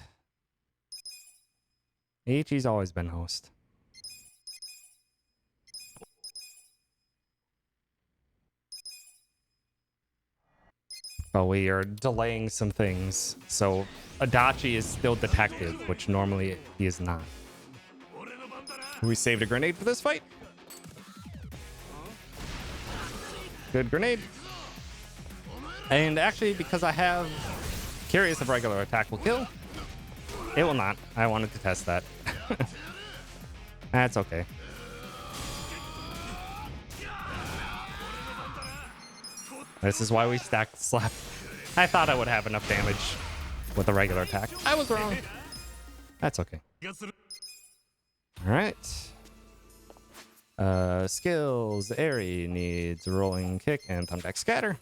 Ichi's always been host. But we are delaying some things. So Adachi is still detective, which normally he is not. We saved a grenade for this fight. Good grenade. And actually, because I have Curious if regular attack will kill, it will not. I wanted to test that. That's okay. This is why we stacked the slap. I thought I would have enough damage with a regular attack. I was wrong. That's okay. All right. Skills. Airy needs rolling kick and thumbtack scatter.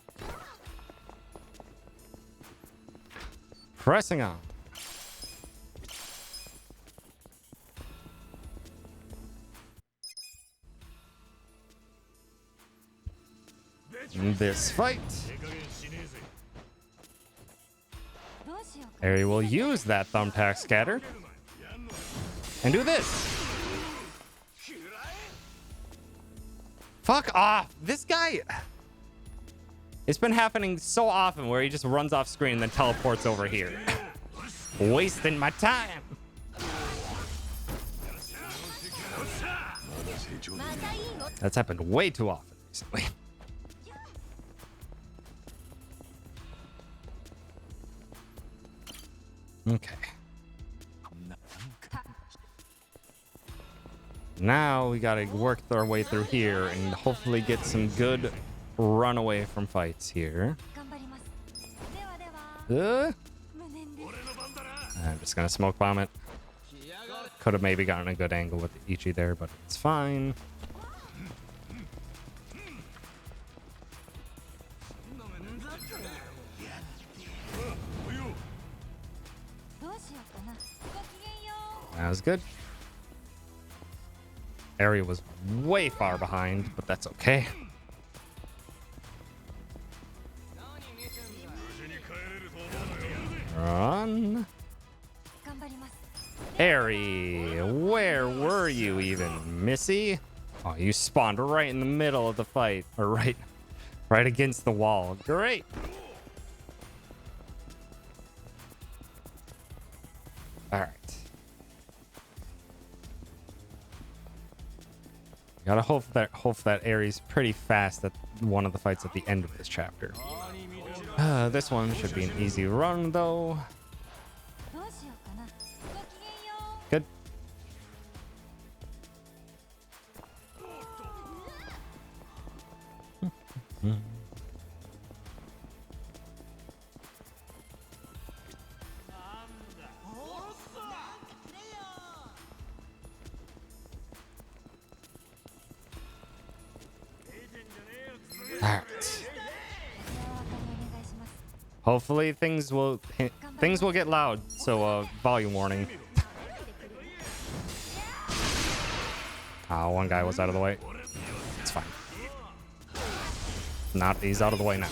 Pressing on. In this fight, Airy will use that thumbtack scatter and do this. Fuck off. This guy. It's been happening so often where he just runs off screen and then teleports over here. Wasting my time. That's happened way too often recently. Okay. Now we gotta work our way through here and hopefully get some good runaway from fights here. I'm just gonna smoke bomb it. Could have maybe gotten a good angle with the Ichi there, but it's fine. That was good. Area was way far behind, but that's okay. Run. Airy, where were you even, Missy? Oh, you spawned right in the middle of the fight, or right against the wall. Great. All right. Gotta hope that Airy's pretty fast at one of the fights at the end of this chapter. This one should be an easy run, though. Good. Alright. Hopefully things will get loud, so volume warning. One guy was out of the way. It's fine. Not he's out of the way now.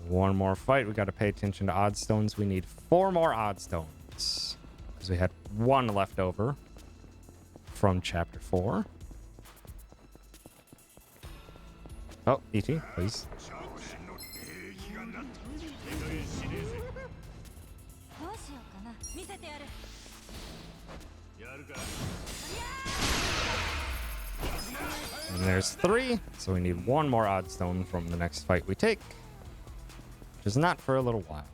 One more fight. We got to pay attention to odd stones. We need 4 more odd stones because we had 1 left over from chapter 4. Oh, E.T., please. And there's 3, so we need 1 more odd stone from the next fight we take, which is not for a little while.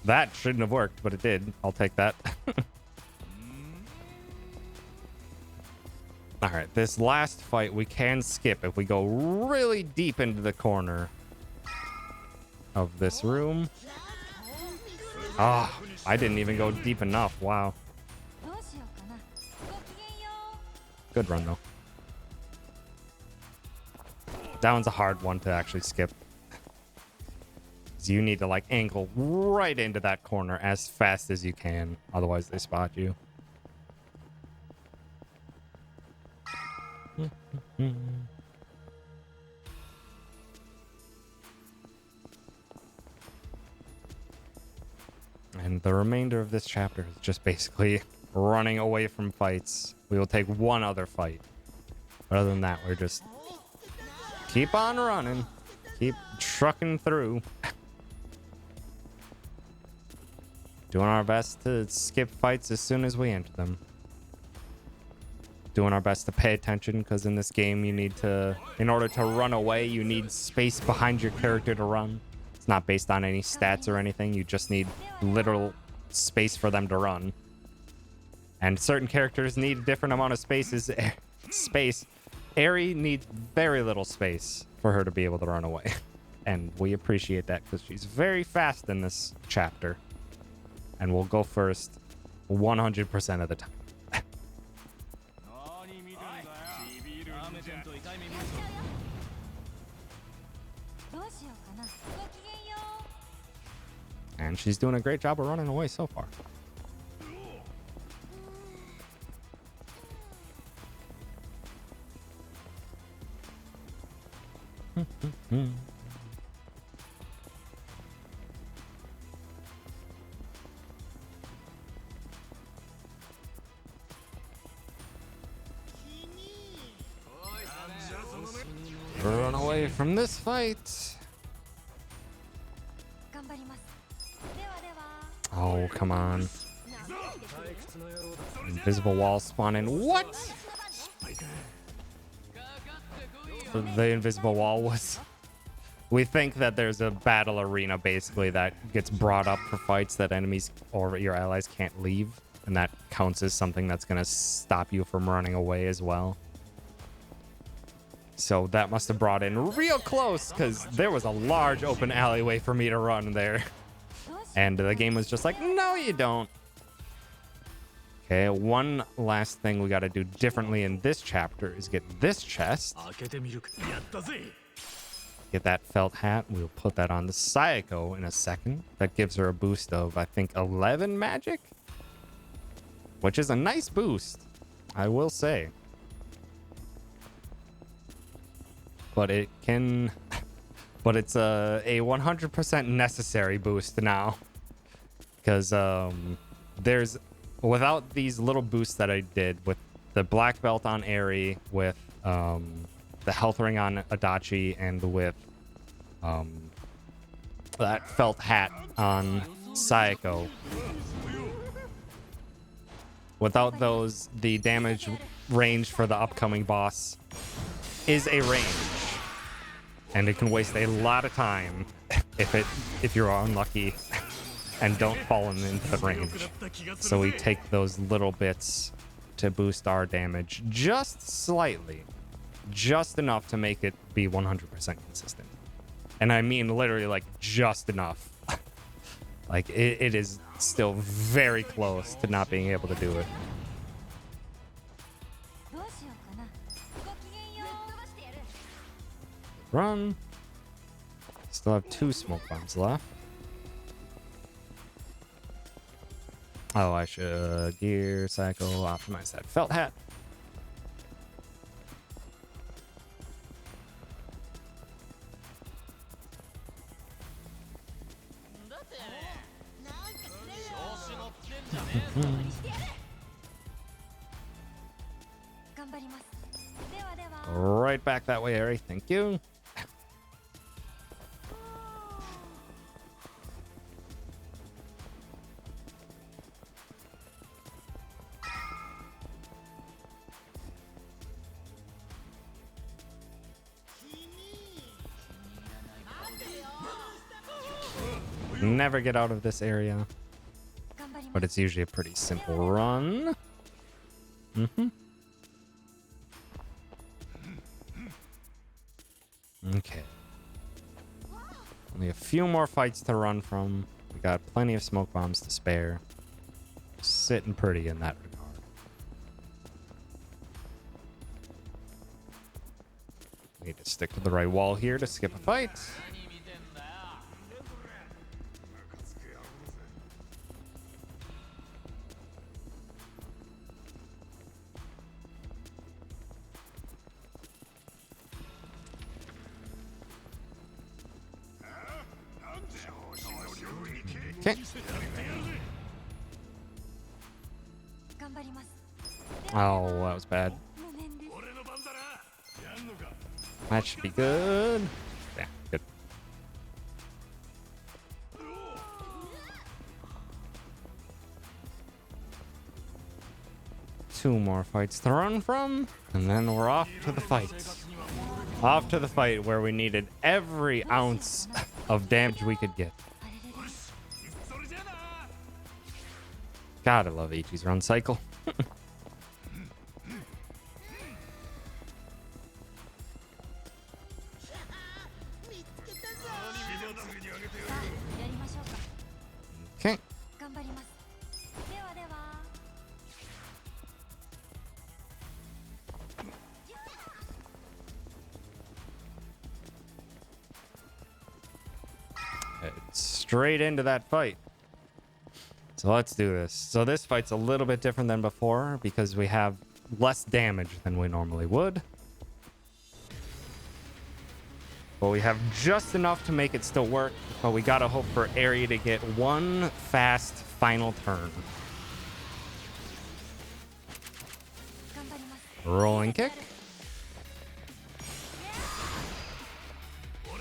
That shouldn't have worked, but it did. I'll take that. All right, this last fight we can skip if we go really deep into the corner of this room. Ah, I didn't even go deep enough. Wow. Good run, though. That one's a hard one to actually skip. You need to like angle right into that corner as fast as you can, otherwise they spot you. And the remainder of this chapter is just basically running away from fights. We will take one other fight. But other than that, we're just keep on running. Keep trucking through. Doing our best to skip fights as soon as we enter them. Doing our best to pay attention, because in this game you need to, in order to run away, you need space behind your character to run. It's not based on any stats or anything. You just need literal space for them to run. And certain characters need a different amount of space. Eri needs very little space for her to be able to run away. And we appreciate that because she's very fast in this chapter. And we'll go first 100% of the time. And she's doing a great job of running away so far. Run away from this fight. Oh, come on. Invisible wall spawning. What? The invisible wall was... We think that there's a battle arena, basically, that gets brought up for fights that enemies or your allies can't leave. And that counts as something that's going to stop you from running away as well. So that must have brought in real close, because there was a large open alleyway for me to run there. And the game was just like, no, you don't. Okay, one last thing we got to do differently in this chapter is get this chest. Get that felt hat. We'll put that on the Sayako in a second. That gives her a boost of, I think, 11 magic. Which is a nice boost, I will say. But it can... But it's a 100% necessary boost now. Because there's... Without these little boosts that I did with the black belt on Eri, with the health ring on Adachi, and with that felt hat on Sayako. Without those, the damage range for the upcoming boss is a range. And it can waste a lot of time if you're unlucky and don't fall into the range. So we take those little bits to boost our damage just slightly. Just enough to make it be 100% consistent. And I mean literally like just enough. Like it is still very close to not being able to do it. Run. Still have 2 smoke bombs left. Oh, I should gear, cycle, optimize that felt hat. Right back that way, Eri. Thank you. Never get out of this area, but it's usually a pretty simple run. Okay. Only a few more fights to run from. We got plenty of smoke bombs to spare. Sitting pretty in that regard. Need to stick to the right wall here to skip a fight. Okay. Oh, that was bad. That should be good. Yeah, good. Two more fights to run from, and then we're off to the fight. Off to the fight where we needed every ounce of damage we could get. God, I love Ichi's run cycle. Okay. Straight into that fight. So let's do this. So this fight's a little bit different than before because we have less damage than we normally would. But we have just enough to make it still work. But we gotta hope for Eri to get one fast final turn. Rolling kick.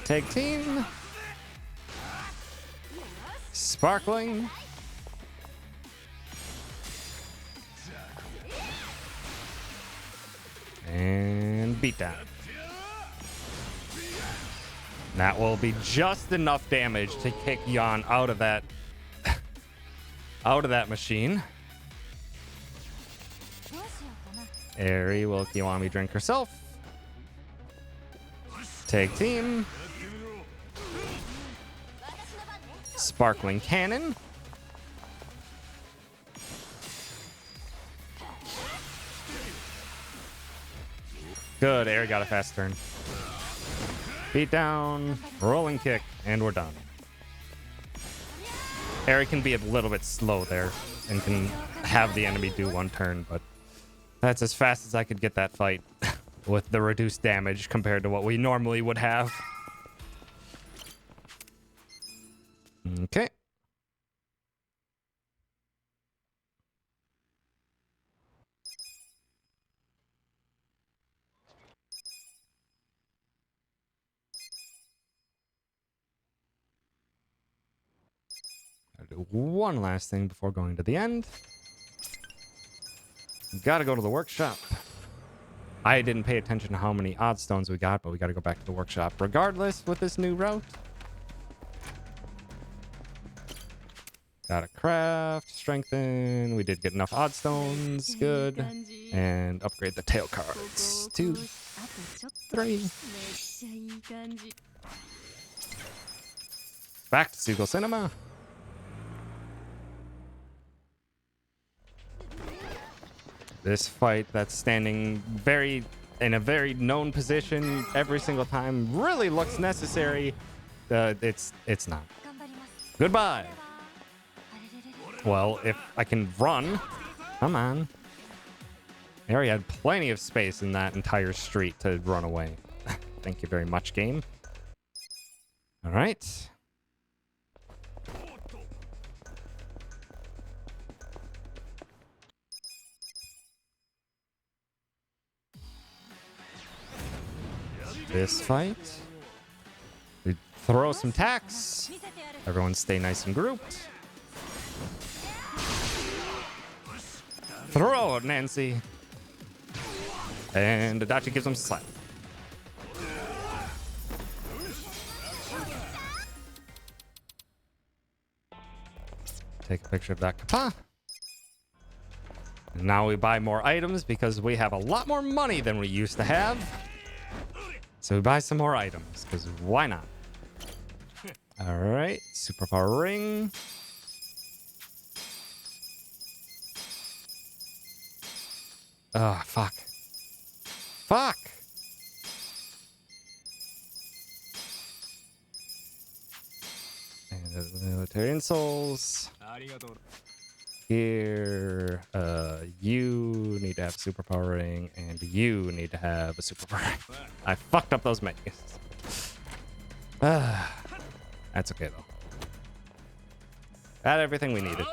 Tag team. Sparkling. And beat down. That will be just enough damage to kick Yan out of that machine. Eri will Kiwami drink herself. Tag team. Sparkling cannon. Good, Eri got a fast turn. Beat down, rolling kick, and we're done. Eri can be a little bit slow there and can have the enemy do one turn, but that's as fast as I could get that fight with the reduced damage compared to what we normally would have. Okay. I'll do one last thing before going to the end. Gotta go to the workshop. I didn't pay attention to how many odd stones we got, but we gotta go back to the workshop regardless with this new route. Gotta craft, strengthen. We did get enough odd stones. Good. And upgrade the tail cards. 2, 3. Back to Seagull Cinema. This fight that's standing in a very known position every single time really looks necessary. It's not. Goodbye. Well, if I can run, come on. Eri had plenty of space in that entire street to run away. Thank you very much, game. All right. This fight, we throw some tacks. Everyone stay nice and grouped. Throw it, Nancy. And Adachi gives him a slap. Take a picture of that kappa. And now we buy more items because we have a lot more money than we used to have. So we buy some more items, because why not? All right, superpower ring. Oh, fuck. Fuck! And the military insoles. Here, you need to have a superpower ring, and you need to have a superpower ring. I fucked up those menus. That's okay, though. Got everything we needed.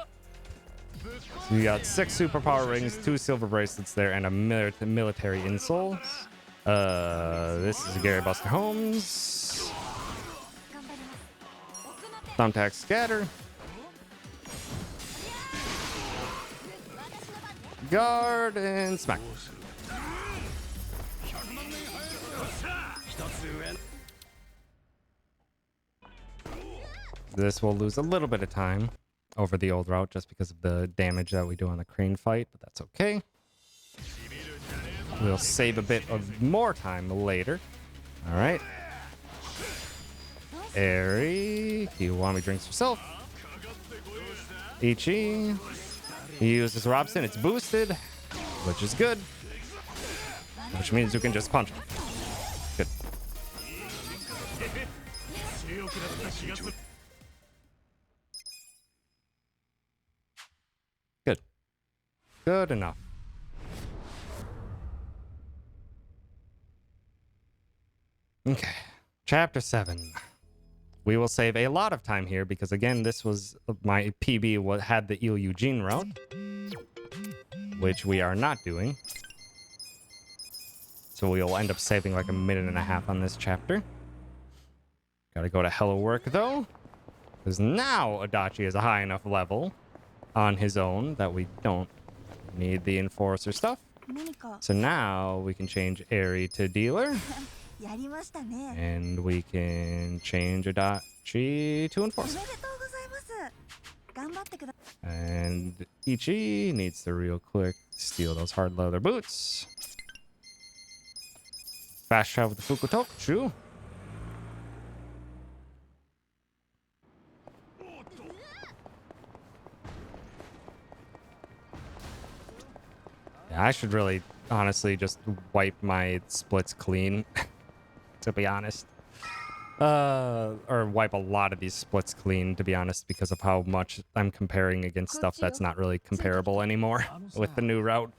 So we got 6 superpower rings, 2 silver bracelets there, and a military insole. This is Gary Buster Holmes. Thumbtack Scatter. Guard and smack. This will lose a little bit of time over the old route just because of the damage that we do on the crane fight, but that's okay. We'll save a bit of more time later. All right. Eri, Kiwami drinks herself. Ichi, he uses Robson. It's boosted, which is good. Which means you can just punch him. Good. Good. Good enough. Okay. Chapter 7. We will save a lot of time here because, again, this was my PB had the Il Eugene route, which we are not doing. So we'll end up saving like a minute and a half on this chapter. Gotta go to Hello Work, though, because now Adachi is a high enough level on his own that we don't need the Enforcer stuff. So now we can change Eri to Dealer. And we can change Adachi to Enforcer. And Ichi needs to real quick steal those hard leather boots. Fast travel to Fukutoku. Yeah, I should really, honestly, just wipe my splits clean. To be honest, or wipe a lot of these splits clean, to be honest, because of how much I'm comparing against stuff that's not really comparable anymore with the new route.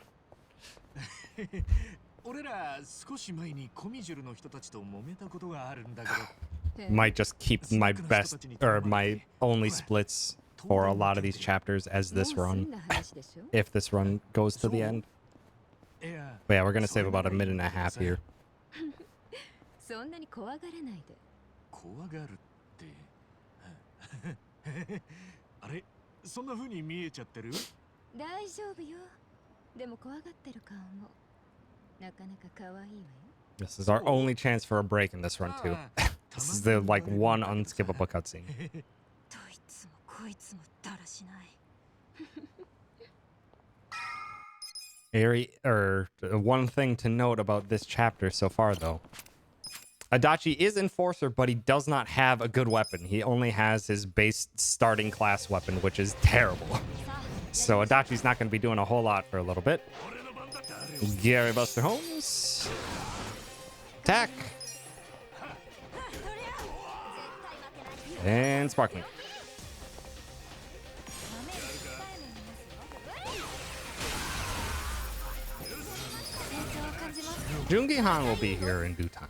Might just keep my best or my only splits for a lot of these chapters as this run, if this run goes to the end. But yeah, we're gonna save about a minute and a half here. そんなに怖がらないで。怖がるって。あれ、そんな風に見えちゃってる？大丈夫よ。でも怖がってる顔もなかなか可愛いわよ。This is our only chance for a break in this run too. This is the like one unskippable cutscene. どいつもこいつもだらしない。Eri, one thing to note about this chapter so far, though. Adachi is Enforcer, but he does not have a good weapon. He only has his base starting class weapon, which is terrible. So Adachi's not going to be doing a whole lot for a little bit. Gary Buster Holmes. Attack. And Sparkling. Jungi Han will be here in due time.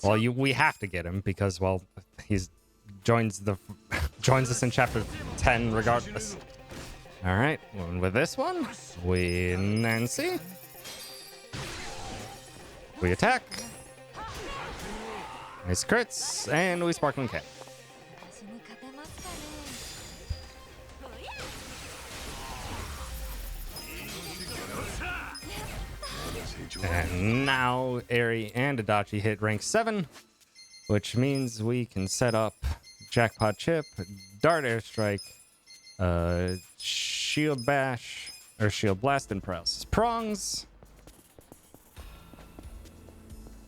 Well, we have to get him because, well, he's joins us in chapter 10 regardless. All right, and with this one, we Nancy. We attack. Nice crits, and we Sparkling Cat. And now Eri and Adachi hit rank 7, which means we can set up Jackpot Chip, Dart Airstrike, Shield Bash, or Shield Blast, and Paralysis Prongs.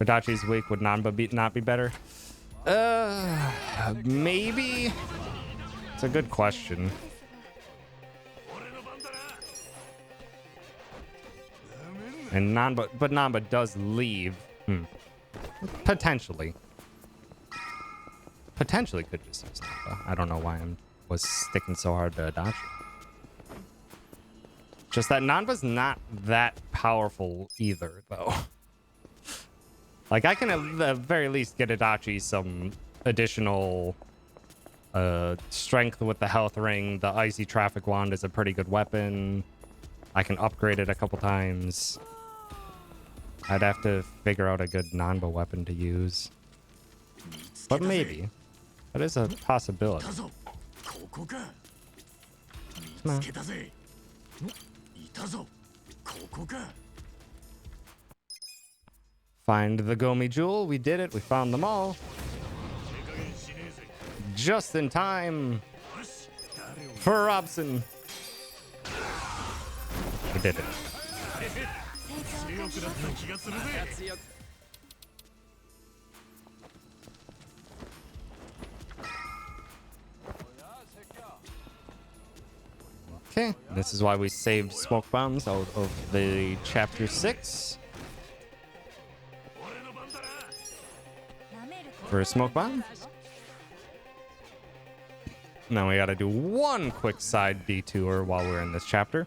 Adachi's weak, would Nanba not be better? Maybe? It's a good question. And Nanba does leave. Potentially. Potentially could just use Nanba. I don't know why I was sticking so hard to Adachi. Just that Nanba's not that powerful either, though. Like, I can at the very least get Adachi some additional Strength with the health ring. The icy traffic wand is a pretty good weapon. I can upgrade it a couple times. I'd have to figure out a good Nanba weapon to use. But maybe. That is a possibility. Come on. Find the Gomi Jewel. We did it. We found them all. Just in time for Robson. We did it. Okay, this is why we saved smoke bombs out of the chapter 6. For a smoke bomb. Now we gotta do one quick side detour while we're in this chapter.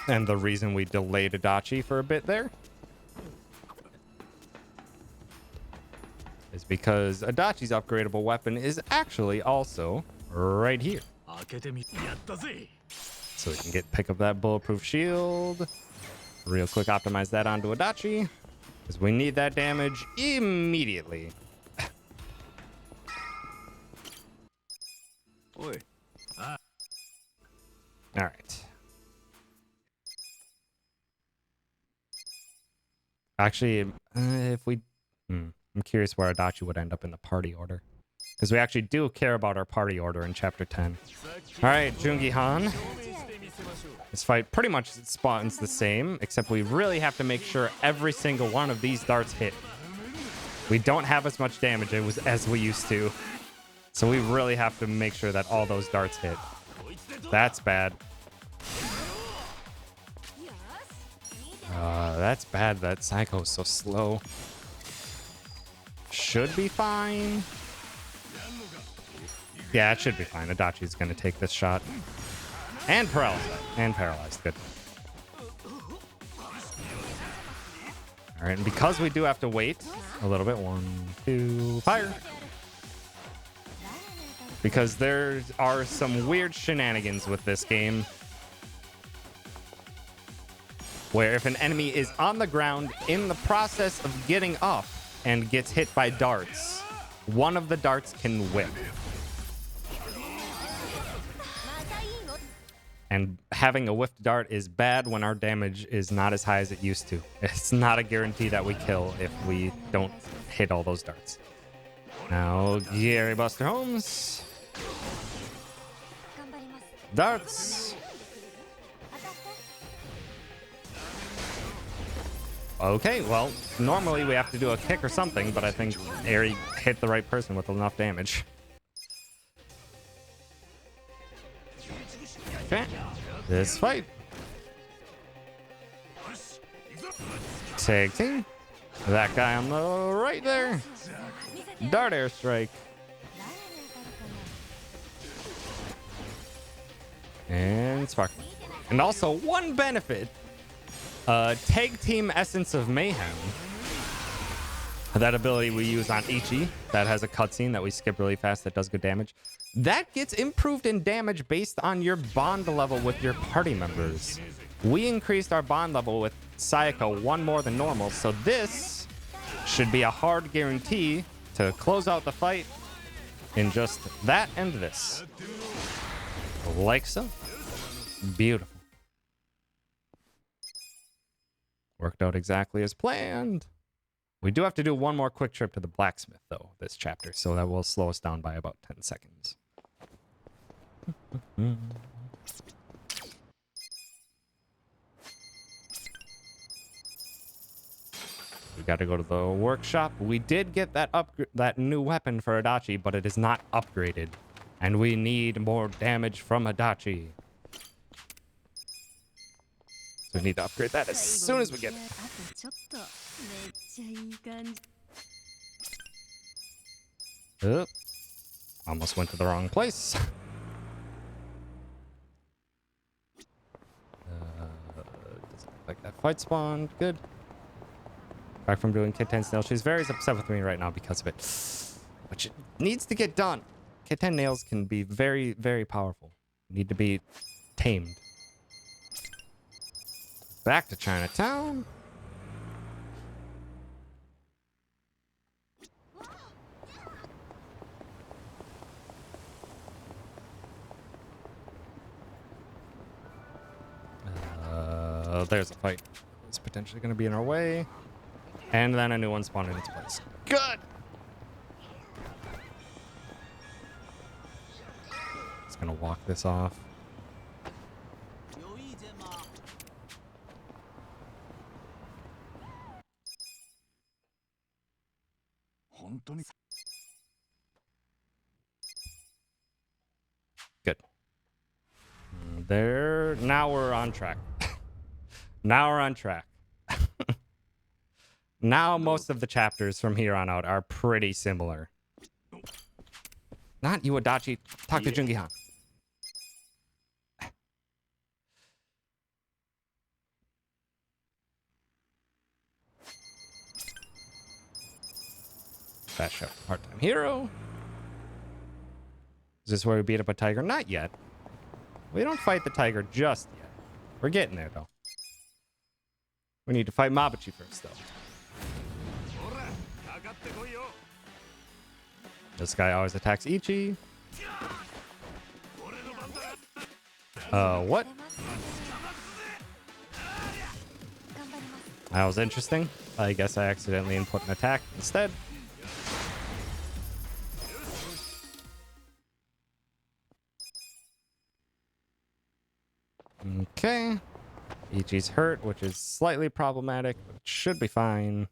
And the reason we delayed Adachi for a bit there is because Adachi's upgradable weapon is actually also right here. So we can pick up that bulletproof shield. Real quick optimize that onto Adachi. Because we need that damage immediately. Alright. Actually, if we... I'm curious where Adachi would end up in the party order. Because we actually do care about our party order in Chapter 10. Alright, Jungi Han. This fight pretty much spawns the same, except we really have to make sure every single one of these darts hit. We don't have as much damage as we used to. So we really have to make sure that all those darts hit. That's bad. That's bad that Psycho's so slow. Should be fine. Yeah, it should be fine. Adachi's gonna take this shot. And paralyzed. And paralyzed. Good. Alright, and because we do have to wait a little bit. 1, 2, fire. Because there are some weird shenanigans with this game. Where if an enemy is on the ground in the process of getting up and gets hit by darts, one of the darts can whip. And having a whiffed dart is bad when our damage is not as high as it used to. It's not a guarantee that we kill if we don't hit all those darts. Now, Gary Buster Holmes. Darts. Okay, well, normally we have to do a kick or something, but I think Aerie hit the right person with enough damage. Okay, this fight. Tag team. That guy on the right there. Dart airstrike. And spark. And also one benefit. Tag team Essence of Mayhem. That ability we use on Ichi that has a cutscene that we skip really fast that does good damage. That gets improved in damage based on your bond level with your party members. We increased our bond level with Sayaka 1 more than normal, so this should be a hard guarantee to close out the fight in just that and this. Like so. Beautiful. Worked out exactly as planned. We do have to do one more quick trip to the blacksmith, though, this chapter, so that will slow us down by about 10 seconds. We got to go to the workshop. We did get that new weapon for Adachi, but it is not upgraded, and we need more damage from Adachi. So we need to upgrade that as soon as we get it. Oh, almost went to the wrong place. Doesn't look like that fight spawned. Good. Back from doing Kid 10 Snail. She's very upset with me right now because of it. which it needs to get done. K10 nails can be very, very powerful. Need to be tamed. Back to Chinatown. There's a fight. It's potentially going to be in our way. And then a new one spawned in its place. Good! Just going to walk this off. Good. There. Now we're on track. Now we're on track. Now most of the chapters from here on out are pretty similar. Not you, Adachi. Talk to Jungi-han. Fast shot, part-time hero. Is this where we beat up a tiger? Not yet. We don't fight the tiger just yet. We're getting there, though. We need to fight Mabuchi first, though. This guy always attacks Ichi. What? That was interesting. I guess I accidentally input an attack instead. Okay. Ichi's hurt, which is slightly problematic, but it should be fine.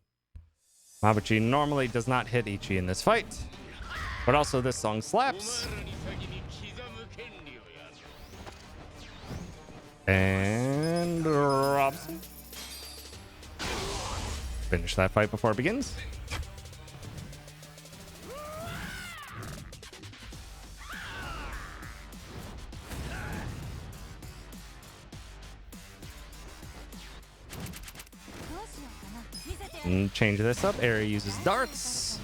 Mabuchi normally does not hit Ichi in this fight, but also this song slaps. And Robson. Finish that fight before it begins. And change this up. Area uses darts.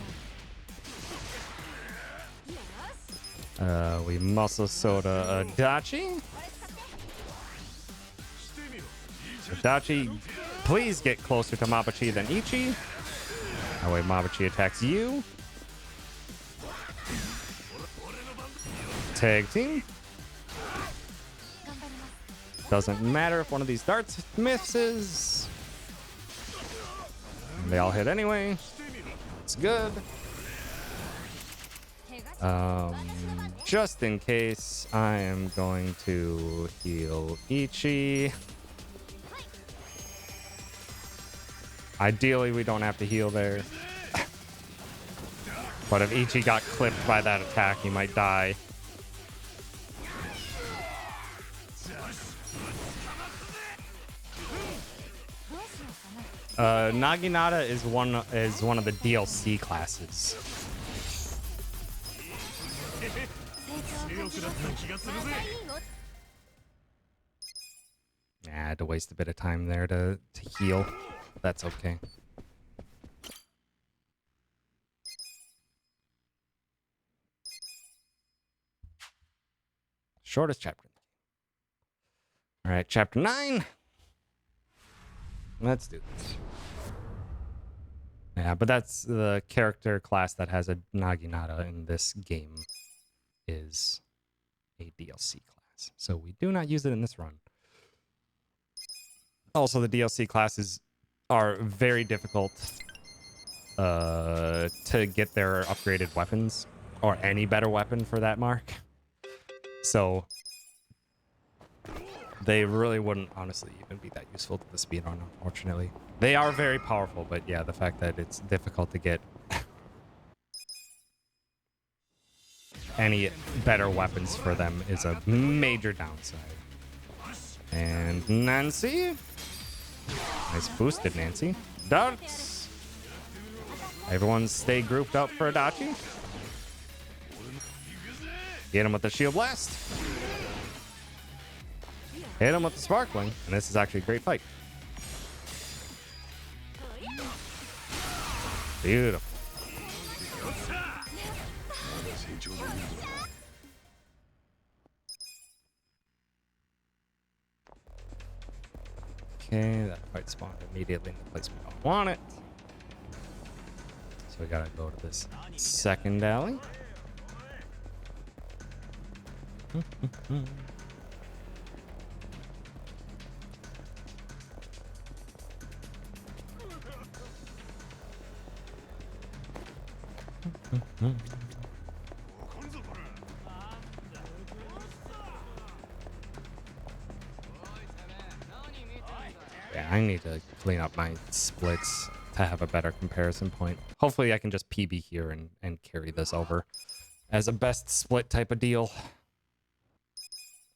We muscle soda Adachi. Adachi, please get closer to Mabuchi than Ichi. That way Mabuchi attacks you. Tag team. Doesn't matter if one of these darts misses. They all hit anyway. It's good. Just in case, I am going to heal Ichi. Ideally, we don't have to heal there. But if Ichi got clipped by that attack, he might die. Naginata is one of the DLC classes. Yeah, I had to waste a bit of time there to heal. That's okay. Shortest chapter. All right, chapter 9. Let's do this. Yeah, but that's the character class that has a Naginata in this game is a DLC class. So we do not use it in this run. Also, the DLC classes are very difficult to get their upgraded weapons or any better weapon for that mark. So they really wouldn't honestly even be that useful to the speedrun, unfortunately. They are very powerful, but yeah, the fact that it's difficult to get any better weapons for them is a major downside. And Nancy. Nice boosted, Nancy. Darts. Everyone stay grouped up for Adachi. Get him with the shield blast. Hit him with the sparkling. And this is actually a great fight. Beautiful. Okay, that fight spawned immediately in the place we don't want it. So we gotta go to this second alley. Yeah, I need to clean up my splits to have a better comparison point. Hopefully I can just PB here and carry this over as a best split type of deal.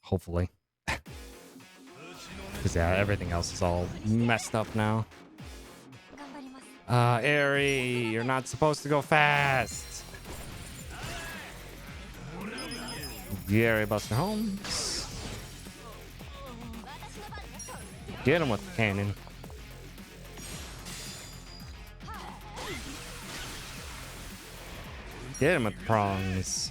Hopefully. Because yeah, everything else is all messed up now. Eri, you're not supposed to go fast. Gary Buster Holmes. Get him with the cannon. Get him with the prongs.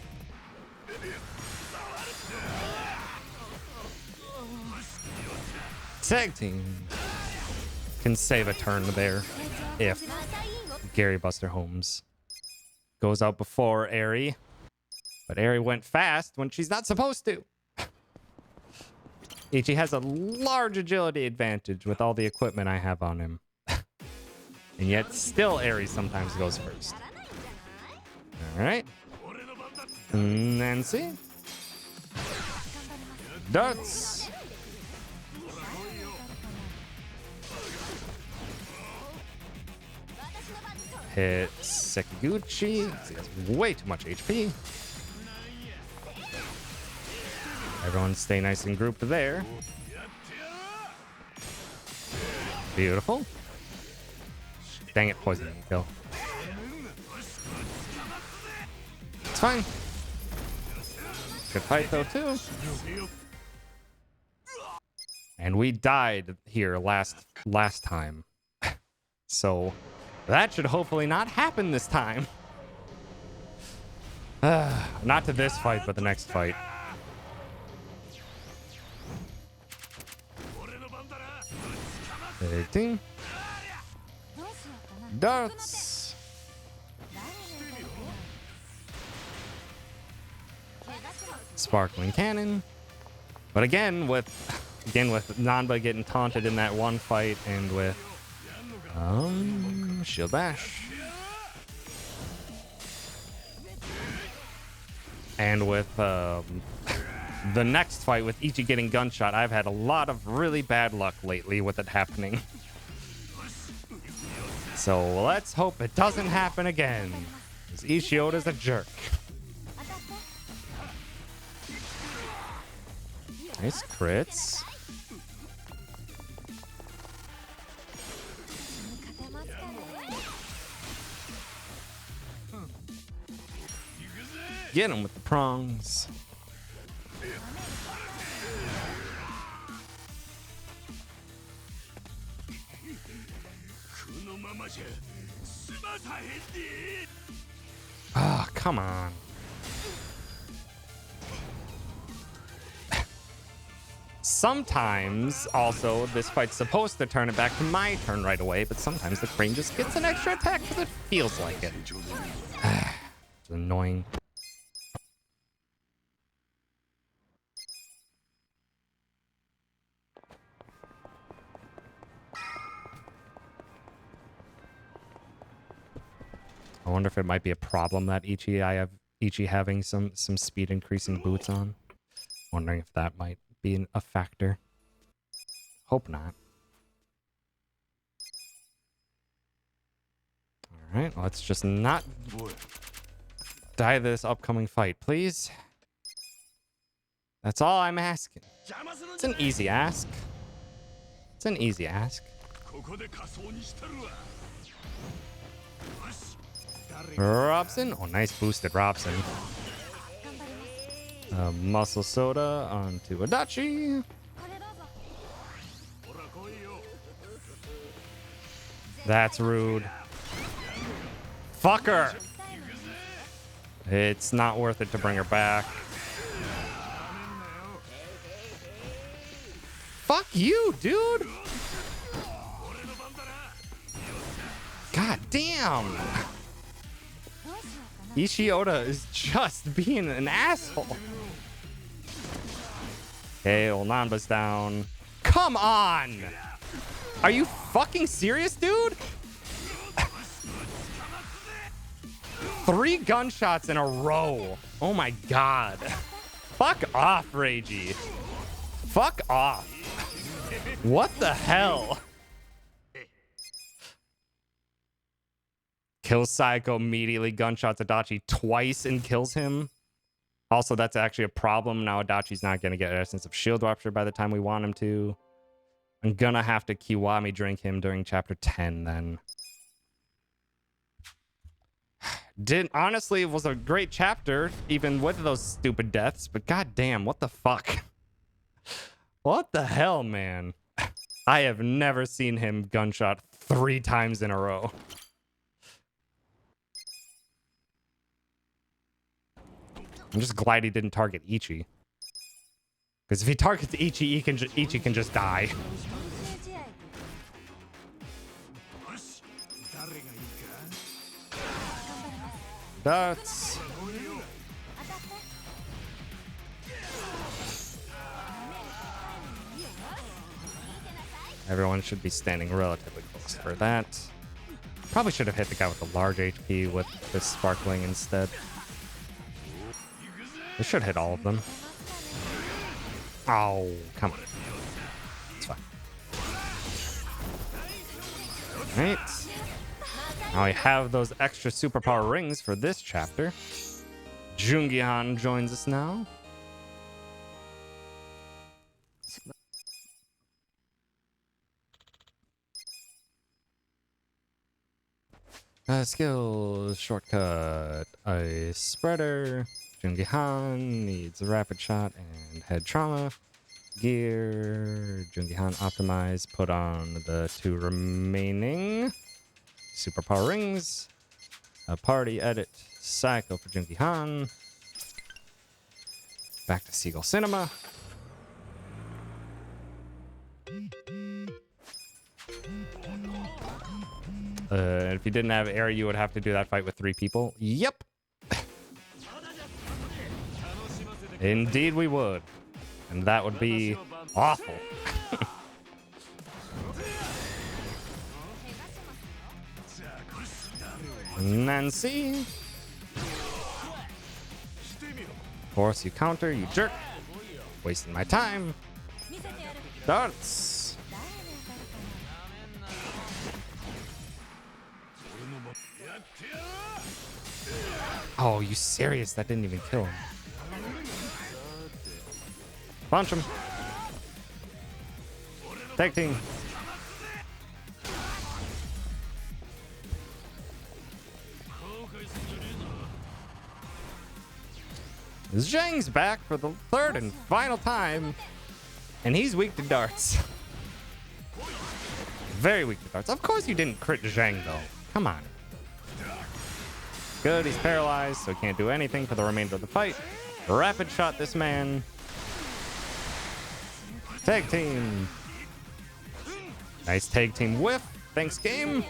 Tag team can save a turn there if Gary Buster Holmes goes out before Eri. But Eri went fast when she's not supposed to. Ichi has a large agility advantage with all the equipment I have on him. And yet still Eri sometimes goes first. Alright. Nancy. Darts. Hit Sekiguchi. He has way too much HP. Everyone stay nice and grouped there. Beautiful. Dang it, poison didn't kill. It's fine. Good fight though too. And we died here last time. So that should hopefully not happen this time. Not to this fight, but the next fight. Team. Darts. Sparkling cannon. But again with Nanba getting taunted in that one fight and with shield bash. And with the next fight with Ichi getting gunshot, I've had a lot of really bad luck lately with it happening. So let's hope it doesn't happen again. Because Ishioda's a jerk. Nice crits. Get him with the prongs. Ah, oh, come on. Sometimes, also, this fight's supposed to turn it back to my turn right away, but sometimes the crane just gets an extra attack because it feels like it. It's annoying. I wonder if it might be a problem that I have Ichi having some speed increasing boots on. Wondering if that might be a factor. Hope not. Alright, let's just not die this upcoming fight, please. That's all I'm asking. It's an easy ask. It's an easy ask. Robson. Oh, nice boosted Robson. Muscle Soda onto Adachi. That's rude. Fucker. It's not worth it to bring her back. Fuck you, dude. God damn. Ishioda is just being an asshole. Okay, Olnamba's down. Come on! Are you fucking serious, dude? 3 gunshots in a row. Oh my god. Fuck off, Reiji. Fuck off. What the hell? Kills Saeko immediately, gunshots Adachi twice and kills him. Also, that's actually a problem. Now Adachi's not going to get Essence of Shield Rupture by the time we want him to. I'm going to have to Kiwami drink him during Chapter 10 then. Honestly, it was a great chapter, even with those stupid deaths, but goddamn, what the fuck? What the hell, man? I have never seen him gunshot 3 times in a row. I'm just glad he didn't target Ichi. Because if he targets Ichi, Ichi can just die. That's... Everyone should be standing relatively close for that. Probably should have hit the guy with the large HP with the sparkling instead. This should hit all of them. Oh, come on. It's fine. Alright. Now we have those extra superpower rings for this chapter. Jungihan joins us now. Skill shortcut. A spreader. Jungihan needs a rapid shot and head trauma. Gear. Jungihan optimize. Put on the 2 remaining superpower rings. A party edit. Psycho for Jungihan. Back to Seagull Cinema. If you didn't have air, you would have to do that fight with 3 people. Yep. Indeed we would. And that would be awful. Nancy. Force you counter, you jerk. Wasting my time. Darts. Oh, you serious? That didn't even kill him. Punch him. Tag team. Zhang's back for the 3rd and final time. And he's weak to darts. Very weak to darts. Of course you didn't crit Zhang, though. Come on. Good, he's paralyzed, so he can't do anything for the remainder of the fight. Rapid shot this man. Tag team. Nice tag team whiff. Thanks, game.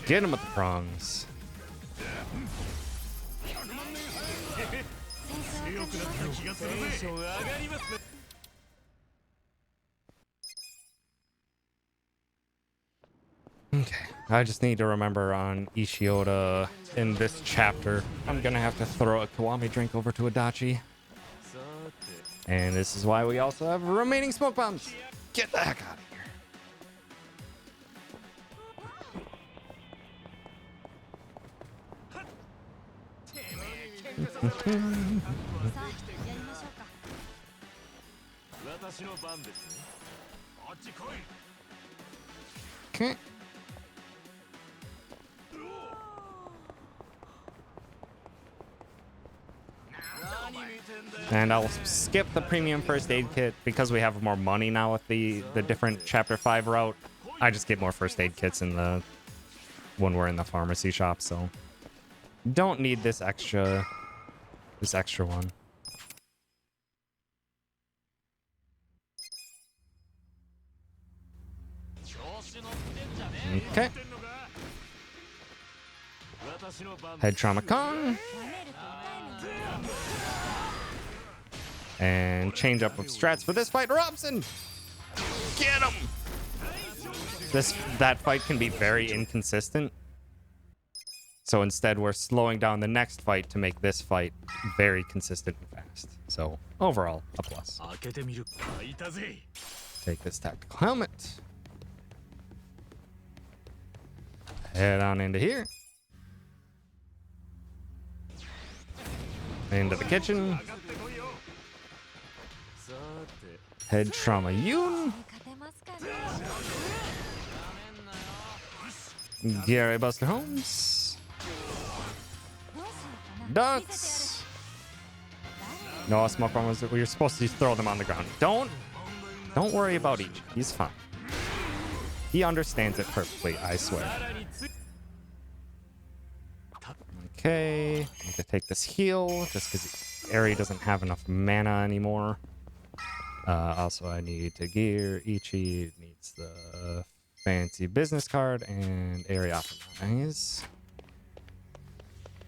Get him with the prongs. Okay, I just need to remember on Ishioda in this chapter. I'm gonna have to throw a Kiwami drink over to Adachi. And this is why we also have remaining smoke bombs. Get the heck out of here. Okay. And I'll skip the premium first aid kit because we have more money now with the different chapter 5 route. I just get more first aid kits in the when we're in the pharmacy shop, so don't need this extra one. Okay. Head trauma Kong. And change up of strats for this fight. Robson! Get him! That fight can be very inconsistent. So instead, we're slowing down the next fight to make this fight very consistent and fast. So overall, a plus. Take this tactical helmet. Head on into here. Into the kitchen. Head trauma Yoon. Gary Buster Holmes. Ducks. No, small problem is that we were supposed to throw them on the ground. Don't worry about each. He's fine. He understands it perfectly, I swear. Okay, I'm gonna take this heal just because Eri doesn't have enough mana anymore. Also, I need to gear. Ichi needs the fancy business card and Eri optimize.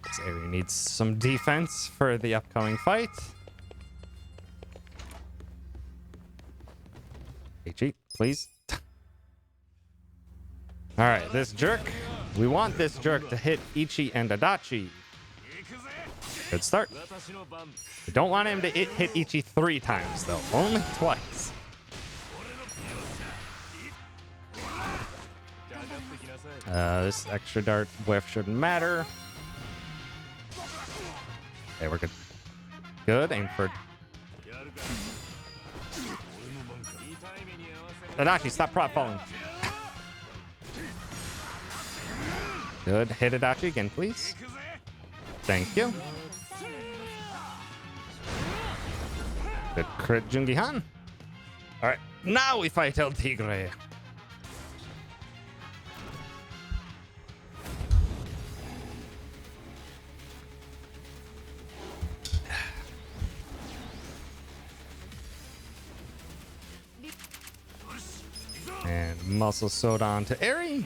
This area needs some defense for the upcoming fight. Ichi, please. All right, this jerk. We want this jerk to hit Ichi and Adachi. Good start. We don't want him to hit Ichi 3 times, though. Only twice. This extra dart whiff shouldn't matter. Okay, we're good. Good. Aim for... Adachi, stop prop falling. Good. Hit Adachi again, please. Thank you. Good crit, Jungi-han. All right, now we fight El Tigre. And muscle soda onto Eri.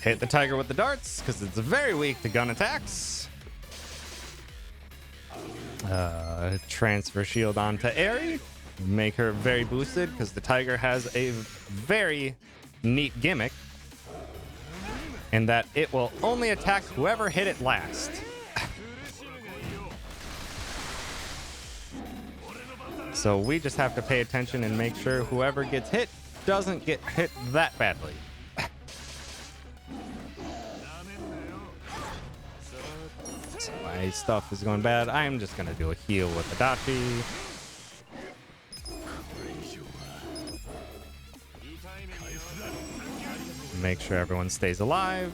Hit the tiger with the darts because it's very weak to gun attacks. Transfer shield onto Eri. Make her very boosted because the tiger has a very neat gimmick in that it will only attack whoever hit it last. So we just have to pay attention and make sure whoever gets hit doesn't get hit that badly. So my stuff is going bad. I'm just going to do a heal with Adachi. Make sure everyone stays alive.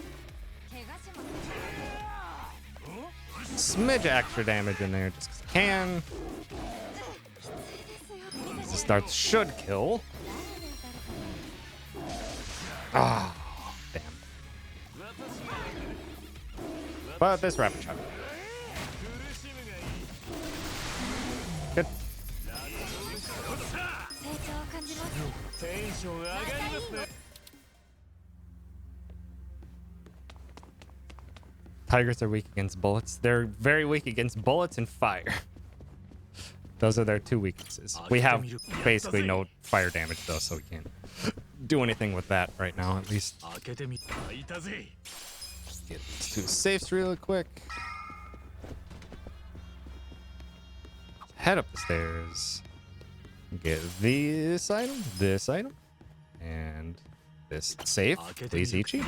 Smidge of extra damage in there just because I can. This dart should kill. Ah, oh, damn. But this rapid shot. Good. Tigers are weak against bullets. They're very weak against bullets and fire. Those are their 2 weaknesses. We have basically no fire damage though, so we can't do anything with that right now, at least. Get these 2 safes real quick. Head up the stairs. Get this item, and this safe. Please, Ichi.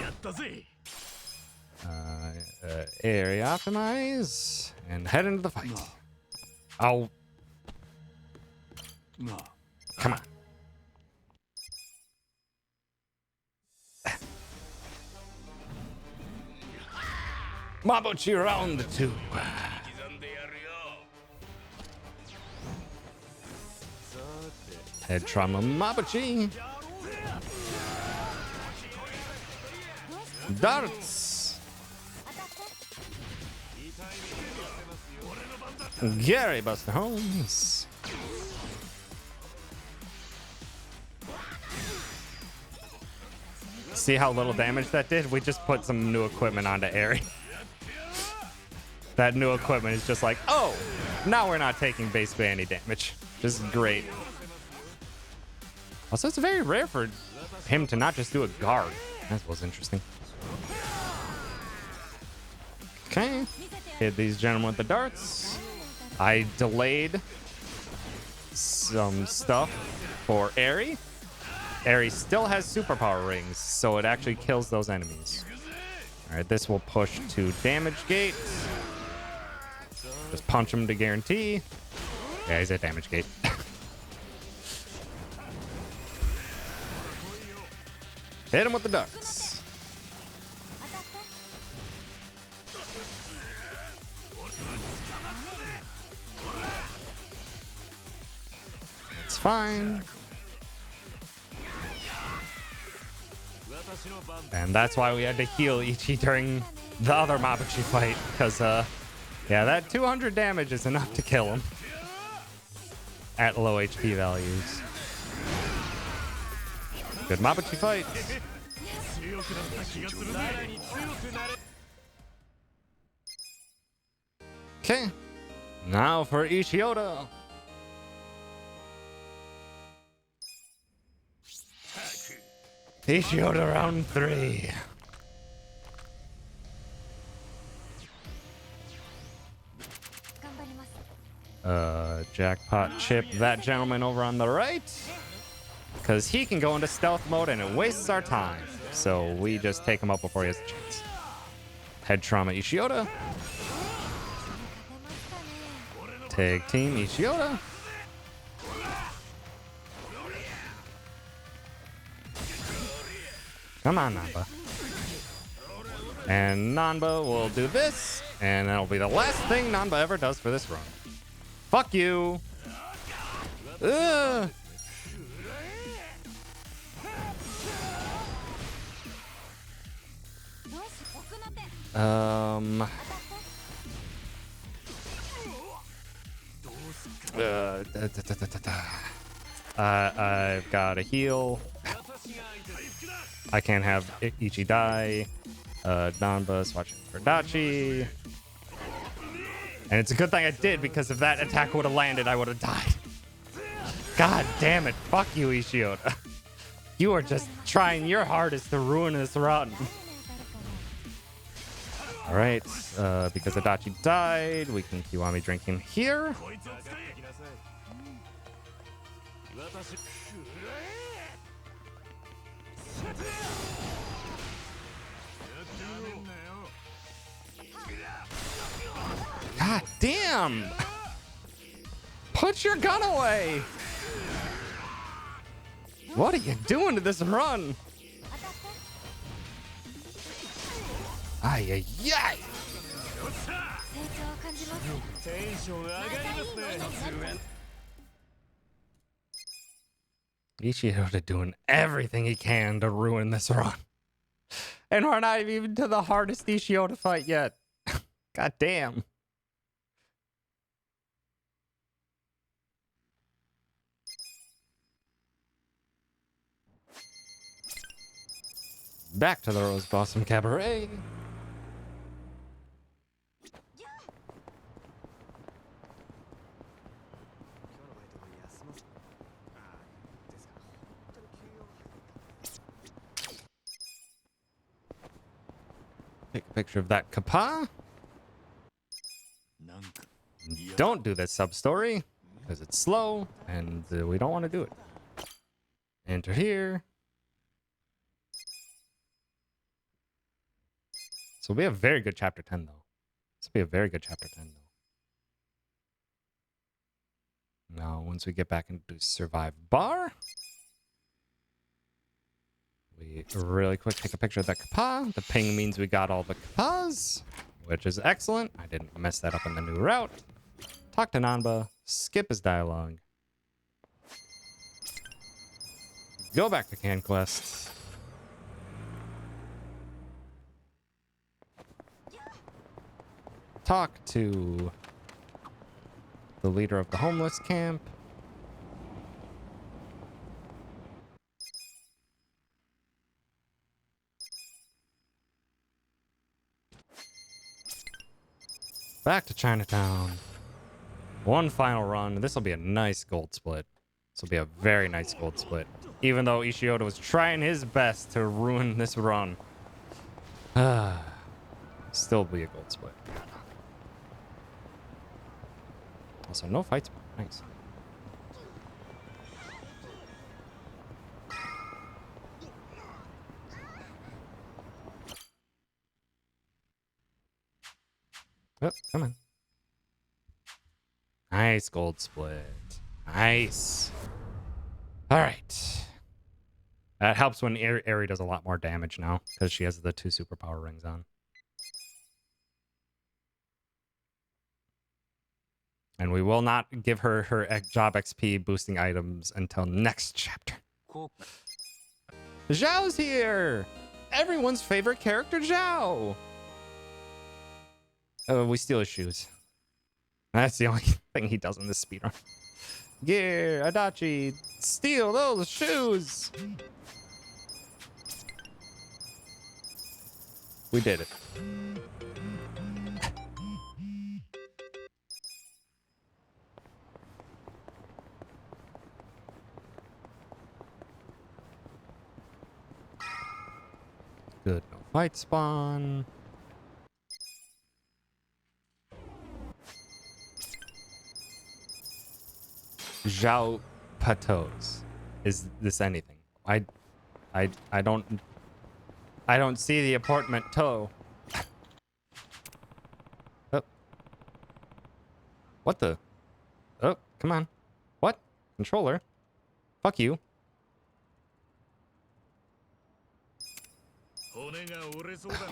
Area optimize, and head into the fight. Oh. Come on. Mabuchi round 2. Head trauma Mabuchi. Darts. Gary Buster Holmes. See how little damage that did? We just put some new equipment onto Aerie. That new equipment is just like, oh, now we're not taking basically any damage. This is great. Also, it's very rare for him to not just do a guard. That was interesting. Okay. Hit these gentlemen with the darts. I delayed some stuff for Aerie. Aerie still has superpower rings, so it actually kills those enemies. All right, this will push to damage gate. Just punch him to guarantee. Yeah, he's at damage gate. Hit him with the darts. It's fine. And that's why we had to heal Ichi during the other Mabuchi fight, because yeah, that 200 damage is enough to kill him at low HP values. Good Mabuchi fight. Okay, now for Ishioda. Ishioda round 3. Jackpot chip that gentleman over on the right, because he can go into stealth mode and it wastes our time. So we just take him up before he has a chance. Head trauma Ishioda. Tag team Ishioda. Come on, Nanba. And Nanba will do this, and that'll be the last thing Nanba ever does for this run. Fuck you. Ugh. I've got a heal. I can't have Ichi die. Nanba's watching for Dachi. And it's a good thing I did, because if that attack would have landed, I would have died. God damn it. Fuck you, Ishioda. You are just trying your hardest to ruin this run. Alright, because Adachi died, we can Kiwami drink him here. God damn! Put your gun away! What are you doing to this run? Ay, ay, ay! Ishioda doing everything he can to ruin this run. And we're not even to the hardest Ishioda fight yet. God damn. Back to the Rose Blossom Cabaret. Take a picture of that Kappa. Don't do this sub-story, because it's slow, and we don't want to do it. Enter here. So we have very good chapter 10, though. This will be a very good chapter 10, though. Now, once we get back into Survive Bar, we really quick take a picture of that Kappa. The ping means we got all the Kappas, which is excellent. I didn't mess that up in the new route. Talk to Nanba, skip his dialogue. Go back to Can Quest. Talk to the leader of the homeless camp. Back to Chinatown. One final run. This will be a nice gold split. This will be a very nice gold split. Even though Ishioda was trying his best to ruin this run. Still be a gold split. Also, no fights. Nice. Oh, come on. Nice gold split. Nice. All right. That helps when Eri does a lot more damage now because she has the 2 superpower rings on. And we will not give her her job XP boosting items until next chapter. Zhao's here! Everyone's favorite character, Zhao! We steal his shoes. That's the only thing he does in this speedrun. Gear, Adachi, steal those shoes! We did it. Good. No fight spawn. Zhao Patos. Is this anything? I don't see the apartment toe. Oh. What the? Oh, come on. What? Controller? Fuck you.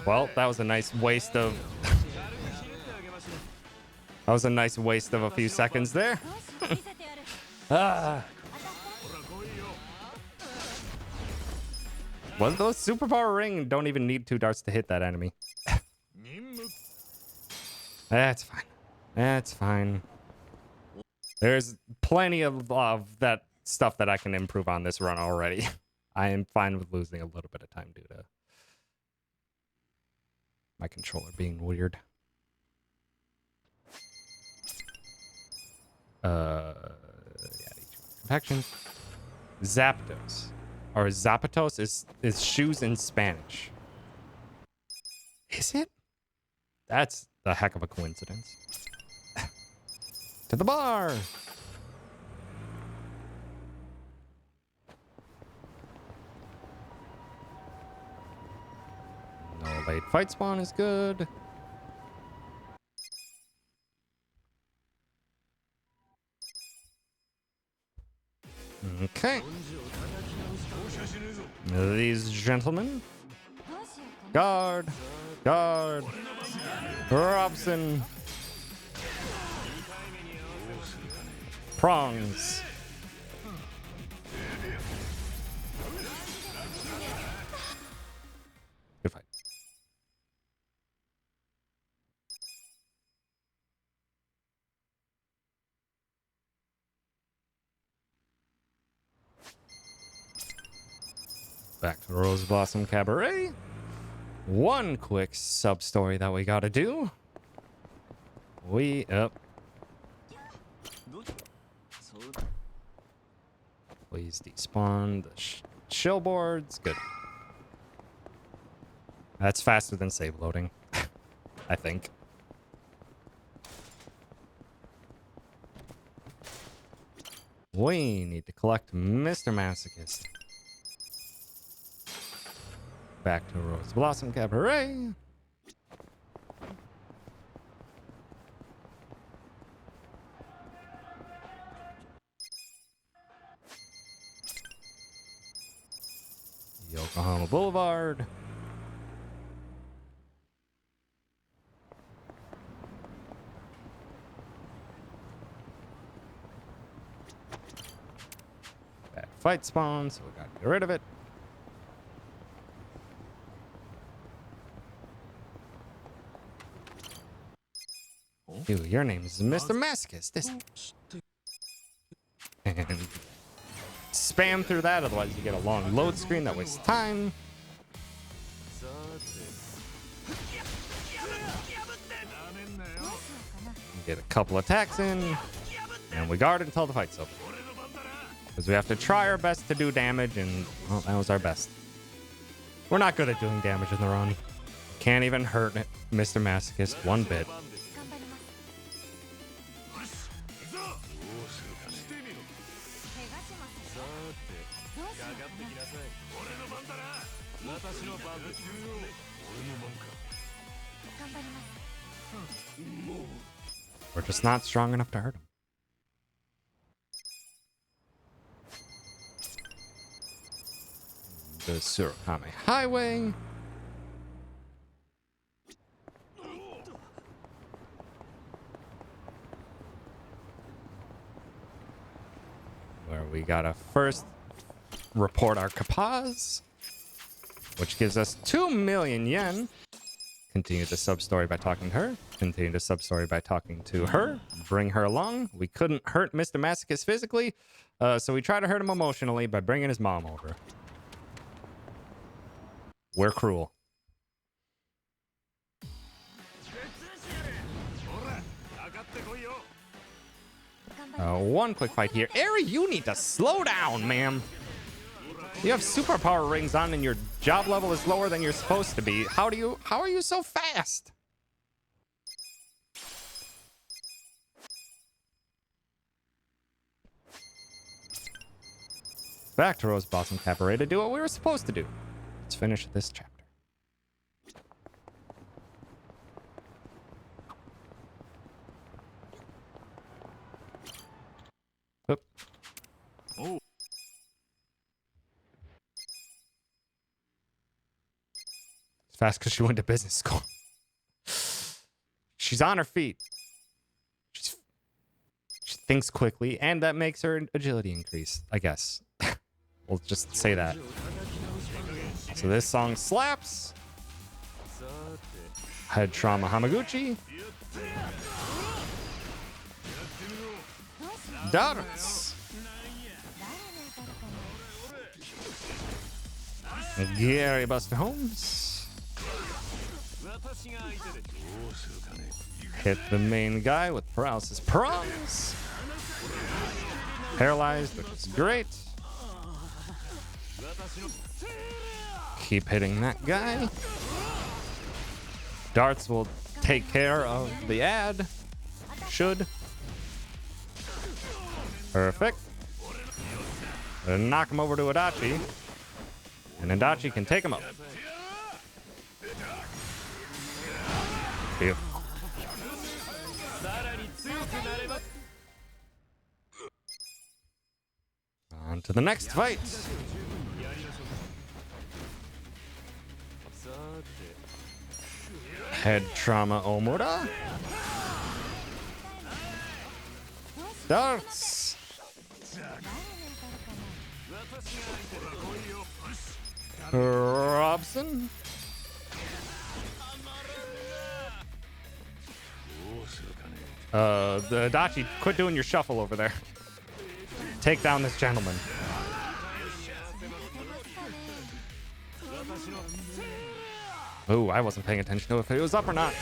Well, that was a nice waste of... that was a nice waste of a few seconds there. Ah. Well, those superpower ring don't even need 2 darts to hit that enemy. That's fine. That's fine. There's plenty of that stuff that I can improve on this run already. I am fine with losing a little bit of time due to my controller being weird. Yeah, compaction. Zapdos. Or Zapatos is shoes in Spanish. Is it? That's a heck of a coincidence. To the bar! No late fight spawn is good. Okay. These gentlemen. Guard. Guard. Robson. Prongs. Good fight. Back to Rose Blossom Cabaret. One quick sub story that we gotta do. Please despawn the shill boards. Good. That's faster than save loading, I think. We need to collect Mr. Masochist. Back to Rose Blossom Cabaret. Yokohama Boulevard. At fight spawn, so we gotta get rid of it. Ew, your name is Mr. Masochist. This and spam through that, otherwise you get a long load screen that wastes time. Get a couple attacks in, and we guard until the fight's over. Because we have to try our best to do damage, and well, that was our best. We're not good at doing damage in the run. Can't even hurt Mr. Masochist one bit. We're just not strong enough to hurt him. The Surokame Highway. Where we gotta first report our Kapaz, which gives us 2 million yen. Continue the sub-story by talking to her. Continue the sub-story by talking to her. Bring her along. We couldn't hurt Mr. Masochist physically, so we tried to hurt him emotionally by bringing his mom over. We're cruel. One quick fight here. Eri, you need to slow down, ma'am. You have superpower rings on and your job level is lower than you're supposed to be. How are you so fast? Back to Rose Blossom Cabaret to do what we were supposed to do. Let's finish this chapter. Oop. Oh. Fast because she went to business school. She's on her feet. She thinks quickly, and that makes her agility increase, I guess. We'll just say that. So this song slaps. Head Trauma Hamaguchi. Darts. Gary Buster Holmes. Hit the main guy with paralysis prongs. Paralyzed, which is great. Keep hitting that guy. Darts will take care of the ad. Should. Perfect. And knock him over to Adachi. And Adachi can take him up. Beautiful. On to the next fight. Head Trauma Omura. Darts. Robson. The Adachi, quit doing your shuffle over there. Take down this gentleman. Oh, I wasn't paying attention to if it was up or not.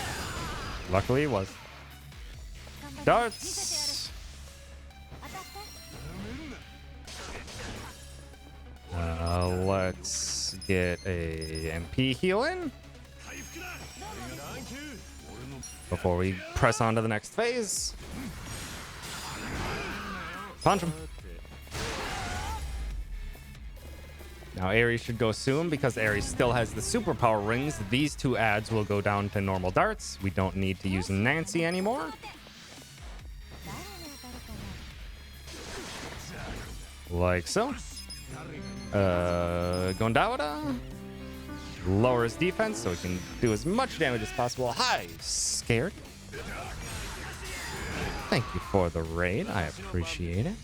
Luckily, it was. Darts. Let's get a MP heal in before we press on to the next phase. Punch him. Now Ares should go soon because Ares still has the superpower rings. These two ads will go down to normal darts. We don't need to use Nancy anymore. Like so. Gondawada. Lower his defense so he can do as much damage as possible. Hi, scared. Thank you for the raid. I appreciate it.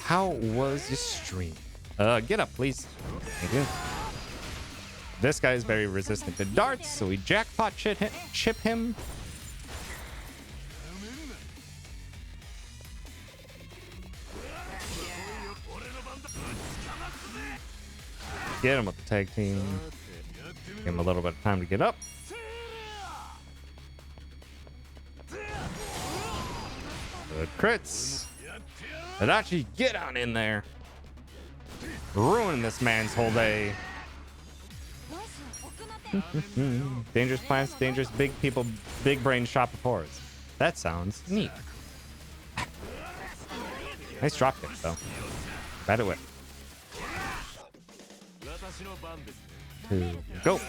How was your stream? Get up, please. Thank you. This guy is very resistant to darts, so we jackpot chip him. Get him with the tag team. Give him a little bit of time to get up. Good crits. Adachi, get on in there. Ruin this man's whole day. Dangerous plants, dangerous big people, big brain shop of horrors. That sounds neat. Nice drop kick, though. Bad at whip. 2, go.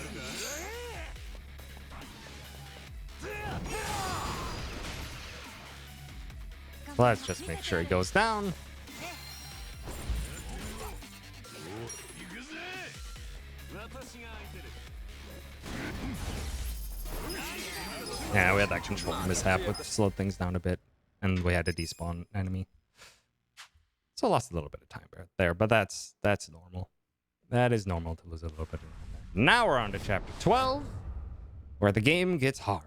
Let's just make sure he goes down. Yeah, we had that control mishap, which slowed things down a bit, and we had to despawn enemy. So I lost a little bit of time there, but that's normal. That is normal to lose a little bit of time there. Now we're on to chapter 12, where the game gets hard.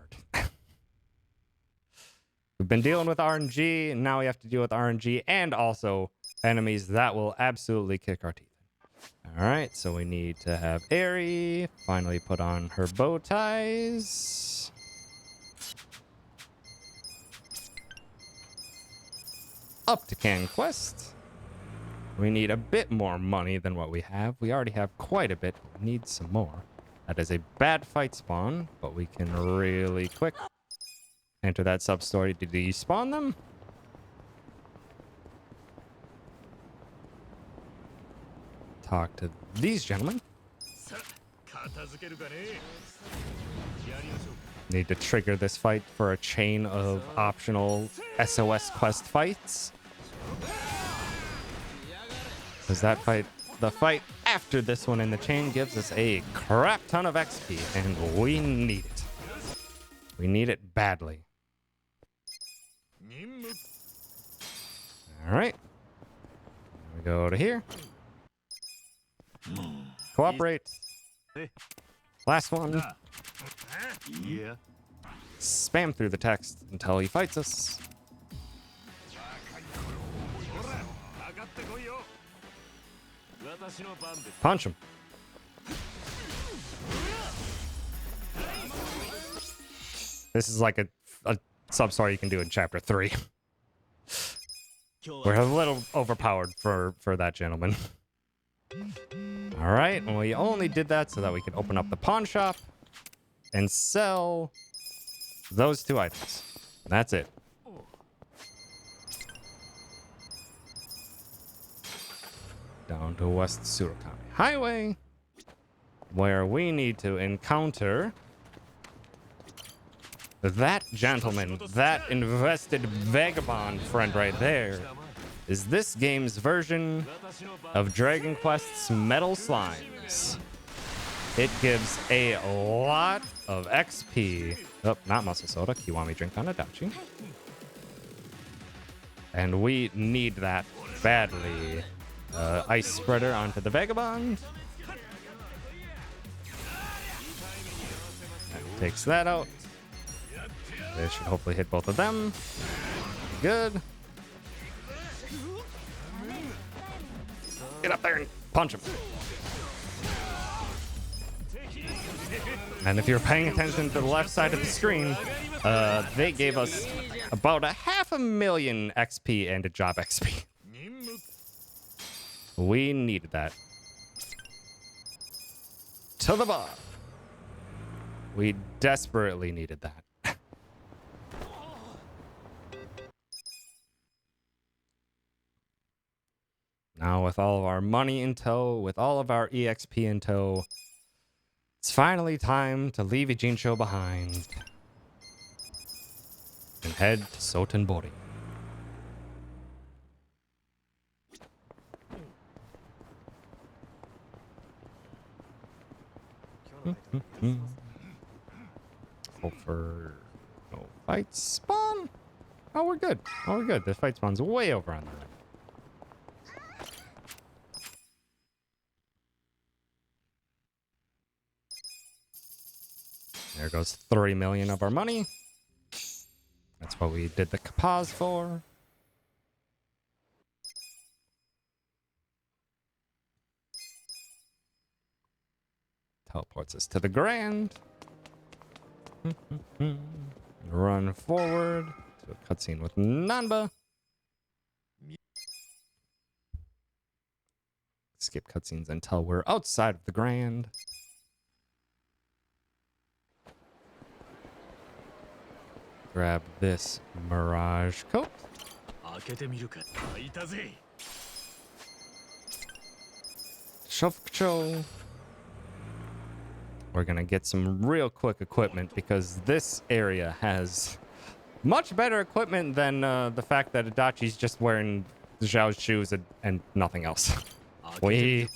We've been dealing with RNG, and now we have to deal with RNG and also enemies that will absolutely kick our teeth. All right, so we need to have Aerie finally put on her bow ties. Up to Conquest. We need a bit more money than what we have. We already have quite a bit. We need some more. That is a bad fight spawn, but we can really quick enter that sub-story to despawn them. Talk to these gentlemen. Need to trigger this fight for a chain of optional SOS quest fights. Because that fight, the fight after this one in the chain gives us a crap ton of XP, and we need it. We need it badly. All right. We go to here. Cooperate. Last one. Yeah. Spam through the text until he fights us. Punch him. This is like a sub-story you can do in chapter 3. We're a little overpowered for that gentleman. All right, and we only did that so that we could open up the pawn shop and sell those 2 items. That's it. Down to West Surikami Highway, where we need to encounter that gentleman, that invested vagabond friend right there, is this game's version of Dragon Quest's Metal Slimes. It gives a lot of XP. Oh, not muscle soda. Kiwami drink on Adachi. And we need that badly. Ice spreader onto the vagabond. That takes that out. This should hopefully hit both of them. Good. Get up there and punch him. And if you're paying attention to the left side of the screen, they gave us about 500,000 XP and a job XP. We needed that. To the bar. We desperately needed that. Now with all of our money in tow, with all of our EXP in tow, it's finally time to leave Ijincho behind and head to Sotenbori. Hope for no fight spawn. Oh, we're good. Oh, we're good. The fight spawn's way over on the right. There goes 3 million of our money. That's what we did the kapaz for. Teleports us to the Grand. Run forward to a cutscene with Nanba. Skip cutscenes until we're outside of the Grand. Grab this Mirage coat. Shuffle control. We're gonna get some real quick equipment because this area has much better equipment than the fact that Adachi's just wearing Zhao's shoes and nothing else. We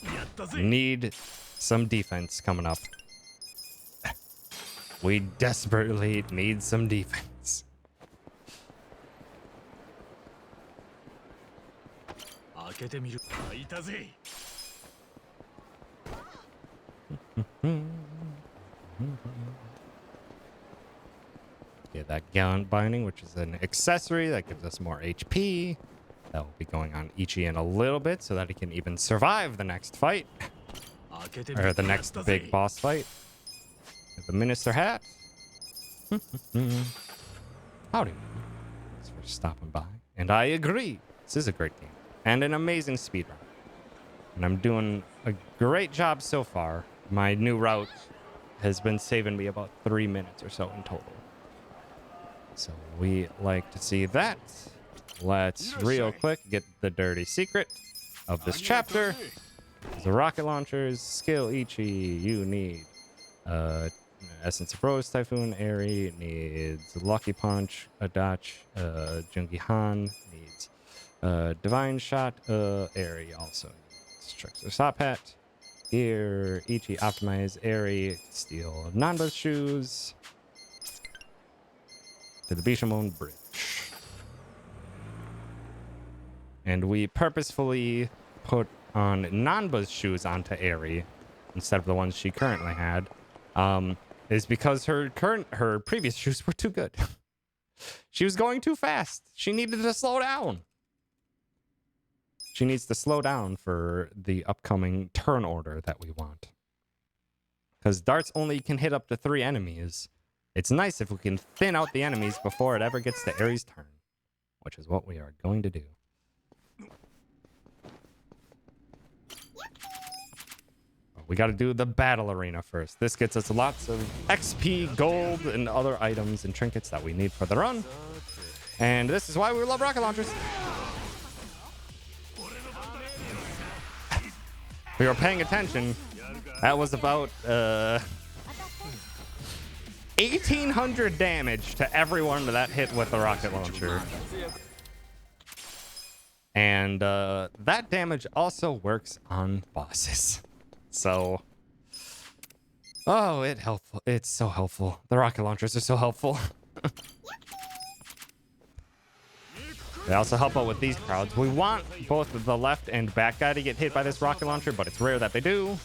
need some defense coming up. We desperately need some defense. Get that gallant binding, which is an accessory that gives us more HP. That will be going on Ichi in a little bit so that he can even survive the next fight. Or the next big boss fight. The Minister hat. Howdy. Thanks for stopping by. And I agree. This is a great game. And an amazing speedrun. And I'm doing a great job so far. My new route has been saving me about 3 minutes or so in total. So we like to see that. Let's real quick get the dirty secret of this chapter. The rocket launchers, skill Ichi, you need Essence of Rose, Typhoon, Airy needs Lucky Punch, Adach, Jungi Han needs Divine Shot, Airy also needs Trickster Sop Hat. Here, Ichi optimize Airy, steal Nanba's shoes to the Bishamon Bridge. And we purposefully put on Nanba's shoes onto Airy instead of the ones she currently had, is because her previous shoes were too good. She was going too fast. She needed to slow down. She needs to slow down for the upcoming turn order that we want. Because darts only can hit up to 3 enemies. It's nice if we can thin out the enemies before it ever gets to Ares' turn, which is what we are going to do. We got to do the battle arena first. This gets us lots of XP, gold, and other items and trinkets that we need for the run. And this is why we love rocket launchers. If we were paying attention, that was about 1,800 damage to everyone that hit with the rocket launcher. And that damage also works on bosses. So, oh, it's so helpful. The rocket launchers are so helpful. They also help out with these crowds. We want both the left and back guy to get hit by this rocket launcher, but it's rare that they do.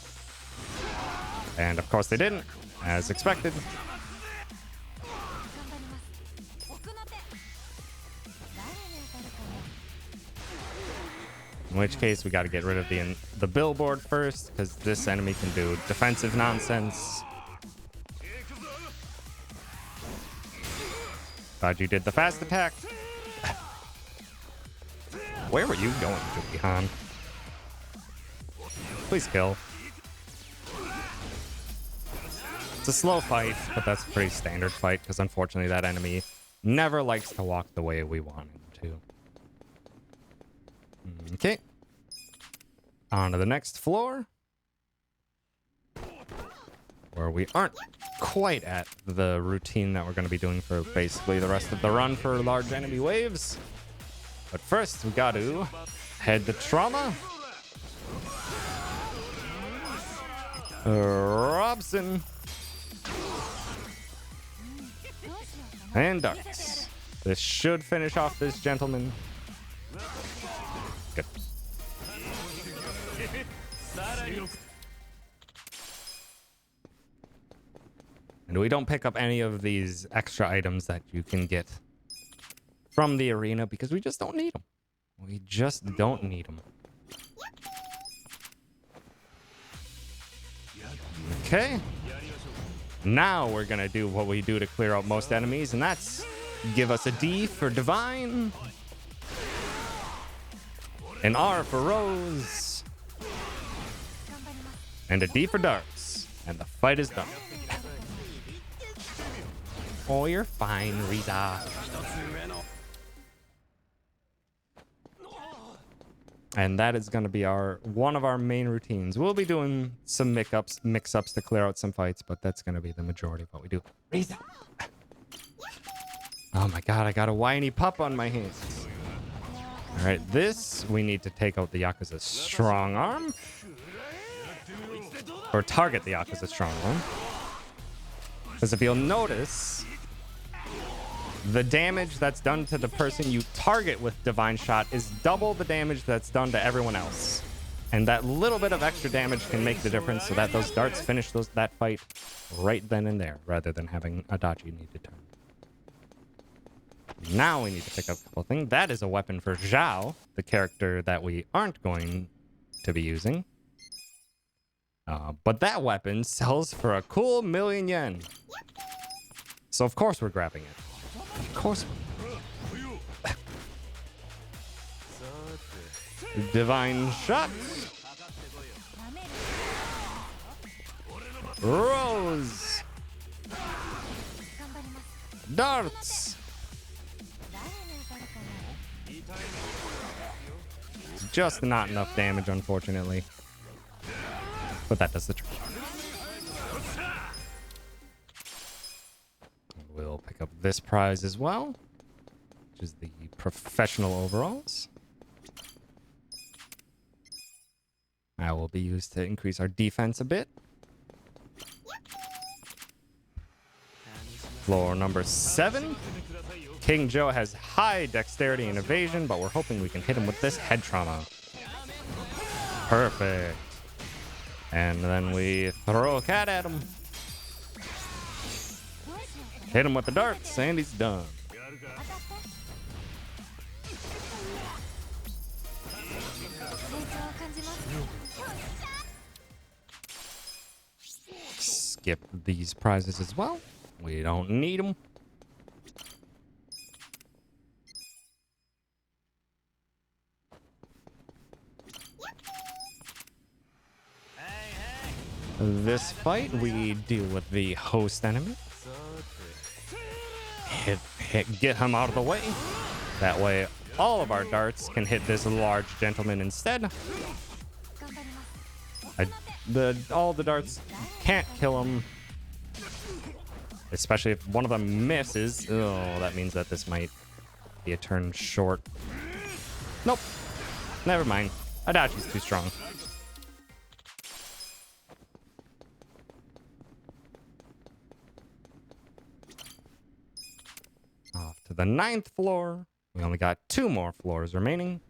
And of course they didn't, as expected. In which case, we got to get rid of the billboard first, because this enemy can do defensive nonsense. Glad you did the fast attack. Where were you going, Jungi Han? Please kill. It's a slow fight, but that's a pretty standard fight, because unfortunately that enemy never likes to walk the way we want him to. Okay. On to the next floor. Where we aren't quite at the routine that we're going to be doing for basically the rest of the run for large enemy waves. But first, we got to head to Trauma. Robson. And darts. This should finish off this gentleman. Good. And we don't pick up any of these extra items that you can get from the arena because we just don't need them. We just don't need them. Okay. Now we're going to do what we do to clear out most enemies, and that's give us a D for Divine, an R for Rose, and a D for Darts. And the fight is done. Oh, you're fine, Riza. And that is going to be one of our main routines. We'll be doing some mix-ups to clear out some fights, but that's going to be the majority of what we do. Riza. Oh my god, I got a whiny pup on my hands. All right, this, we need to take out the Yakuza's strong arm. Or target the Yakuza's strong arm. Because if you'll notice, the damage that's done to the person you target with Divine Shot is double the damage that's done to everyone else. And that little bit of extra damage can make the difference so that those darts finish that fight right then and there, rather than having Adachi need to turn. Now we need to pick up a couple things. That is a weapon for Zhao, the character that we aren't going to be using. But that weapon sells for a cool 1,000,000 yen. So of course we're grabbing it. Of course. Divine Shot. Rose. Darts. Just not enough damage, unfortunately. But that does the trick. We'll pick up this prize as well, which is the professional overalls. That will be used to increase our defense a bit. Floor number 7. King Joe has high dexterity and evasion, but we're hoping we can hit him with this head trauma. Perfect. And then we throw a cat at him. Hit him with the darts, and he's done. Skip these prizes as well. We don't need them. This fight, we deal with the host enemy. Get him out of the way. That way, all of our darts can hit this large gentleman instead. All the darts can't kill him. Especially if one of them misses. Oh, that means that this might be a turn short. Nope. Never mind. Adachi's too strong. Off to the 9th floor. We only got 2 more floors remaining.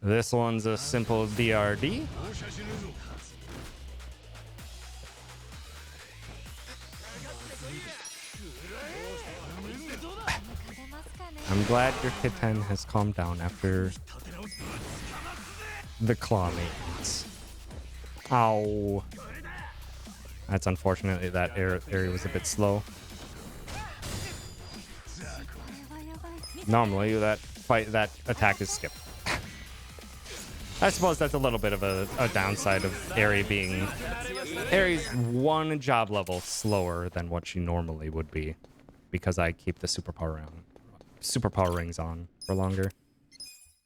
This one's a simple DRD. I'm glad your kitten has calmed down after the claw maintenance. Ow. That's unfortunate that area was a bit slow. Normally that attack is skipped. I suppose that's a little bit of a downside of Aries 1 job level slower than what she normally would be, because I keep the superpower rings on for longer.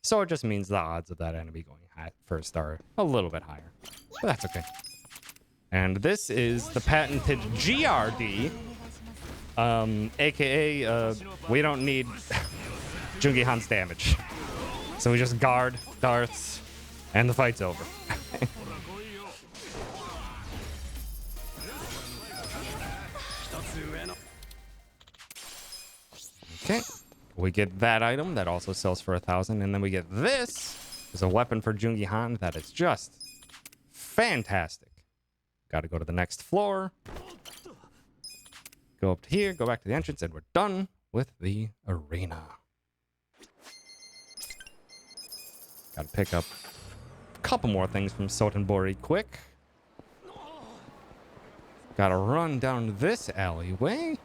So it just means the odds of that enemy going first are a little bit higher, but that's okay. And this is the patented GRD, aka we don't need Jungi Han's damage, so we just guard darts. And the fight's over. Okay. We get that item that also sells for 1,000. And then we get this as a weapon for Jungi Han that is just fantastic. Got to go to the next floor. Go up to here, go back to the entrance, and we're done with the arena. Got to pick up a couple more things from Sotenbori quick. Got to run down this alleyway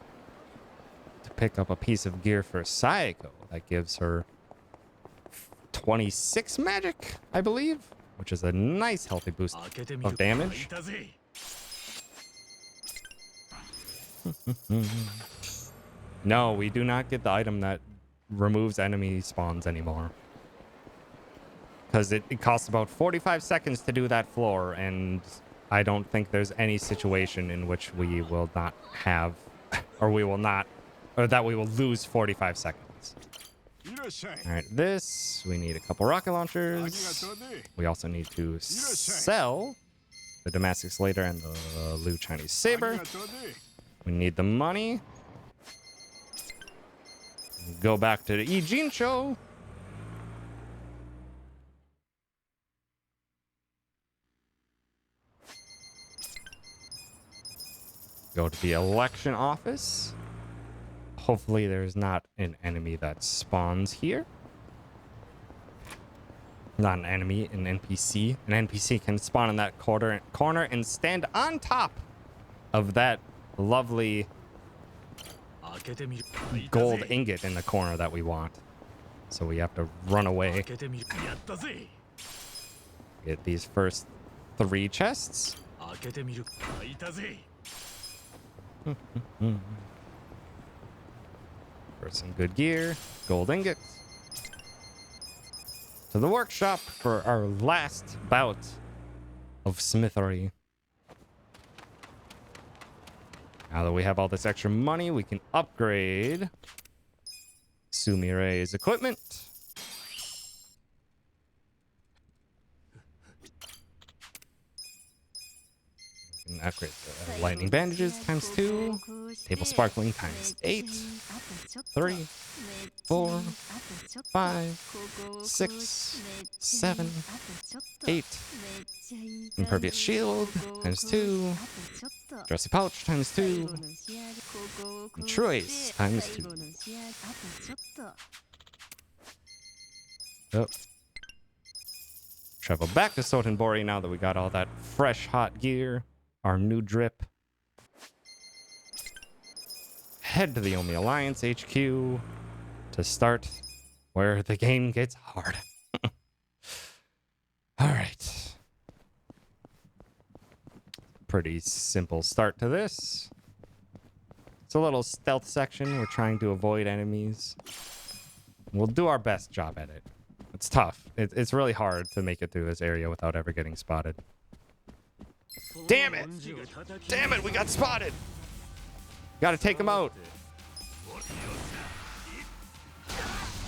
to pick up a piece of gear for Saeko that gives her 26 magic, I believe, which is a nice healthy boost of damage. No, we do not get the item that removes enemy spawns anymore. Because it costs about 45 seconds to do that floor, and I don't think there's any situation in which we will not have, or we will not, or that we will lose 45 seconds. Alright, this, we need a couple rocket launchers. We also need to sell the Damascus Slater and the Lu Chinese Saber. We need the money. Go back to the Ijincho. Go to the election office. Hopefully there's not an enemy that spawns here. Not an enemy, an NPC. An NPC can spawn in that corner and stand on top of that lovely gold ingot in the corner that we want. So we have to run away. Get these first 3 chests. For some good gear, gold ingots. To the workshop for our last bout of smithery. Now that we have all this extra money, we can upgrade Sumire's equipment. We can upgrade the lightning bandages ×2, table sparkling ×8, 3, 4, 5, 6, 7, 8, impervious shield ×2, dressy pouch ×2, and trace ×2. Oh. Travel back to Sotenbori now that we got all that fresh hot gear. Our new drip. Head to the Omi Alliance HQ to start where the game gets hard. All right. Pretty simple start to this. It's a little stealth section. We're trying to avoid enemies. We'll do our best job at it. It's tough. It's really hard to make it through this area without ever getting spotted. Damn it! Damn it, we got spotted! Gotta take him out.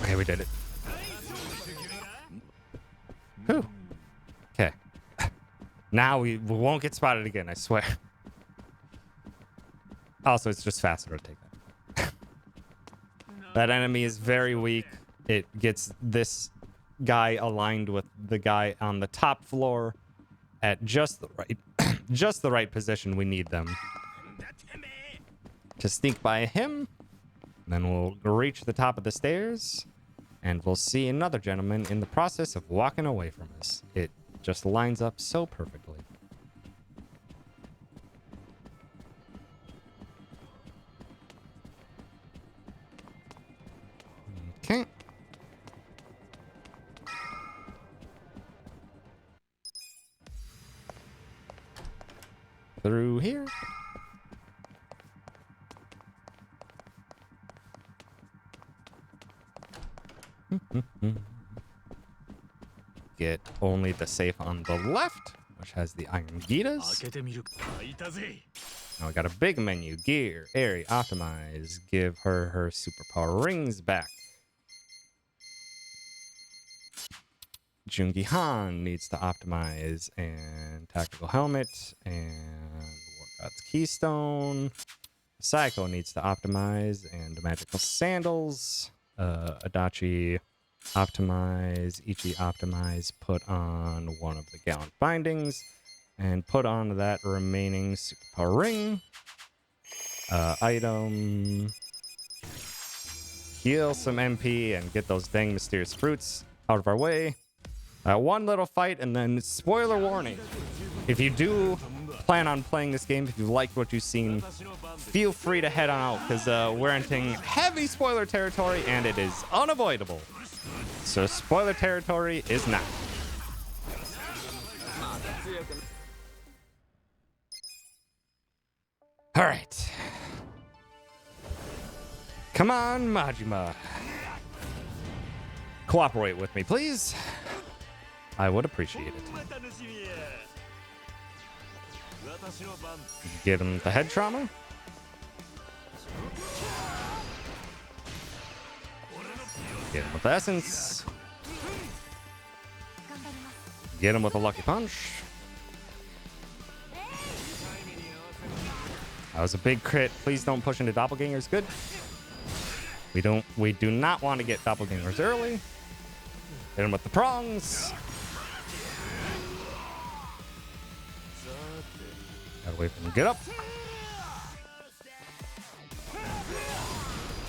Okay, we did it. Whew. Okay. Now we won't get spotted again, I swear. Also, it's just faster to take that. That enemy is very weak. It gets this guy aligned with the guy on the top floor at just the right position we need them to sneak by him. Then we'll reach the top of the stairs and we'll see another gentleman in the process of walking away from us. It just lines up so perfectly. Okay. Through here. Get only the safe on the left, which has the iron Gitas. Now we got a big menu. Gear, area, optimize. Give her superpower rings back. Jungi Han needs to optimize and tactical helmet and War God's Keystone. Saeko needs to optimize and magical sandals. Adachi optimize, Ichi optimize, put on one of the gallant bindings, and put on that remaining superpower ring. Item. Heal some MP and get those dang mysterious fruits out of our way. One little fight, and then spoiler warning. If you do plan on playing this game, if you liked what you've seen, feel free to head on out, because we're entering heavy spoiler territory, and it is unavoidable. So spoiler territory is not. All right. Come on, Majima. Cooperate with me, please. I would appreciate it. Get him the head trauma. Get him with the essence. Get him with a lucky punch. That was a big crit. Please don't push into doppelgangers. Good. We do not want to get doppelgangers early. Hit him with the prongs. Gotta wait for him to get up.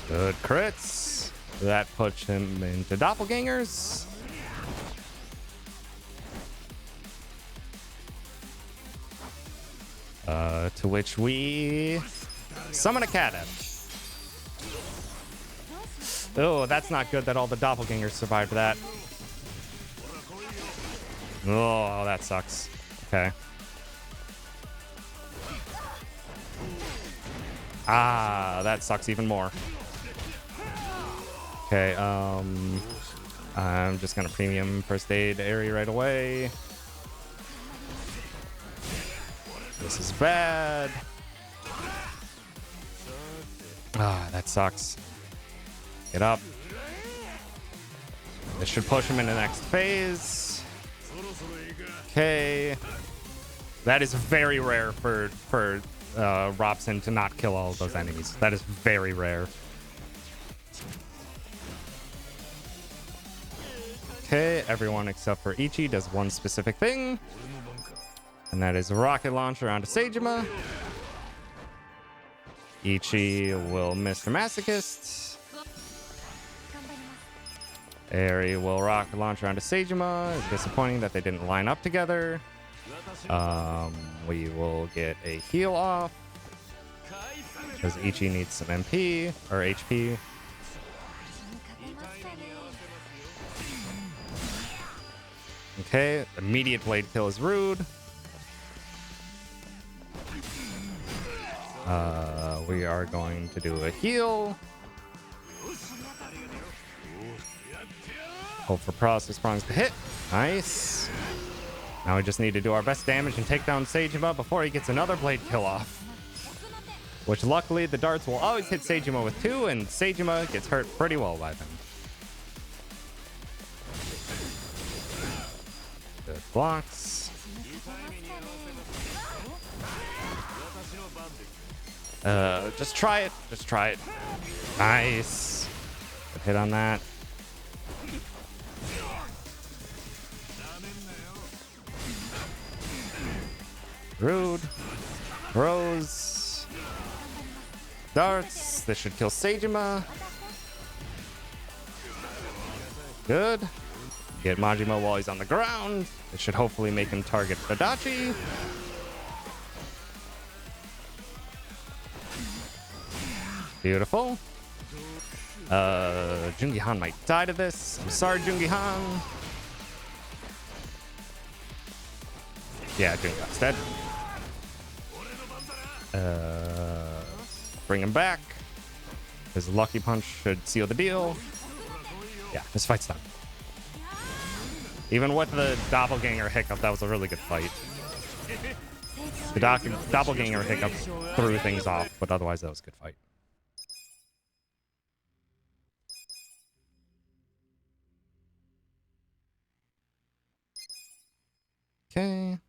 Good crits. That puts him into doppelgangers. To which we summon a cat at him. Oh, that's not good that all the doppelgangers survived that. Oh, that sucks. Okay. Ah, that sucks even more. Okay, I'm just gonna premium first aid area right away. This is bad. Ah, that sucks. Get up. This should push him into the next phase. Okay. That is very rare for Robson to not kill all of those enemies. That is very rare. Okay, everyone except for Ichi does one specific thing. And that is a rocket launcher onto Seijima. Ichi will miss the Masochist. Eri will rocket launcher onto Seijima. It's disappointing that they didn't line up together. We will get a heal off. Because Ichi needs some MP or HP. Okay, immediate blade kill is rude. We are going to do a heal. Hope for process prongs to hit. Nice. Now we just need to do our best damage and take down Seijima before he gets another blade kill off. Which luckily the darts will always hit Seijima with 2, and Seijima gets hurt pretty well by them. Good blocks. Just try it. Just try it. Nice. Good hit on that. Rude. Rose. Darts. This should kill Seijima. Good. Get Majima while he's on the ground. This should hopefully make him target Adachi. Beautiful. Jungi Han might die to this. I'm sorry, Jungi Han. Yeah, Jungi Han's dead. Bring him back. His lucky punch should seal the deal. Yeah, this fight's done. Even with the doppelganger hiccup, that was a really good fight. The doppelganger hiccup threw things off, but otherwise that was a good fight. Okay.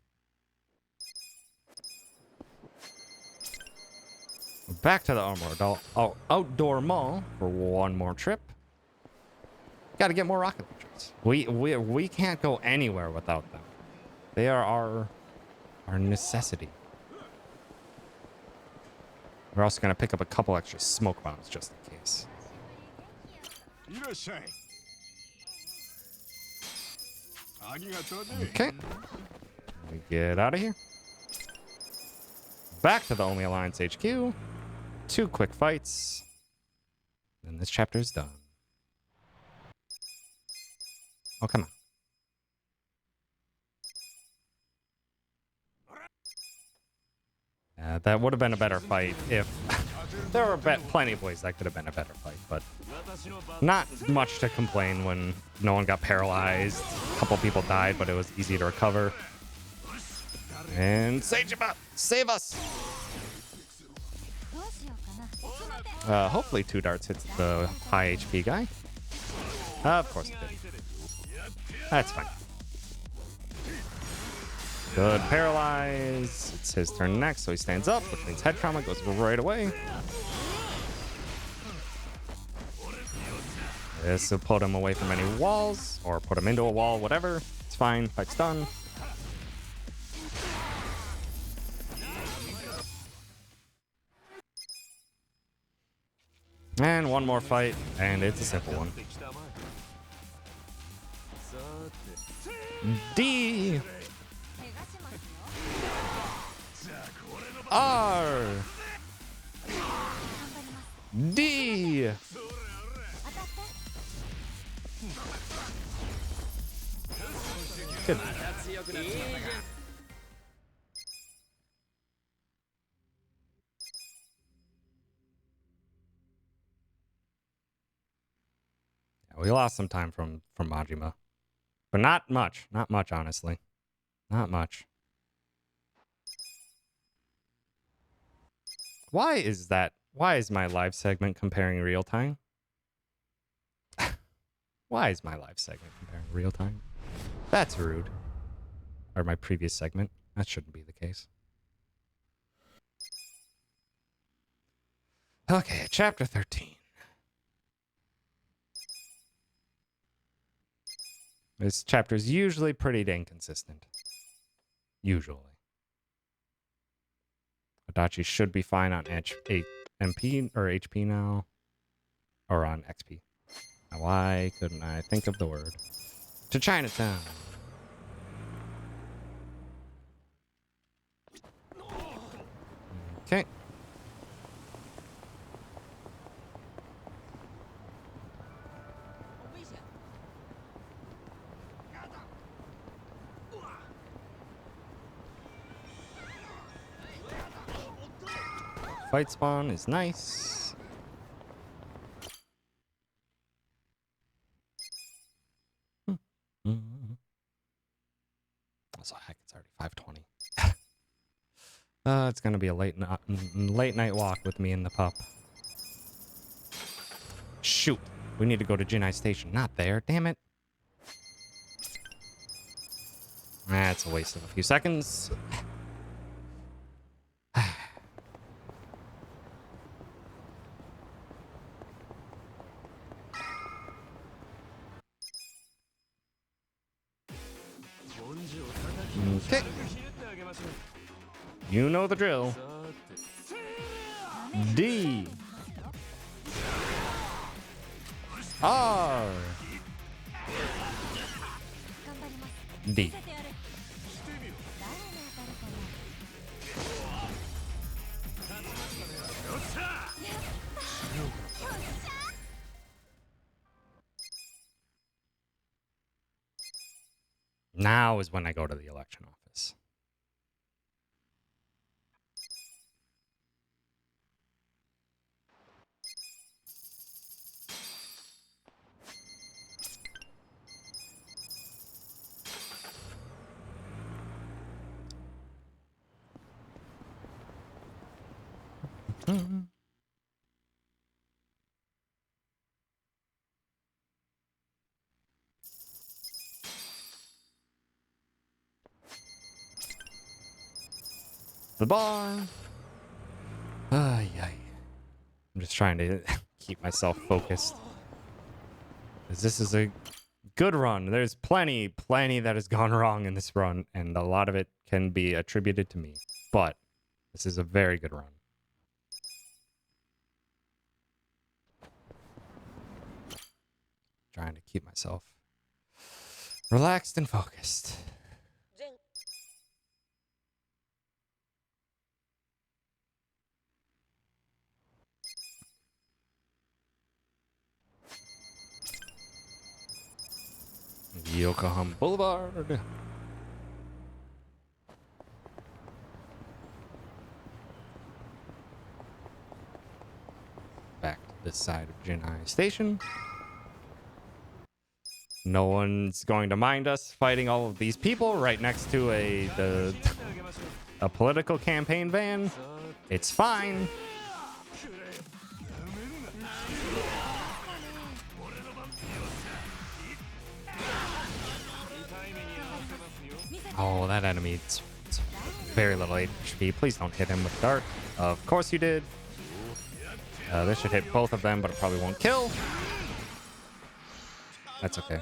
Back to the outdoor mall for one more trip. Got to get more rocket launchers. We can't go anywhere without them. They are our our necessity. We're also going to pick up a couple extra smoke bombs just in case. いらっしゃい。ありがとうね。 Okay. We get out of here. Back to the Only Alliance HQ. 2 quick fights. Then this chapter is done. Oh, come on. That would have been a better fight if... there were plenty of ways that could have been a better fight, but... not much to complain when no one got paralyzed. A couple people died, but it was easy to recover. And Sejima, save us! Hopefully 2 darts hits the high HP guy. Of course it did. That's fine. Good paralyze. It's his turn next, so he stands up, which means head trauma goes right away. This will put him away from any walls, or put him into a wall, whatever. It's fine. Fight's done. And one more fight, and it's a simple one. D R D. Good. We lost some time from Majima, but not much. Not much, honestly. Not much. Why is that? Why is my live segment comparing real time? Why is my live segment comparing real time? That's rude. Or my previous segment. That shouldn't be the case. Okay, chapter 13. This chapter is usually pretty inconsistent. Usually. Adachi should be fine on MP or HP now. Or on XP. Now, why couldn't I think of the word? To Chinatown. Okay. Fight spawn is nice. Also, heck, it's already 5:20. It's gonna be a late night walk with me and the pup. Shoot, we need to go to Jinai Station. Not there, damn it. That's a waste of a few seconds. Okay. You know the drill. D R D. Now is when I go to the election office. The bar. Ay, ay. I'm just trying to keep myself focused. Because this is a good run. There's plenty that has gone wrong in this run, and a lot of it can be attributed to me. But this is a very good run. Trying to keep myself relaxed and focused. Yokohama Boulevard. Back to this side of Jinai Station. No one's going to mind us fighting all of these people right next to a political campaign van. It's fine. Oh, that enemy, it's very little HP. Please don't hit him with dart. Of course you did. This should hit both of them, but it probably won't kill. That's okay.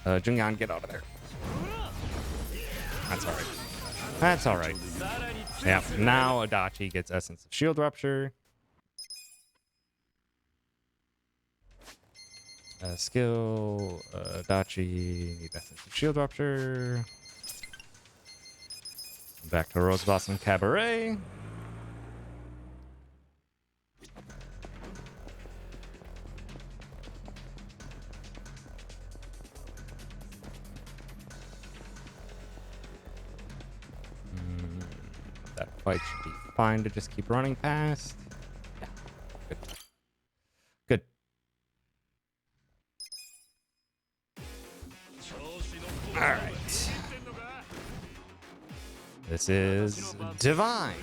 Jungyan, get out of there. That's alright. That's alright. Yeah, now Adachi gets Essence of Shield Rupture. Skill, Adachi, need Essence of Shield Rupture. Back to Rose Blossom Cabaret. That fight should be fine to just keep running past. Yeah, good. Good. Alright. This is Divine.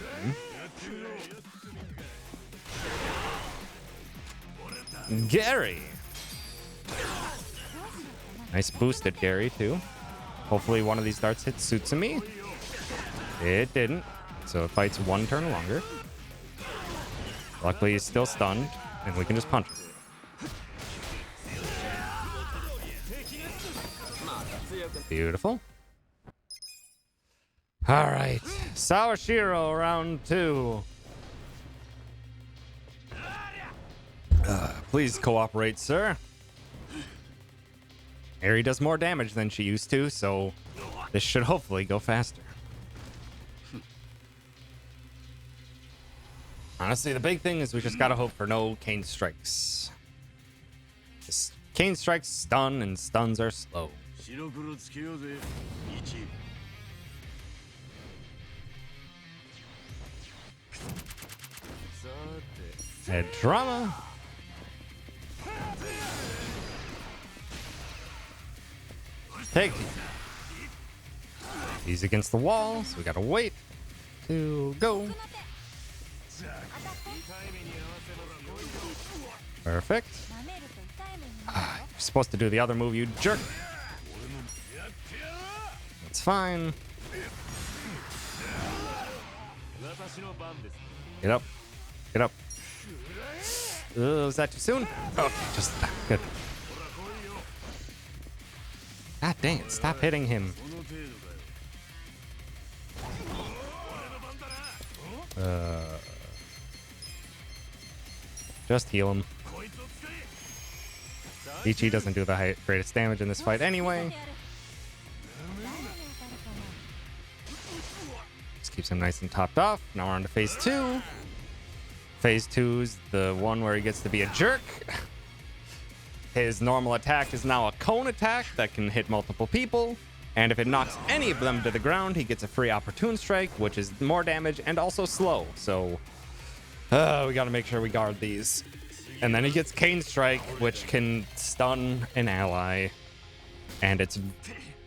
Gary. Nice boosted Gary, too. Hopefully one of these darts hits Sutsumi. It didn't. So it fights one turn longer. Luckily, he's still stunned, and we can just punch him. Beautiful. All right, Sawashiro, round 2. Please cooperate, sir. Eri does more damage than she used to, so this should hopefully go faster. Honestly, the big thing is we just gotta hope for no cane strikes. Just cane strikes stun, and stuns are slow. Head trauma. Take. He's against the wall, so we gotta wait to go. Perfect. You're supposed to do the other move, you jerk. It's fine. Get up. Get up. Was that too soon? Okay, just good. God dang it, stop hitting him. Just heal him. Ichi doesn't do the greatest damage in this fight anyway. Just keeps him nice and topped off. Now we're on to phase 2. Phase 2 is the one where he gets to be a jerk. His normal attack is now a cone attack that can hit multiple people. And if it knocks any of them to the ground, he gets a free opportune strike, which is more damage and also slow. So we gotta make sure we guard these. And then he gets Cane Strike, which can stun an ally. And it's,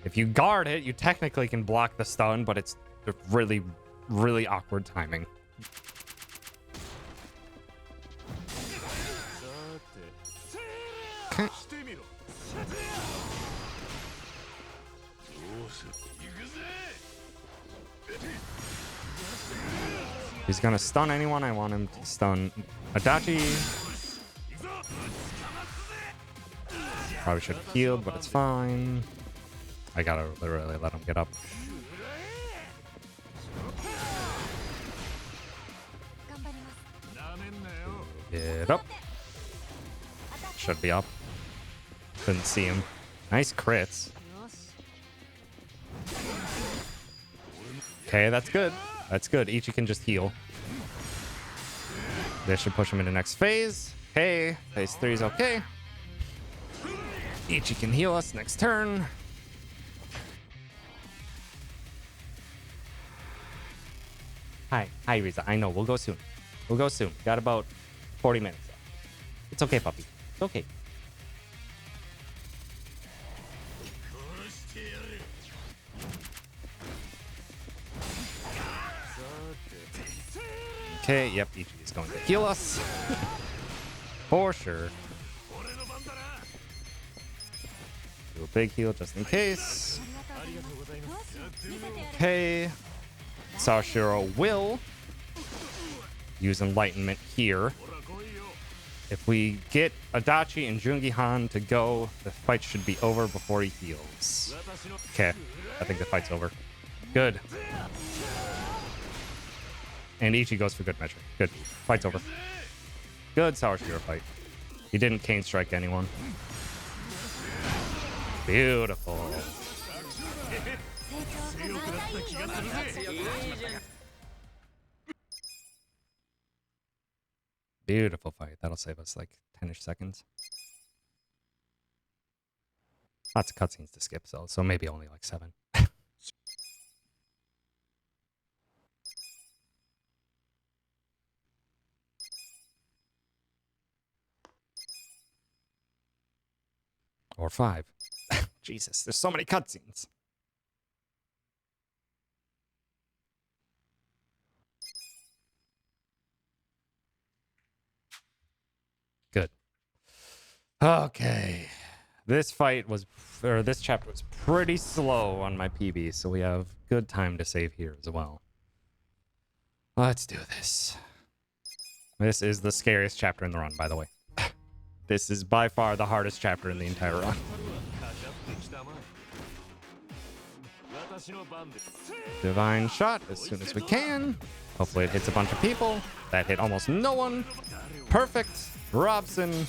if you guard it, you technically can block the stun, but it's really, really awkward timing. Okay. He's gonna stun anyone I want him to stun. Adachi. Probably should have healed, but it's fine. I gotta literally let him get up. Get up. Should be up. Couldn't see him. Nice crits. Okay, that's good. That's good. Ichi can just heal. This should push him into next phase. Okay, phase 3 is okay. Ichi can heal us next turn. Hi, Riza. I know, we'll go soon. We'll go soon. Got about 40 minutes left. It's okay, puppy. It's okay. Okay, yep, Ichi is going to heal us. For sure. Do a big heal just in case. Okay. Sashiro will use Enlightenment here. If we get Adachi and Jungi-Han to go, the fight should be over before he heals. Okay, I think the fight's over. Good. And Ichi goes for good measure. Good. Fight's over. Good Sashiro fight. He didn't cane strike anyone. Beautiful. Beautiful fight. That'll save us like 10-ish seconds. Lots of cutscenes to skip, so maybe only like 7. Or 5. Jesus, there's so many cutscenes. Good. Okay. This fight was, or this chapter was pretty slow on my PB, so we have good time to save here as well. Let's do this. This is the scariest chapter in the run, by the way. This is by far the hardest chapter in the entire run. Divine shot as soon as we can. Hopefully it hits a bunch of people. That hit almost no one. Perfect. Robson.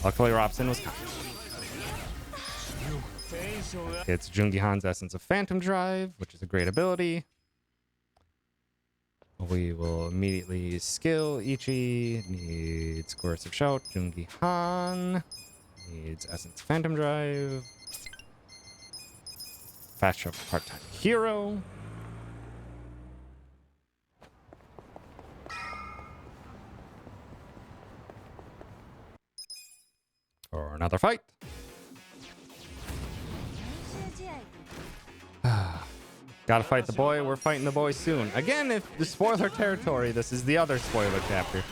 Luckily Robson was kind. Hits Jungi-Han's Essence of Phantom Drive, which is a great ability. We will immediately skill. Ichi needs Coercive Shout. Jungi-Han needs Essence Phantom Drive. Fast Travel Part-Time Hero. Or another fight. Gotta fight the boy. We're fighting the boy soon. Again, if the spoiler territory, this is the other spoiler chapter.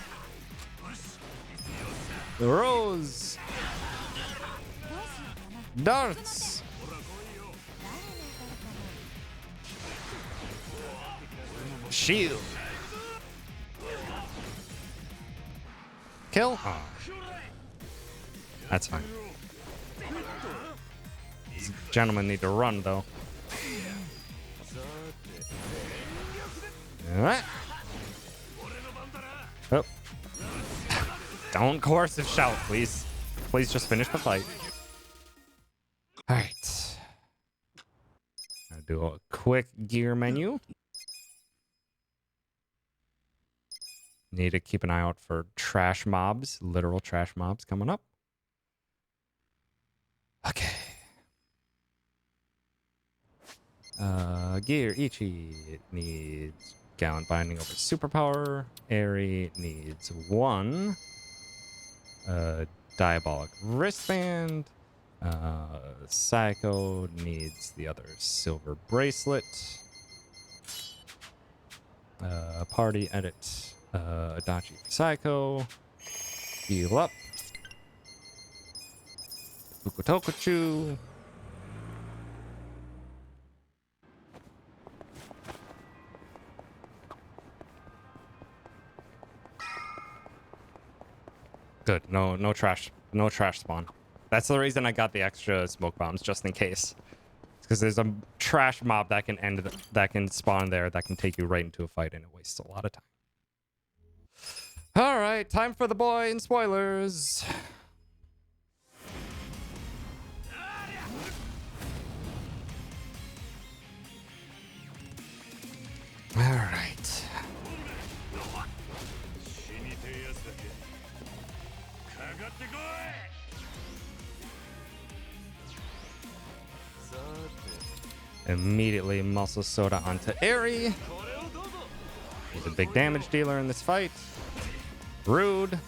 The Rose. Darts. Shield. Kill? Oh. That's fine. These gentlemen need to run, though. Alright. Oh. Don't coercive shout, please. Please just finish the fight. Alright. I'll do a quick gear menu. Need to keep an eye out for trash mobs, literal trash mobs coming up. Okay. Gear Ichi needs Gallant Binding over Superpower. Eri needs 1. Diabolic Wristband. Psycho needs the other Silver Bracelet. Party Edit. Adachi for Psycho. Heal up. Fukutokuchu. Good. No trash spawn. That's the reason I got the extra smoke bombs, just in case. because there's a trash mob that can that can spawn there that can take you right into a fight, and it wastes a lot of time. All right, time for the boy and spoilers. All right. Immediately muscle soda onto Eri. He's a big damage dealer in this fight. Rude.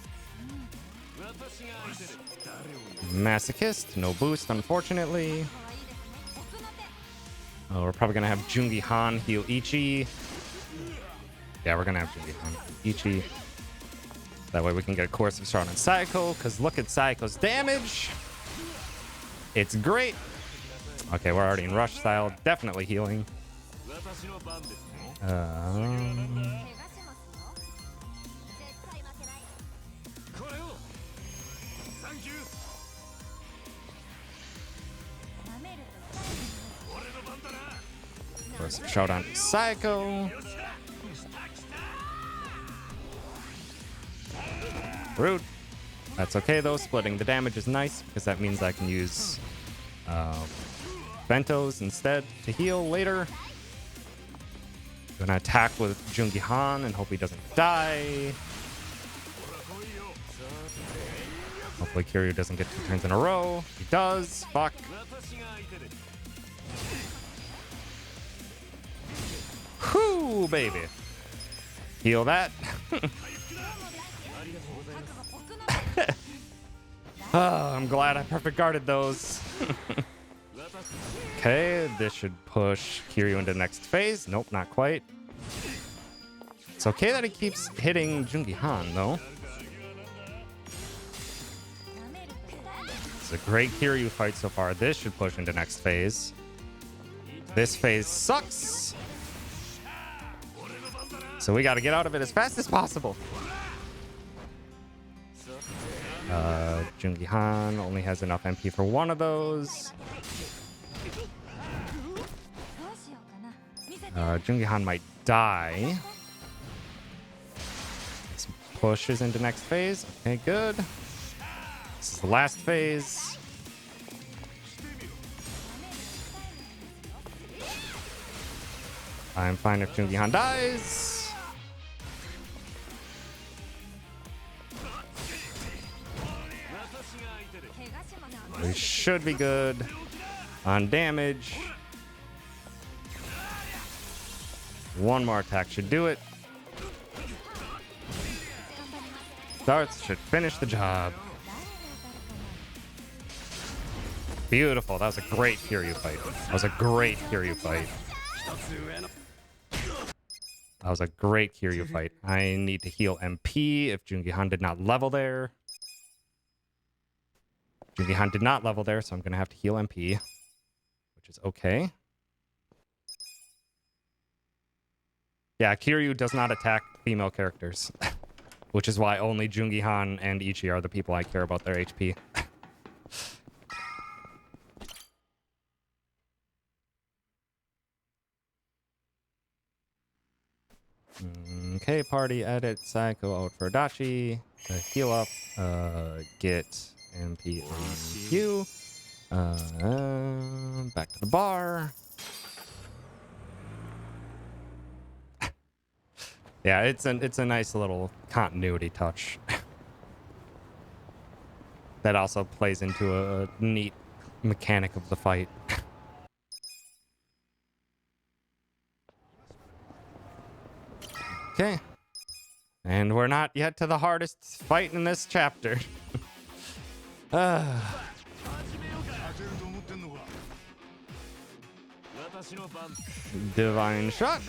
Masochist, no boost, unfortunately. Oh, we're probably gonna have Jungi Han heal Ichi. Yeah, we're gonna have Jungi Han heal Ichi. That way we can get a Course of Strong on Saiko, because look at Saiko's damage. It's great. Okay, we're already in rush style. Definitely healing. Course of Showdown Saiko. Rude. That's okay though. Splitting the damage is nice because that means I can use Bentos instead to heal later. Gonna attack with Jungi Han and hope he doesn't die. Hopefully Kiryu doesn't get 2 turns in a row. He does. Fuck. Whoo, baby. Heal that. Oh, I'm glad I perfect guarded those. Okay, this should push Kiryu into the next phase. Nope, not quite. It's okay that he keeps hitting Jungi Han, though. It's a great Kiryu fight so far. This should push into next phase. This phase sucks. So we got to get out of it as fast as possible. Jungi Han only has enough MP for one of those. Jungi Han might die. This pushes into next phase. Okay, good. This is the last phase. I'm fine if Jungi Han dies. We should be good on damage. One more attack should do it. Darts should finish the job. Beautiful. That was a great Kiryu fight. That was a great Kiryu fight. That was a great Kiryu fight. I need to heal MP if Jungi Han did not level there. Jungi Han did not level there, so I'm going to have to heal MP, which is okay. Yeah, Kiryu does not attack female characters, which is why only Jungi Han and Ichi are the people I care about their HP. Okay, party edit, Saiko out for Adachi, heal up, get MP on you, back to the bar. Yeah, it's a nice little continuity touch that also plays into a neat mechanic of the fight. Okay. And we're not yet to the hardest fight in this chapter. Divine Shot.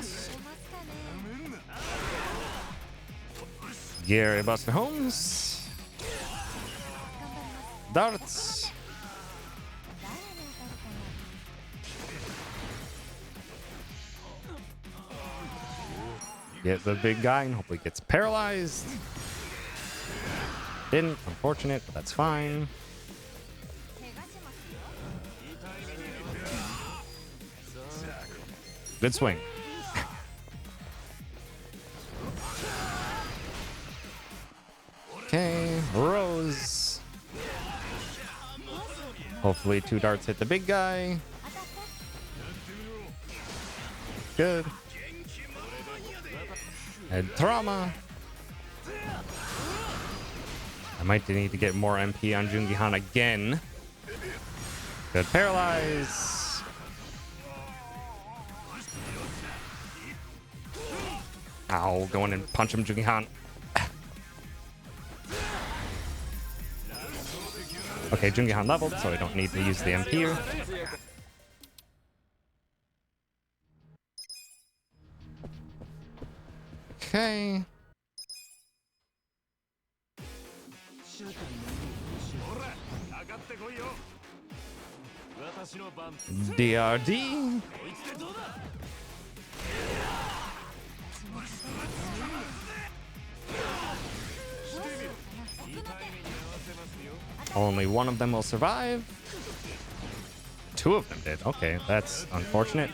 Gary Buster Holmes. Darts. Get the big guy and hopefully gets paralyzed. Didn't, unfortunate, but that's fine. Good swing. Okay, Rose. Hopefully 2 darts hit the big guy. Good. And trauma. I might need to get more MP on Jungi-Han again. Good paralyze. Ow, go in and punch him, Jungi-Han. Okay, Jungi-Han leveled, so I don't need to use the MP here. Okay. DRD. Only one of them will survive. 2 of them did. Okay, that's unfortunate.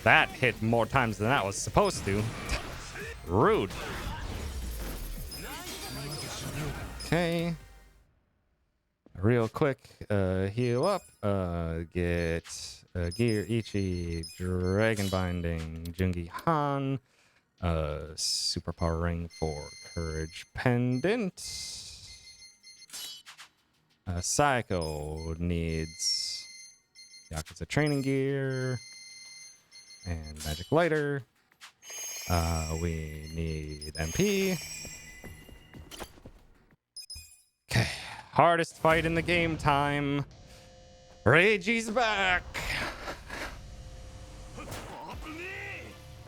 That hit more times than that was supposed to. Rude. Okay. Real quick, heal up. Get Gear Ichi, Dragon Binding, Jungi-Han, Superpower Ring for Courage Pendant. Psycho needs Yakuza Training Gear and Magic Lighter. We need MP. Okay, hardest fight in the game time. Reiji's back.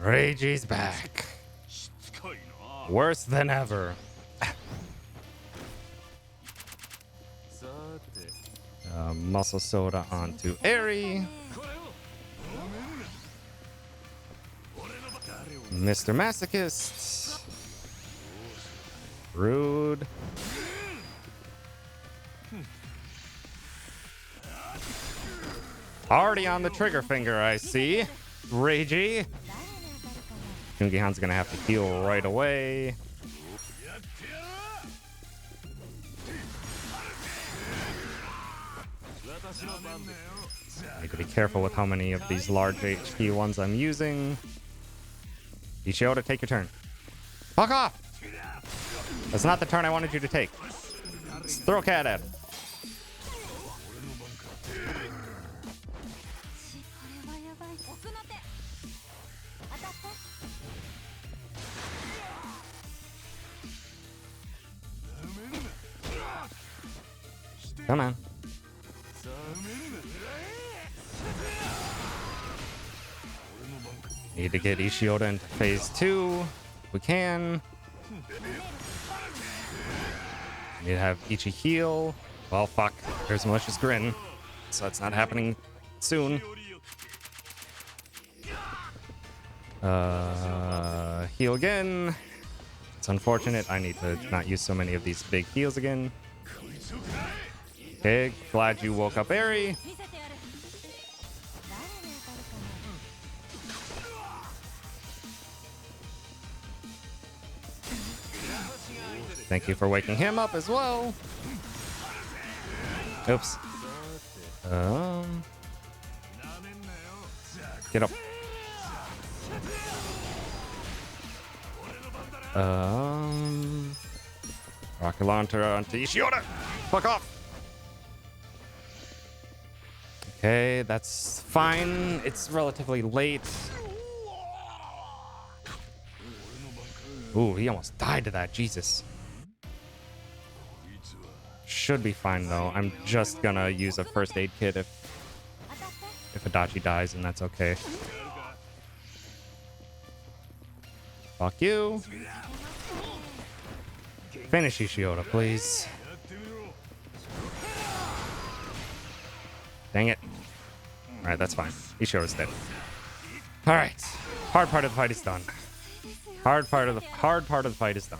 Reiji's back. Worse than ever. Muscle Soda onto Eri. Mr. Masochist. Rude. Already on the trigger finger, I see. Reiji. Jungi-Han's gonna have to heal right away. Need to be careful with how many of these large HP ones I'm using. Ishioda, take your turn. Fuck off! That's not the turn I wanted you to take. Let's throw a cat at him. Come on. Need to get Ishioda into phase 2. We can. Need to have Ichi heal. Well, fuck. There's Malicious Grin. So that's not happening soon. Heal again. It's unfortunate. I need to not use so many of these big heals again. Okay, glad you woke up Eri. Thank you for waking him up as well. Oops. Get up. Rocket launcher onto Ishioda. Fuck off. Okay, that's fine. It's relatively late. Ooh, he almost died to that. Jesus. Should be fine though. I'm just gonna use a first aid kit if Adachi dies, and that's okay. Fuck you. Finish Ishioda, please. Dang it. Alright, that's fine. Ishioda's dead. Alright. Hard part of the fight is done. Hard part of the fight is done.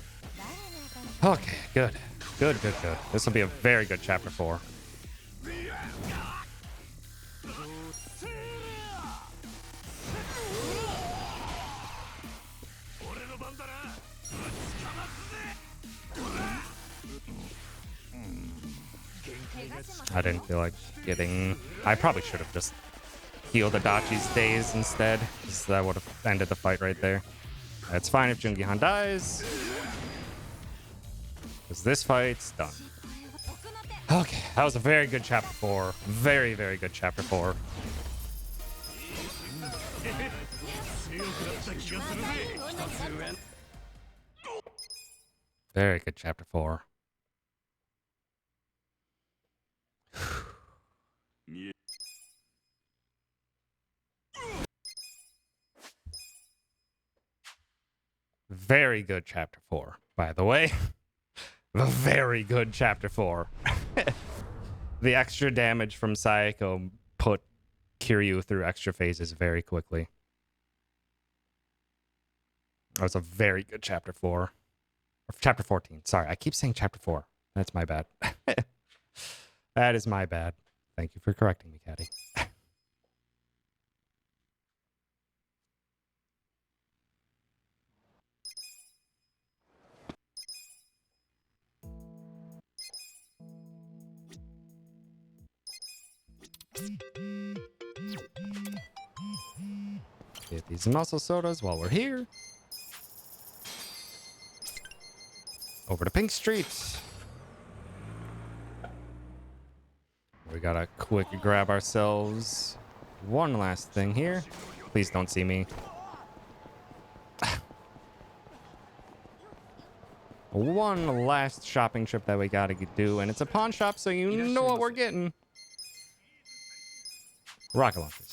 Okay, good. Good. This will be a very good chapter 4. I didn't feel like getting... I probably should have just healed Adachi's days instead, because that would have ended the fight right there. It's fine if Jungihan dies, because this fight's done. Okay, that was a very good chapter 4. Very, very good chapter 4. Very good chapter 4. Very good chapter 4, by the way. A very good chapter 4. The extra damage from Sayako put Kiryu through extra phases very quickly. That was a very good chapter 4. Or chapter 14. Sorry, I keep saying chapter 4. That's my bad. That is my bad. Thank you for correcting me, Caddy. Get these muscle sodas while we're here. Over to Pink Street. We gotta quick grab ourselves one last thing here. Please don't see me. One last shopping trip that we gotta do, and it's a pawn shop, so you know what we're getting. Rocket launchers.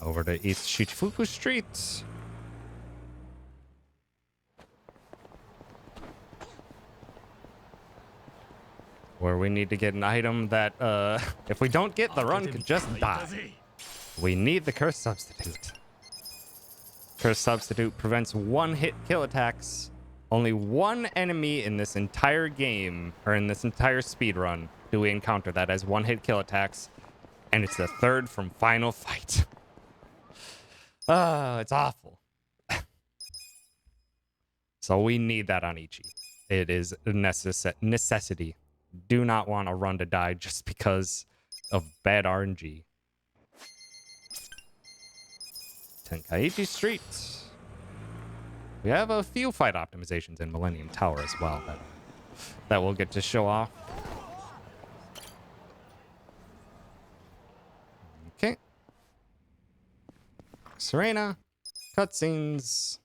Over to East Shichifuku Street. Where we need to get an item that, if we don't get, the run could just die. We need the Curse Substitute. Curse Substitute prevents one-hit kill attacks. Only one enemy in this entire game, or in this entire speedrun, do we encounter that as one-hit kill attacks. And it's the third from Final Fight. It's awful. So we need that on Ichi. It is a necessity. Do not want a run to die just because of bad RNG. Tenkaichi Street. We have a few fight optimizations in Millennium Tower as well that we'll get to show off. Okay. Serena. Cutscenes.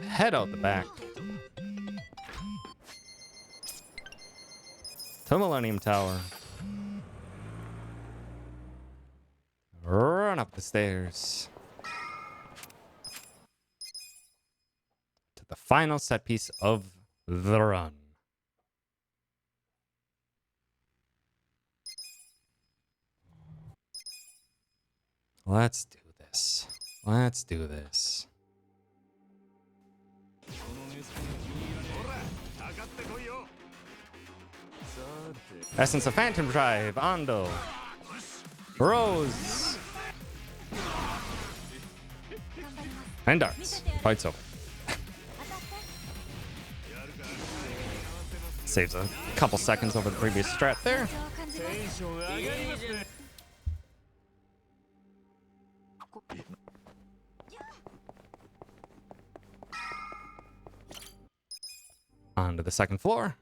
Head out the back. To Millennium Tower. Run up the stairs. To the final set piece of the run. Let's do this. Let's do this. Essence of Phantom Drive, Ando. Rose. And darts. Fight's over. Saves a couple seconds over the previous strat there. On to the second floor.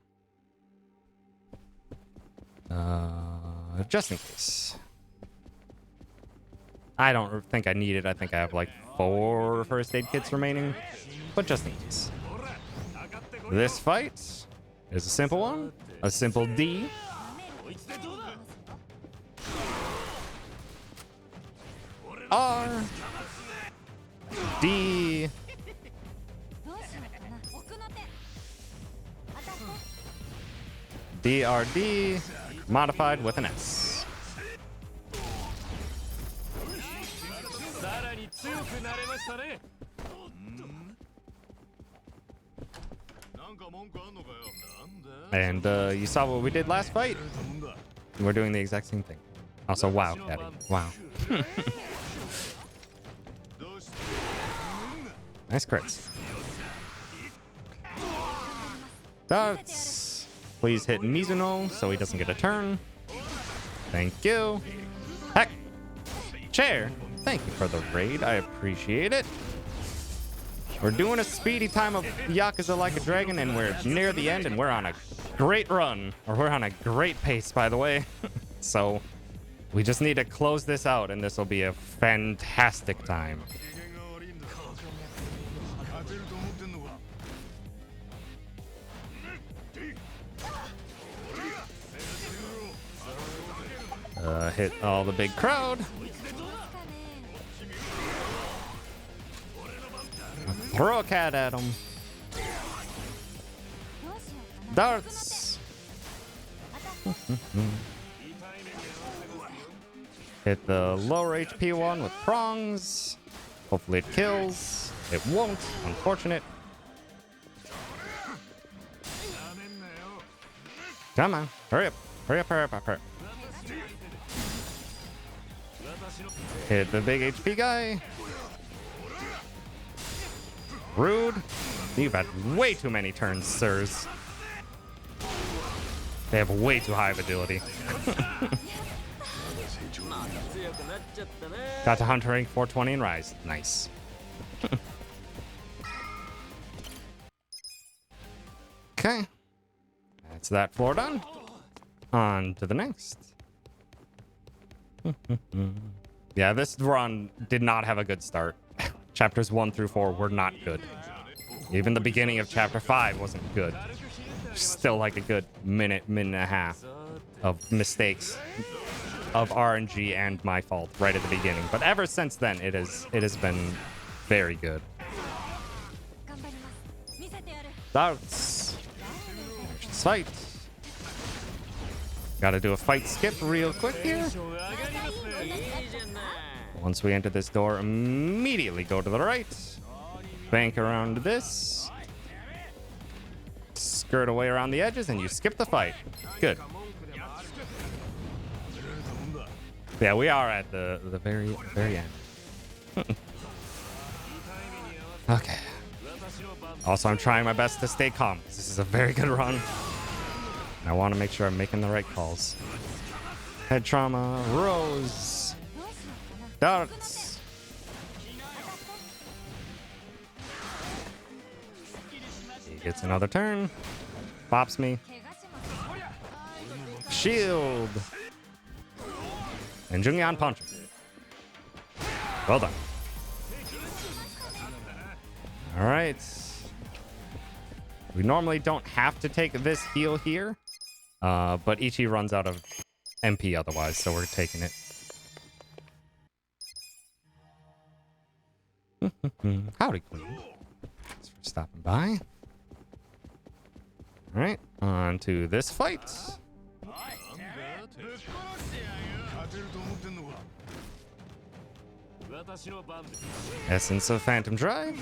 Just in case. I don't think I need it. I think I have like 4 first aid kits remaining. But just in case. This fight is a simple one. A simple D. R. D. DRD. Modified with an S. And you saw what we did last fight. We're doing the exact same thing. Also, wow, Caddy. Wow. Nice crits. Darts. Please hit Mizuno so he doesn't get a turn. Thank you. Heck. Chair. Thank you for the raid. I appreciate it. We're doing a speedy time of Yakuza Like a Dragon, and we're near the end, and we're on a great run. Or we're on a great pace, by the way. So we just need to close this out, and this will be a fantastic time. Hit all the big crowd. Throw a cat at him. Darts. Hit the lower HP one with prongs. Hopefully it kills. It won't. Unfortunate. Come on. Hurry up. Hurry up, hurry up, hurry up. Hit the big HP guy. Rude. You've had way too many turns, sirs. They have way too high of agility. Got to Hunter rank 420 and Rise. Nice. Okay. That's that floor done. On to the next. Yeah, this run did not have a good start. Chapters 1 through 4 were not good. Even the beginning of chapter 5 wasn't good. Still like a good minute and a half of mistakes of RNG and my fault right at the beginning. But ever since then, it has been very good. Darts. Fight. Gotta do a fight skip real quick here. Once we enter this door, immediately go to the right. Bank around this. Skirt away around the edges, and you skip the fight. Good. Yeah, we are at the very end. Okay. Also, I'm trying my best to stay calm. This is a very good run. I want to make sure I'm making the right calls. Head trauma, Rose. Darts. He gets another turn. Pops me. Shield. And Jungyan punch. Well done. All right. We normally don't have to take this heal here. But Ichi runs out of MP otherwise, so we're taking it. Howdy, Queen. Thanks for stopping by. All right, on to this fight. Essence of Phantom Drive.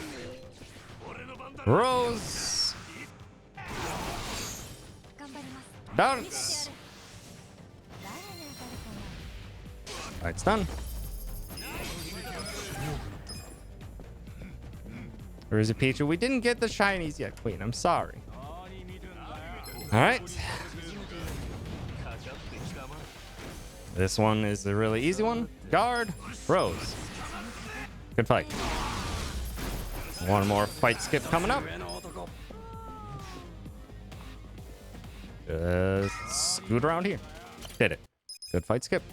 Rose. Darts. Fight's done. Or is it Pichu? We didn't get the shinies yet, Queen. I'm sorry. All right. This one is a really easy one. Guard. Rose. Good fight. One more fight skip coming up. Just scoot around here. Did it. Good fight skip.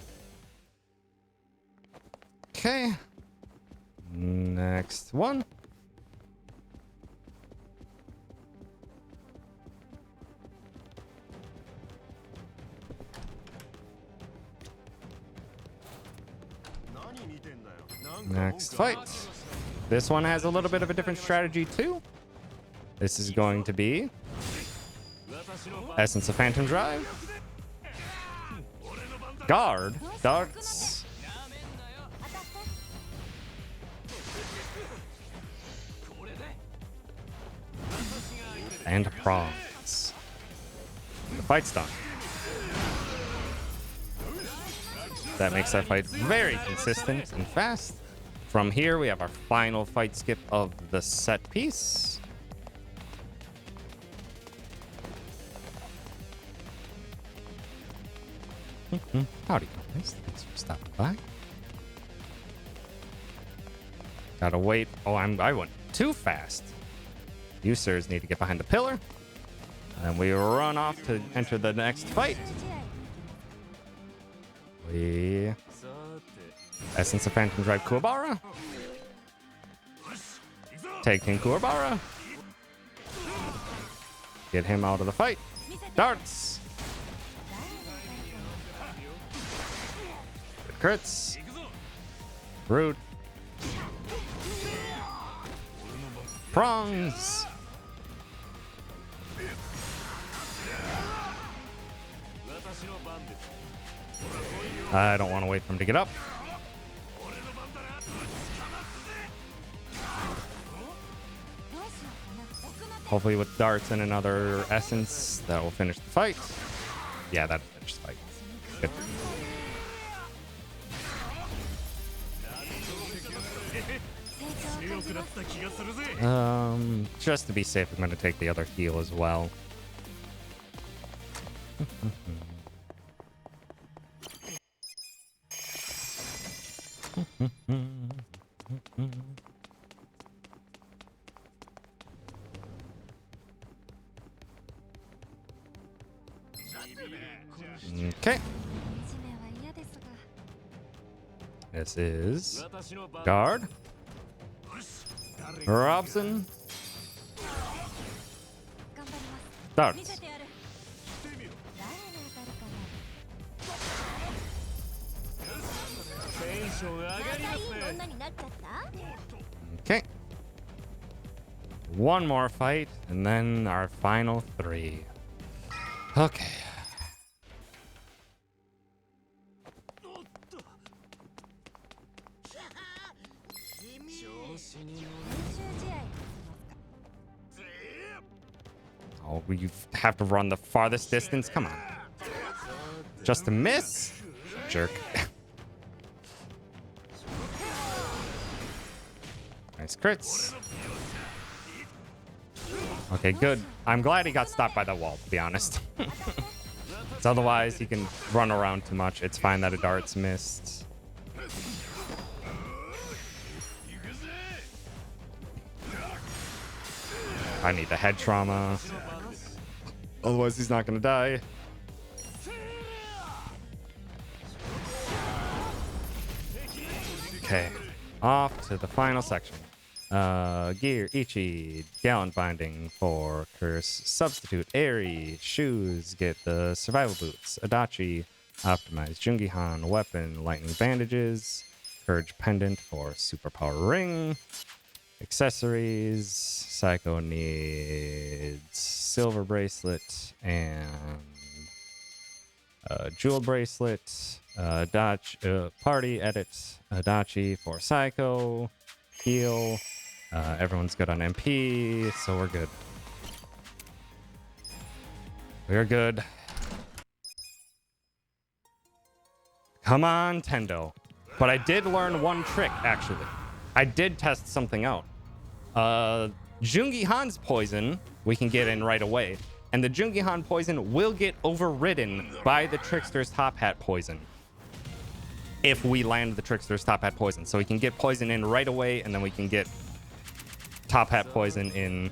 Okay. Next one. Next fight. This one has a little bit of a different strategy too. This is going to be Essence of Phantom Drive. Guard. Darts. And prongs. The fight's done. That makes that fight very consistent and fast. From here, we have our final fight skip of the set piece. Howdy, guys. Thanks for stopping by. Gotta wait. Oh, I went too fast. You sirs need to get behind the pillar. And we run off to enter the next fight. We... Essence of Phantom Drive Kuwabara. Take King Kuwabara. Get him out of the fight. Darts. Good crits. Rude. Prongs. I don't want to wait for him to get up. Hopefully with darts and another essence, that will finish the fight. Yeah, that'll finish the fight. Good. Just to be safe, I'm going to take the other heal as well. Okay. This is guard. Robson. Darts. Okay. One more fight, and then our final three. Okay. Oh, we have to run the farthest distance? Come on. Just a miss? Jerk. Nice crits. Okay, good. I'm glad he got stopped by the wall, to be honest. So otherwise, he can run around too much. It's fine that a dart's missed. I need the head trauma. Otherwise, he's not going to die. Okay. Off to the final section. Gear, Ichi, Gallant Binding for Curse, Substitute, Airy, Shoes, get the Survival Boots, Adachi, Optimize, Jungihan, Weapon, Lightning Bandages, Courage Pendant for Superpower Ring, Accessories, Psycho needs Silver Bracelet and Jewel Bracelet, Party Edit, Adachi for Psycho, Heal. Everyone's good on MP, so we're good. We're good. Come on, Tendo. But I did learn one trick, actually. I did test something out. Jungihan's poison, we can get in right away. And the Jungihan poison will get overridden by the Trickster's Top Hat poison. If we land the Trickster's Top Hat poison. So we can get poison in right away, and then we can get Top Hat poison in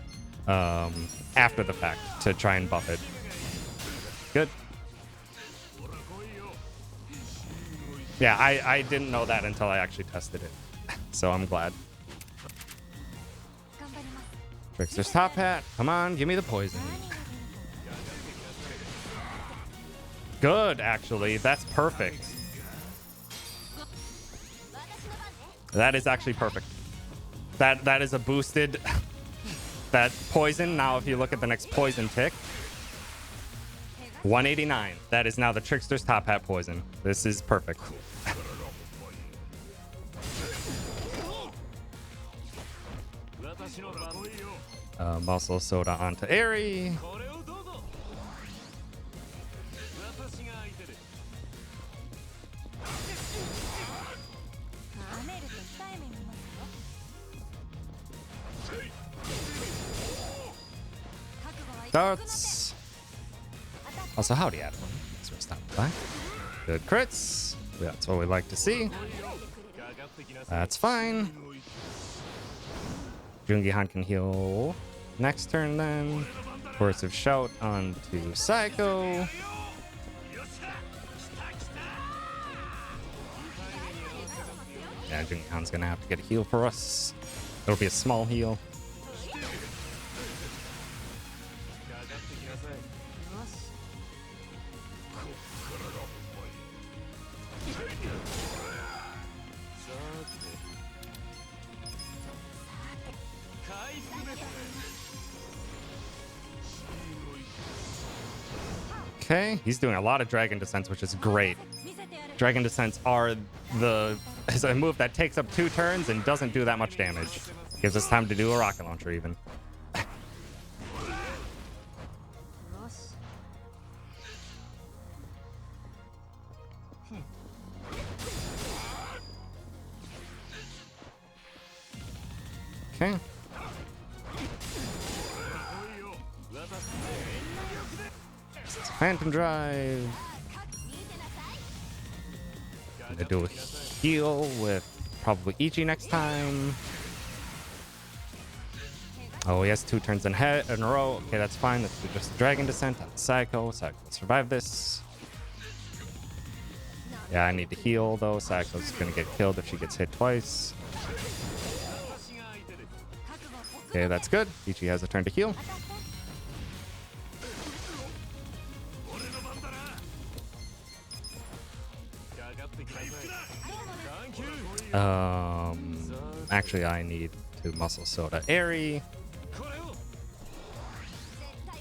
after the fact to try and buff it. Good. Yeah, I didn't know that until I actually tested it. So I'm glad. Trickster's Top Hat. Come on, give me the poison. Good, actually. That's perfect. That is actually perfect. That is a boosted that poison. Now if you look at the next poison tick, 189. That is now the Trickster's Top Hat poison. This is perfect. Muscle Soda onto Airy. darts. Also, howdy, Adam. Thanks for stopping by. Good crits. That's what we like to see. That's fine. Jungi-Han can heal next turn then. Coercive Shout onto Psycho. Yeah, Jungi-Han's gonna have to get a heal for us. It'll be a small heal. Okay, he's doing a lot of Dragon Descents, which is great. Dragon Descents are is a move that takes up 2 turns and doesn't do that much damage. Gives us time to do a rocket launcher even. Okay. Phantom Drive. I'm gonna do a heal with probably Ichi next time. Oh, he has 2 turns in a row. Okay, that's fine. Let's do just Dragon Descent on Psycho. Psycho will survive this. Yeah, I need to heal though. Psycho's gonna get killed if she gets hit twice. Okay, that's good. Ichi has a turn to heal. Actually, I need to Muscle Soda Airy,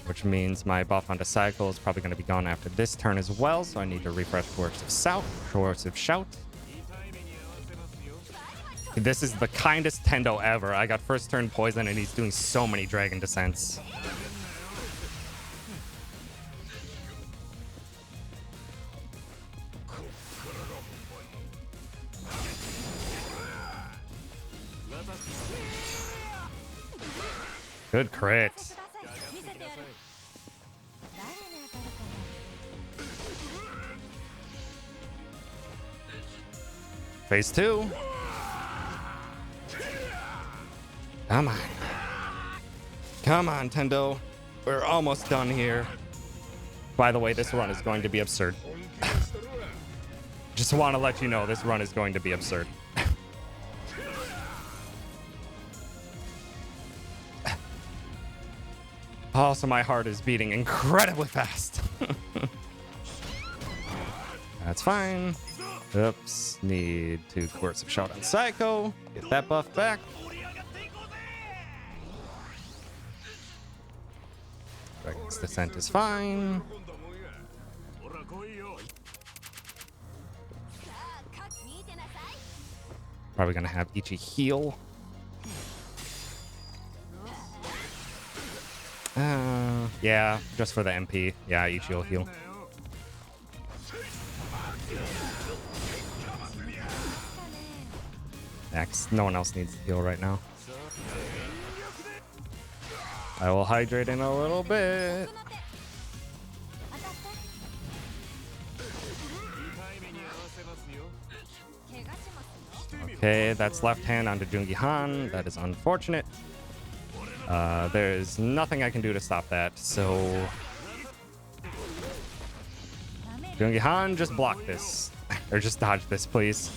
which means my buff onto Cycle is probably going to be gone after this turn as well, so I need to refresh Coercive Shout. This is the kindest Tendo ever. I got first turn poison and he's doing so many Dragon Descents. Good crit. Phase 2. Come on. Come on, Tendo. We're almost done here. By the way, this run is going to be absurd. Just want to let you know this run is going to be absurd. Also, my heart is beating incredibly fast. That's fine. Oops. Need to Coercive Shout on Psycho. Get that buff back. Dragon's Descent is fine. Probably gonna have Ichi heal. Yeah, just for the MP. Yeah, Ichi will heal. Next, no one else needs to heal right now. I will hydrate in a little bit. Okay, that's left hand onto Jungi-Han. That is unfortunate. There's nothing I can do to stop that, so... Jungi-Han, just block this. Or just dodge this, please.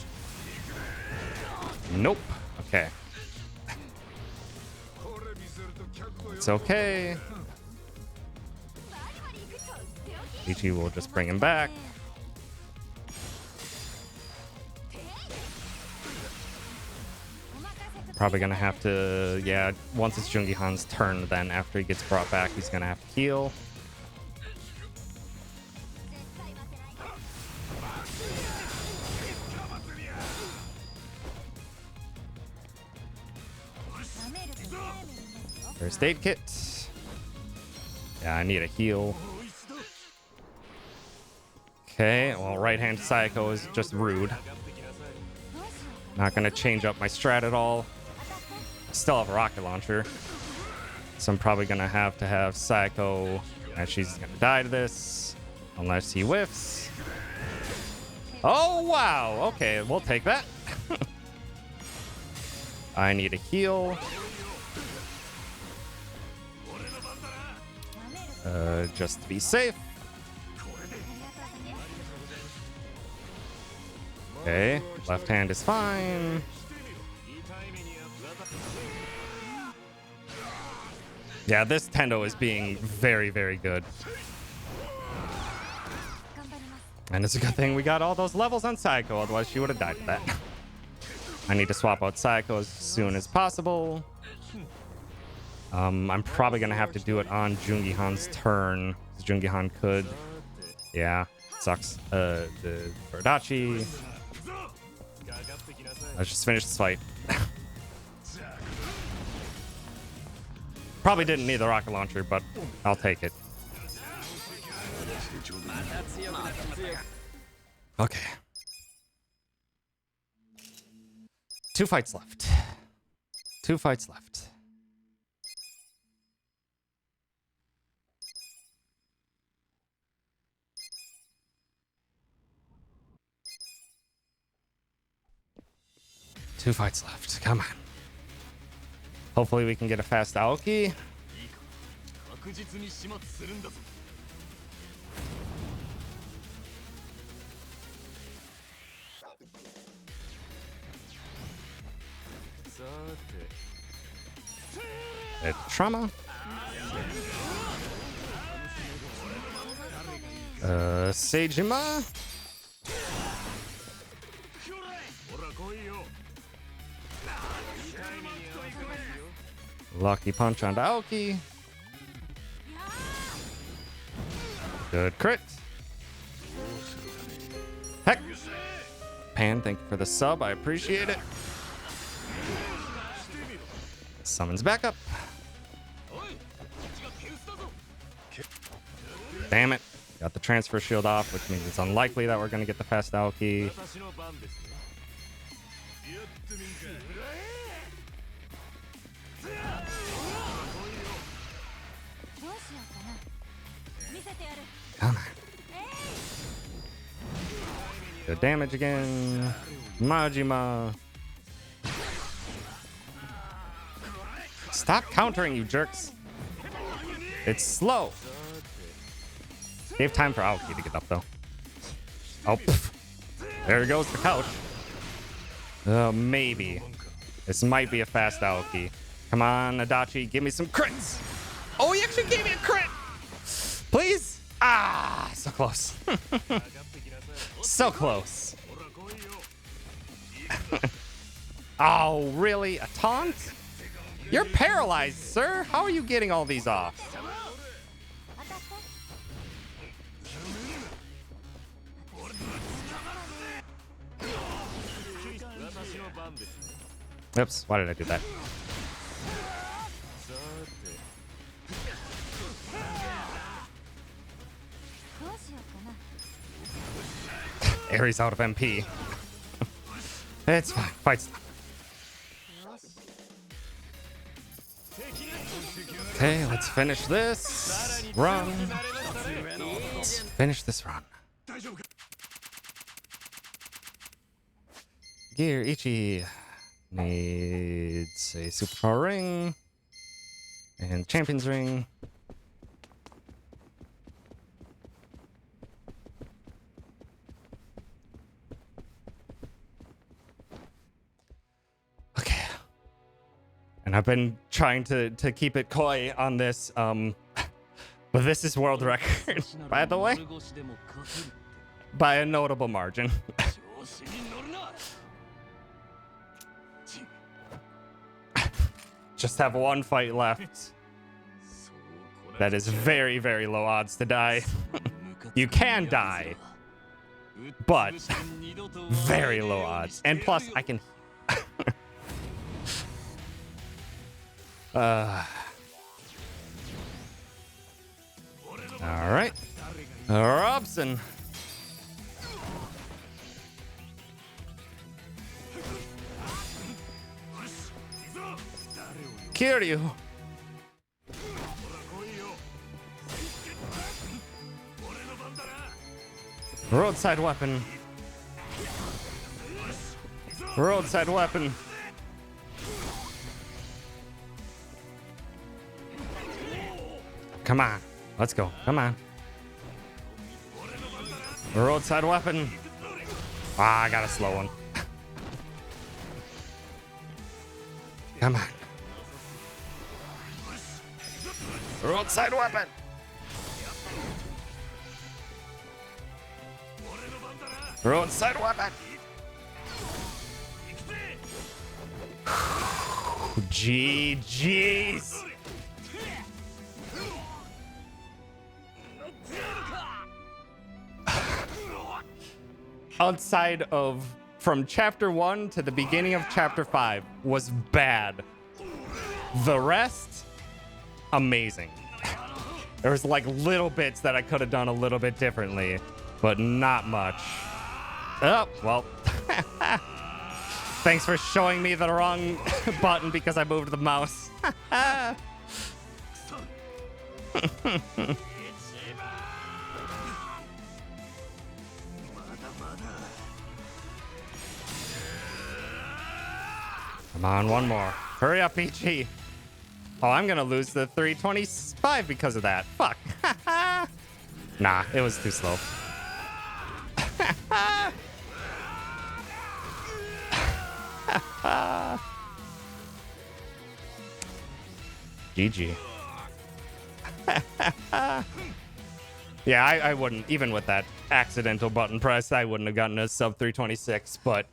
Nope. Okay. It's okay. Ichi will just bring him back. Probably gonna have to, yeah, once it's Jungi-Han's turn, then after he gets brought back, he's gonna have to heal. First aid kit. Yeah, I need a heal. Okay, well, right hand Psycho is just rude. Not gonna change up my strat at all. Still have a rocket launcher. So I'm probably gonna have to have Psycho, and she's gonna die to this, unless he whiffs. Oh, wow. Okay, we'll take that. I need a heal. Just to be safe. Okay, left hand is fine. Yeah, this Tendo is being very, very good. And it's a good thing we got all those levels on Psycho, otherwise she would have died to that. I need to swap out Psycho as soon as possible. I'm probably gonna have to do it on Jungi-han's turn. Jungi-han could. Yeah, sucks. The Adachi. Let's just finish this fight. Probably didn't need the rocket launcher, but I'll take it. Okay. 2 fights left. 2 fights left. Two fights left. Come on. Hopefully we can get a fast Aoki. Trauma. Seijima. Lucky punch on Aoki. Good crit. Heck. Pan, thank you for the sub. I appreciate it. Summons back up. Damn it. Got the transfer shield off, which means it's unlikely that we're going to get the fast Aoki. Come on. Good damage again. Majima. Stop countering, you jerks. It's slow. Gave time for Aoki to get up, though. Oh, pff. There goes the couch. Maybe. This might be a fast Aoki. Come on, Adachi, give me some crits. Oh, he actually gave me a crit. Please. Ah, so close. So close. Oh, really? A taunt? You're paralyzed, sir. How are you getting all these off? Oops, why did I do that? Ares out of MP. It's fine. Fight's done. Okay, let's finish this run. Let's finish this run. Gear Ichi needs a superpower ring and champion's ring. Okay. And I've been trying to keep it coy on this, but this is world record, by the way, by a notable margin. Just have one fight left. That is very, very low odds to die. You can die, but very low odds. And plus, I can... All right. Robson. Kiryu. Roadside weapon. Roadside weapon. Come on. Let's go. Come on. Roadside weapon. Ah, I got a slow one. Come on. Roadside weapon. Roadside weapon. GG's. Outside of from chapter 1 to the beginning of chapter 5 was bad. The rest, amazing. There was like little bits that I could have done a little bit differently, but not much. Oh, well. Thanks for showing me the wrong button because I moved the mouse. Come on, one more. Hurry up, Ichi. Oh, I'm gonna lose the 325 because of that. Fuck. Nah, it was too slow. GG. Yeah, I wouldn't, even with that accidental button press, I wouldn't have gotten a sub 326, but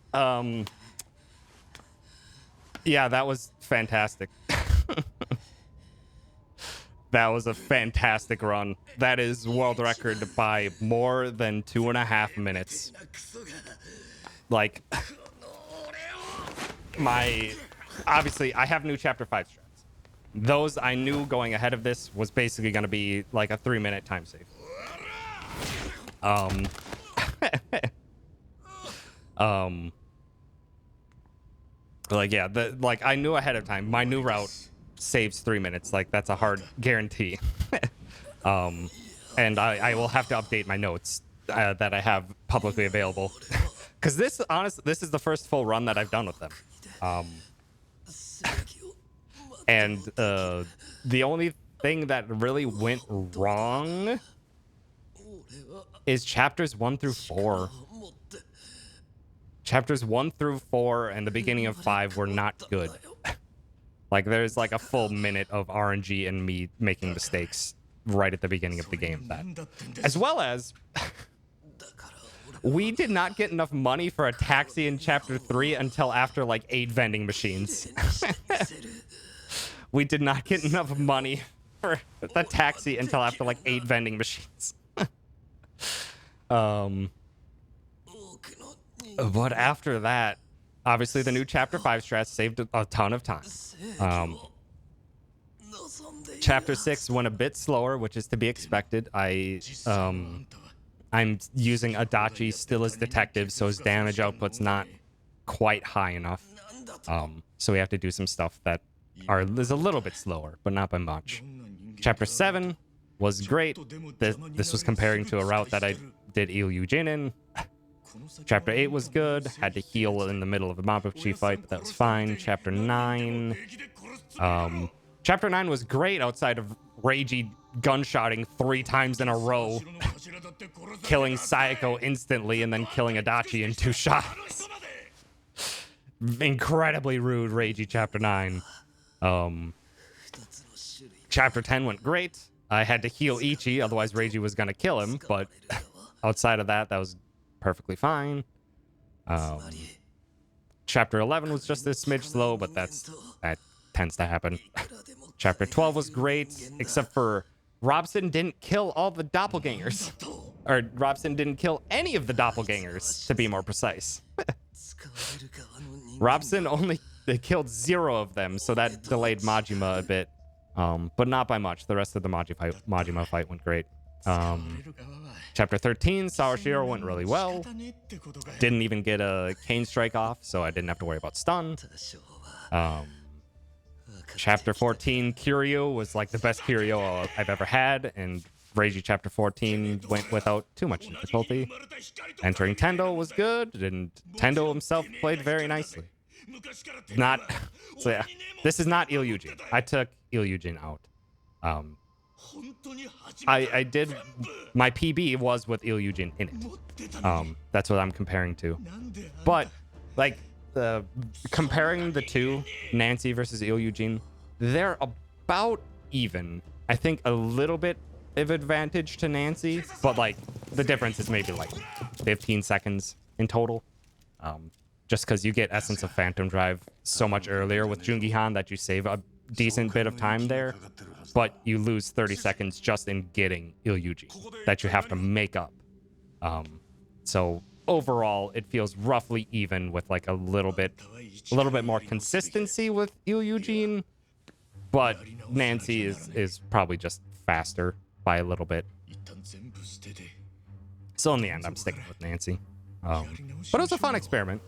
yeah, that was fantastic. That was a fantastic run. That is world record by more than 2.5 minutes. Like, obviously, I have new chapter 5 strats. Those I knew going ahead of this was basically going to be like a 3-minute time save. Like, yeah, like I knew ahead of time my new route saves 3 minutes. Like, that's a hard guarantee. And I will have to update my notes that I have publicly available. Because this is the first full run that I've done with them. And the only thing that really went wrong is chapters 1 through 4. Chapters 1 through 4 and the beginning of 5 were not good. Like, there's like a full minute of RNG and me making mistakes right at the beginning of the game. That, as well as, we did not get enough money for a taxi in chapter 3 until after like 8 vending machines. We did not get enough money for the taxi until after like 8 vending machines. But after that, obviously the new chapter 5 strats saved a ton of time. Chapter 6 went a bit slower, which is to be expected. I'm using Adachi still as detective, so his damage output's not quite high enough. So we have to do some stuff that is a little bit slower, but not by much. Chapter 7 was great. This was comparing to a route that I did Ilyujin in. Chapter 8 was good. Had to heal in the middle of a Mabuchi fight, but that was fine. Chapter 9. Chapter 9 was great outside of Reiji gunshotting 3 times in a row, killing Sayako instantly and then killing Adachi in 2 shots. Incredibly rude, Reiji Chapter 9. Chapter 10 went great. I had to heal Ichi, otherwise Reiji was going to kill him, but outside of that, that was perfectly fine. Chapter 11 was just a smidge slow, but that tends to happen. Chapter 12 was great, except for Robson didn't kill all the doppelgangers. Or Robson didn't kill any of the doppelgangers, to be more precise. Robson only killed 0 of them, so that delayed Majima a bit. But not by much. The rest of the Majima fight went great. Chapter 13, Sawashiro went really well. Didn't even get a cane strike off, so I didn't have to worry about stun. Chapter 14, Kiryu was like the best Kiryu I've ever had, and Reiji Chapter 14 went without too much difficulty. Entering Tendo was good, and Tendo himself played very nicely. Not so yeah. This is not Ilyujin. I took Ilyujin out. I did my PB was with Ilyujin in it. That's what I'm comparing to. But like comparing the two, Nancy versus Ilyujin, they're about even. I think a little bit of advantage to Nancy, but like the difference is maybe like 15 seconds in total. Just because you get Essence of Phantom Drive so much earlier with Jungihan that you save a decent bit of time there, but you lose 30 seconds just in getting Ilyujin that you have to make up. So overall, it feels roughly even with like a little bit more consistency with Ilyujin, but Nancy is probably just faster by a little bit. So in the end, I'm sticking with Nancy. But it was a fun experiment.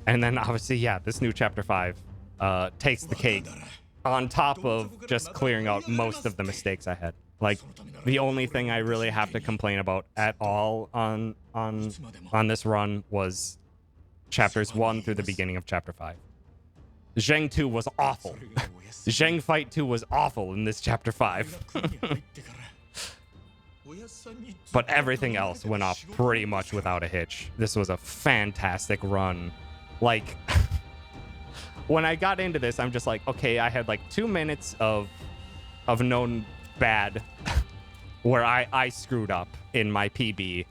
And then obviously, yeah, this new Chapter 5 takes the cake on top of just clearing out most of the mistakes I had. Like, the only thing I really have to complain about at all on this run was Chapters 1 through the beginning of Chapter 5. Zheng 2 was awful. Zheng Fight 2 was awful in this Chapter 5. But everything else went off pretty much without a hitch. This was a fantastic run. Like, when I got into this, I'm just like, okay, I had like 2 minutes of known bad where I screwed up in my PB.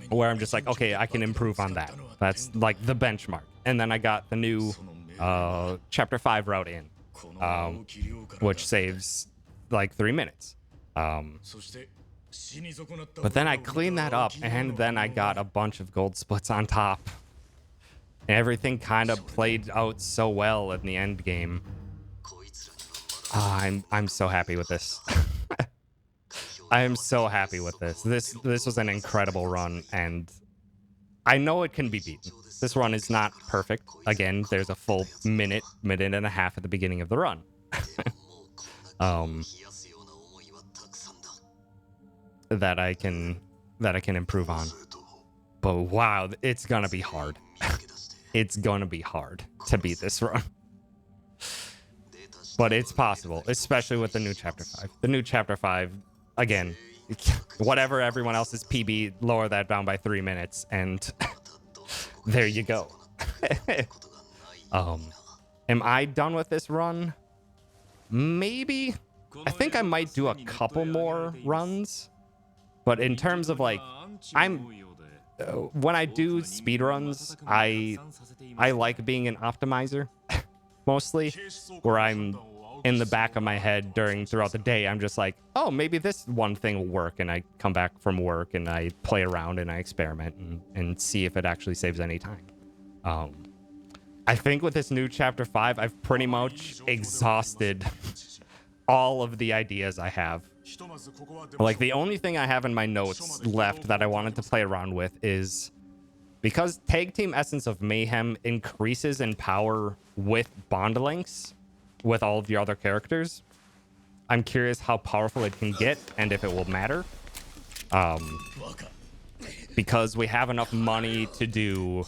Where I'm just like, okay, I can improve on that. That's like the benchmark. And then I got the new Chapter 5 route in, which saves like 3 minutes. But then I cleaned that up, and then I got a bunch of gold splits on top. Everything kind of played out so well in the end game. I'm so happy with this. I am so happy with this. This was an incredible run, and I know it can be beaten. This run is not perfect. Again, there's a full minute and a half at the beginning of the run. that I can improve on. But wow, it's gonna be hard. It's gonna be hard to beat this run. But it's possible, especially with the new Chapter 5. The new Chapter 5, again, whatever everyone else's PB, lower that down by 3 minutes, and there you go. Am I done with this run? Maybe. I think I might do a couple more runs. But in terms of like, when I do speedruns, I like being an optimizer, mostly, where I'm in the back of my head throughout the day. I'm just like, oh, maybe this one thing will work, and I come back from work and I play around and I experiment and see if it actually saves any time. I think with this new Chapter 5, I've pretty much exhausted all of the ideas I have. Like, the only thing I have in my notes left that I wanted to play around with is, because Tag Team Essence of Mayhem increases in power with bond links with all of your other characters, I'm curious how powerful it can get and if it will matter. Because we have enough money to do...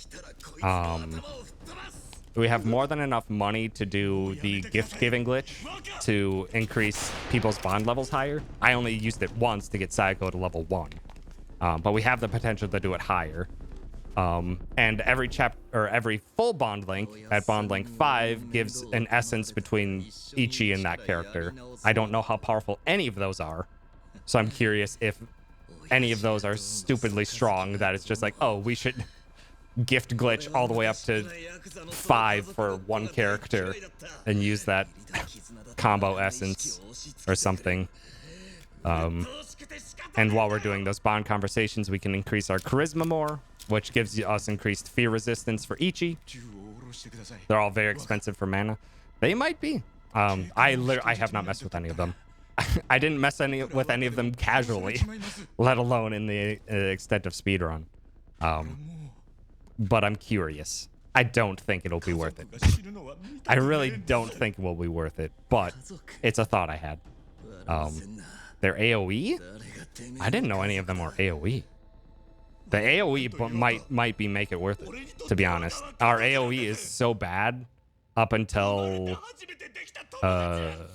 we have more than enough money to do the gift-giving glitch to increase people's bond levels higher. I only used it once to get Sayako to level 1. But we have the potential to do it higher. And every full bond link at bond link 5 gives an essence between Ichi and that character. I don't know how powerful any of those are. So I'm curious if any of those are stupidly strong, that it's just like, oh, we should... gift glitch all the way up to 5 for one character and use that combo essence or something. And while we're doing those bond conversations, we can increase our charisma more, which gives us increased fear resistance for Ichi. They're all very expensive for mana. They might be. I have not messed with any of them. I didn't mess with any of them casually, let alone in the extent of speedrun. But I'm curious. I don't think it'll be worth it. I really don't think it will be worth it, but it's a thought I had. They're AoE? I didn't know any of them were AoE. The AoE might be make it worth it, to be honest. Our AoE is so bad up until up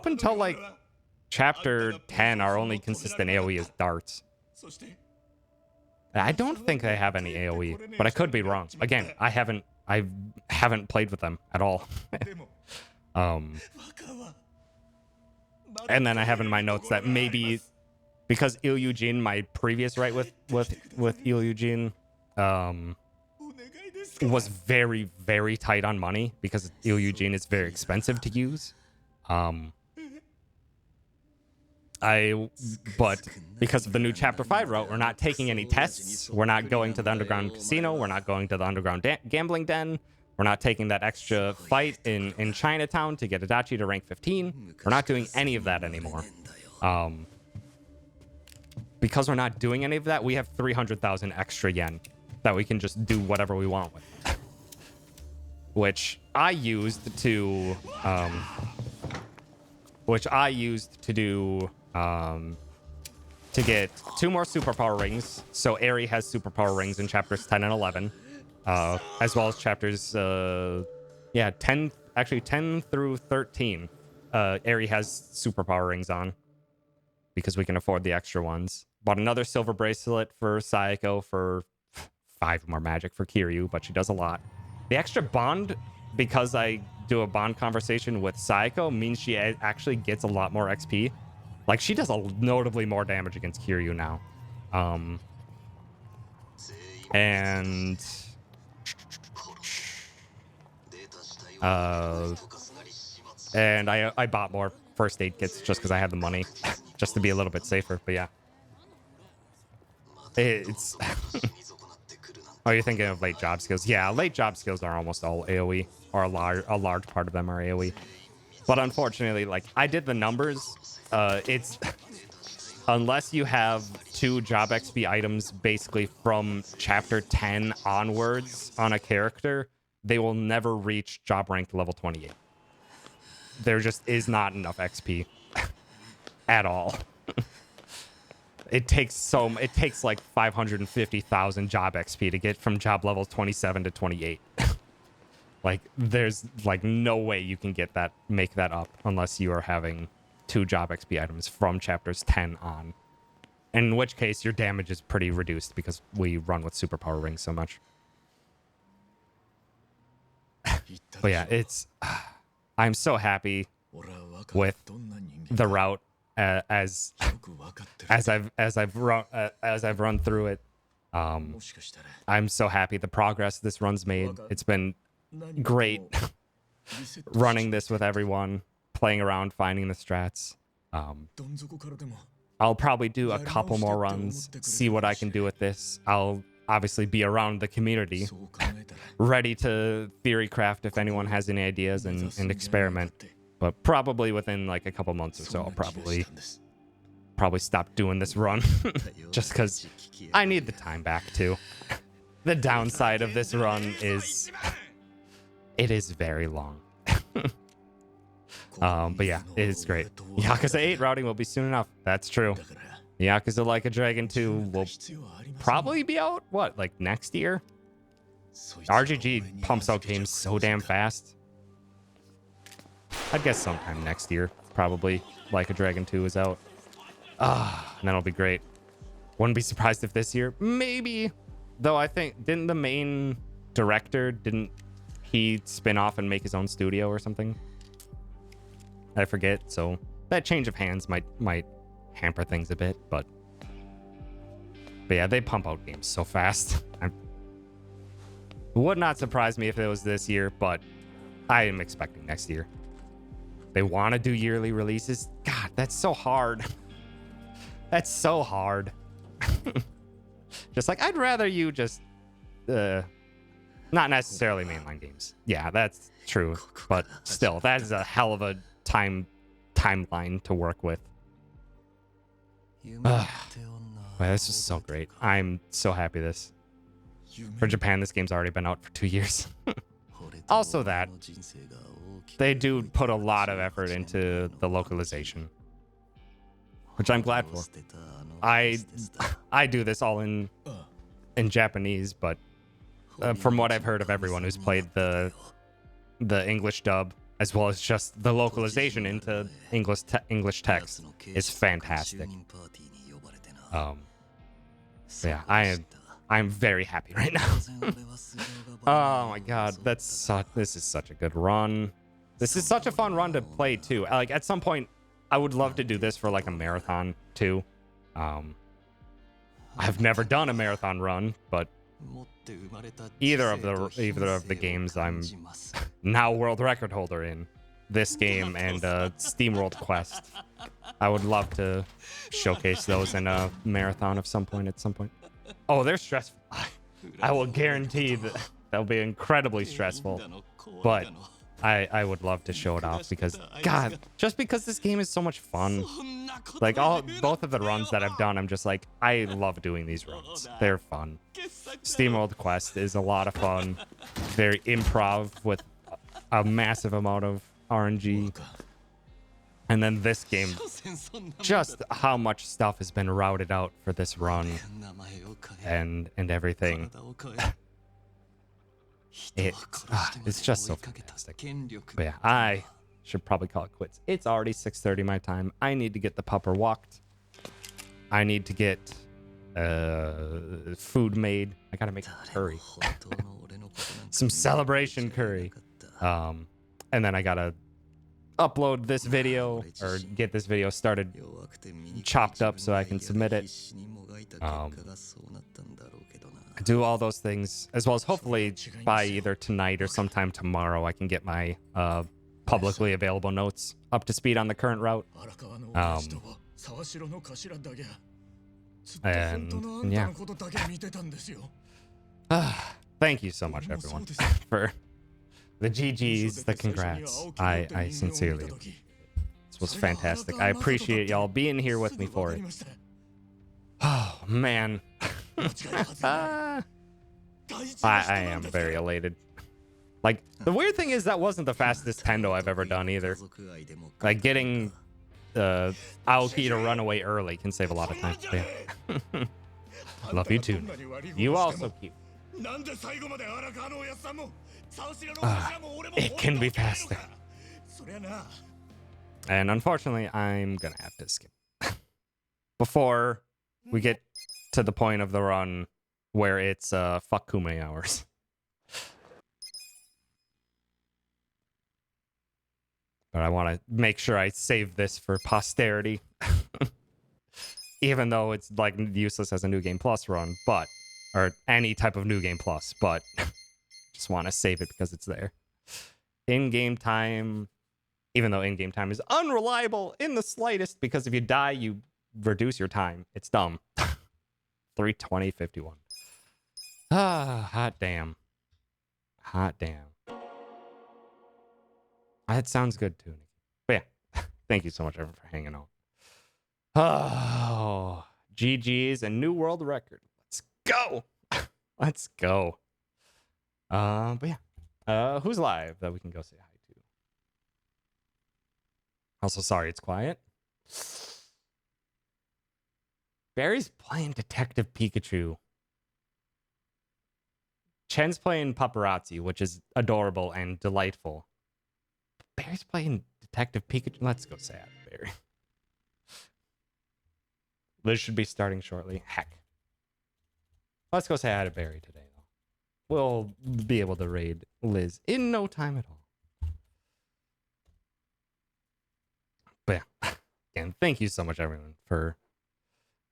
until like chapter 10, our only consistent AoE is darts. I don't think they have any AoE, but I could be wrong. Again, I haven't played with them at all. And then I have in my notes that maybe because Il Eugene, my previous right with Il Eugene, was very, very tight on money because Il Eugene is very expensive to use. But because of the new Chapter 5 route, we're not taking any tests. We're not going to the underground casino. We're not going to the underground gambling den. We're not taking that extra fight in Chinatown to get Adachi to rank 15. We're not doing any of that anymore. Because we're not doing any of that, we have 300,000 extra yen that we can just do whatever we want with. Which I used to do to get 2 more superpower rings. So Eri has superpower rings in chapters 10 and 11, as well as chapters 10 through 13. Eri has superpower rings on because we can afford the extra ones. Bought another silver bracelet for Sayako for 5 more magic for Kiryu, but she does a lot. The extra bond, because I do a bond conversation with Sayako, means she actually gets a lot more XP. Like, she does notably more damage against Kiryu now. And I bought more first aid kits just because I had the money, just to be a little bit safer. But yeah, it's. Oh, you're thinking of late job skills? Yeah, late job skills are almost all AoE, or a large part of them are AoE. But unfortunately, like, I did the numbers. It's unless you have 2 job XP items basically from chapter 10 onwards on a character, they will never reach job rank level 28. There just is not enough XP at all. It takes like 550,000 job XP to get from job level 27 to 28. Like, there's like no way you can make that up unless you are having 2 job XP items from chapters 10 on. In which case your damage is pretty reduced because we run with superpower rings so much. But yeah, I'm so happy with the route as I've run through it. I'm so happy the progress this run's made. It's been great running this with everyone, playing around, finding the strats. I'll probably do a couple more runs, see what I can do with this. I'll obviously be around the community, ready to theory craft if anyone has any ideas and experiment. But probably within like a couple months or so, I'll probably stop doing this run just because I need the time back too. The downside of this run is it is very long. But yeah, it is great. Yakuza 8 routing will be soon enough. That's true. Yakuza Like a Dragon 2 will probably be out, what, like next year? RGG pumps out games so damn fast. I'd guess sometime next year, probably, Like a Dragon 2 is out. And that'll be great. Wouldn't be surprised if this year, maybe. Though I think, didn't the main director, didn't he spin off and make his own studio or something? I forget, so that change of hands might hamper things a bit, but yeah, they pump out games so fast. Would not surprise me if it was this year, but I am expecting next year. They want to do yearly releases. God, that's so hard. That's so hard. Just like, I'd rather you just not necessarily mainline games. Yeah, that's true, but still, that is a hell of a timeline to work with. Wow, this is so great. I'm so happy this For Japan, this game's already been out for 2 years. Also that, they do put a lot of effort into the localization, which I'm glad for. I do this all in Japanese, but from what I've heard of everyone who's played the English dub, as well as just the localization into English text, is fantastic. Yeah, I'm very happy right now. Oh my god, this is such a good run. This is such a fun run to play too. Like at some point, I would love to do this for like a marathon too. I've never done a marathon run, but either of the games I'm now world record holder in, this game and SteamWorld Quest. I would love to showcase those in a marathon of some point at some point. Oh, they're stressful. I will guarantee that they'll be incredibly stressful, but I would love to show it off because, God, just because this game is so much fun. Like both of the runs that I've done, I'm just like, I love doing these runs. They're fun. SteamWorld Quest is a lot of fun. Very improv with a massive amount of RNG. And then this game, just how much stuff has been routed out for this run and everything. It's just so fantastic. But yeah, I should probably call it quits. It's already 6:30 my time. I need to get the pupper walked. I need to get food made. I gotta make curry. Some celebration curry. And then I gotta upload this video or get this video started chopped up so I can submit it. Do all those things, as well as hopefully by either tonight or sometime tomorrow I can get my publicly available notes up to speed on the current route. And yeah. Thank you so much, everyone, for the GGs, the congrats. I sincerely, this was fantastic. I appreciate y'all being here with me for it. Oh, man. I am very elated. Like, the weird thing is that wasn't the fastest Tendo I've ever done either. Like, getting Aoki to run away early can save a lot of time. Yeah. Love you too. You also cute. It can be faster. And unfortunately, I'm gonna have to skip. Before we get to the point of the run where it's fuck Kume hours. But I want to make sure I save this for posterity. Even though it's like useless as a New Game Plus run, but or any type of New Game Plus, but just want to save it because it's there. In-game time, even though in-game time is unreliable in the slightest, because if you die, you reduce your time. It's dumb. 3:20:51. Ah, hot damn. Hot damn. That sounds good too. But yeah, thank you so much everyone for hanging out. Oh, GG's and new world record. Let's go. Let's go. But yeah, who's live that we can go say hi to? Also, sorry it's quiet. Barry's playing Detective Pikachu. Chen's playing Paparazzi, which is adorable and delightful. Barry's playing Detective Pikachu. Let's go say hi to Barry. Liz should be starting shortly. Heck. Let's go say hi to Barry today, though. We'll be able to raid Liz in no time at all. But yeah, again, thank you so much, everyone, for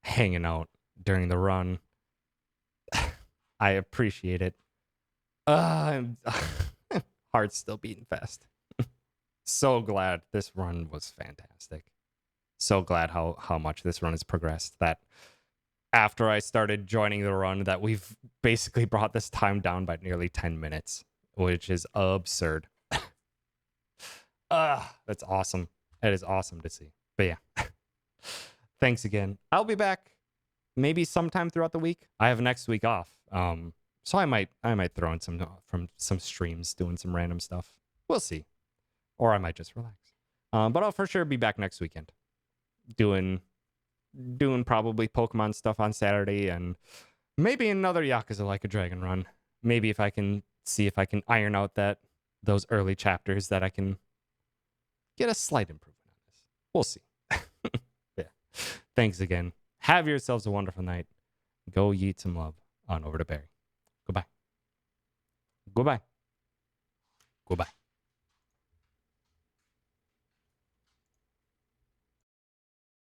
hanging out during the run. I appreciate it. Heart's still beating fast. So glad this run was fantastic. So glad how much this run has progressed. That after I started joining the run, that we've basically brought this time down by nearly 10 minutes, which is absurd. That's awesome. It is awesome to see. But yeah, thanks again. I'll be back maybe sometime throughout the week. I have next week off So I might throw in some from some streams doing some random stuff. We'll see. Or I might just relax. But I'll for sure be back next weekend. Doing probably Pokemon stuff on Saturday and maybe another Yakuza Like a Dragon run. Maybe if I can see if I can iron out those early chapters that I can get a slight improvement on this. We'll see. Yeah. Thanks again. Have yourselves a wonderful night. Go yeet some love on over to Barry. Goodbye. Goodbye. Goodbye.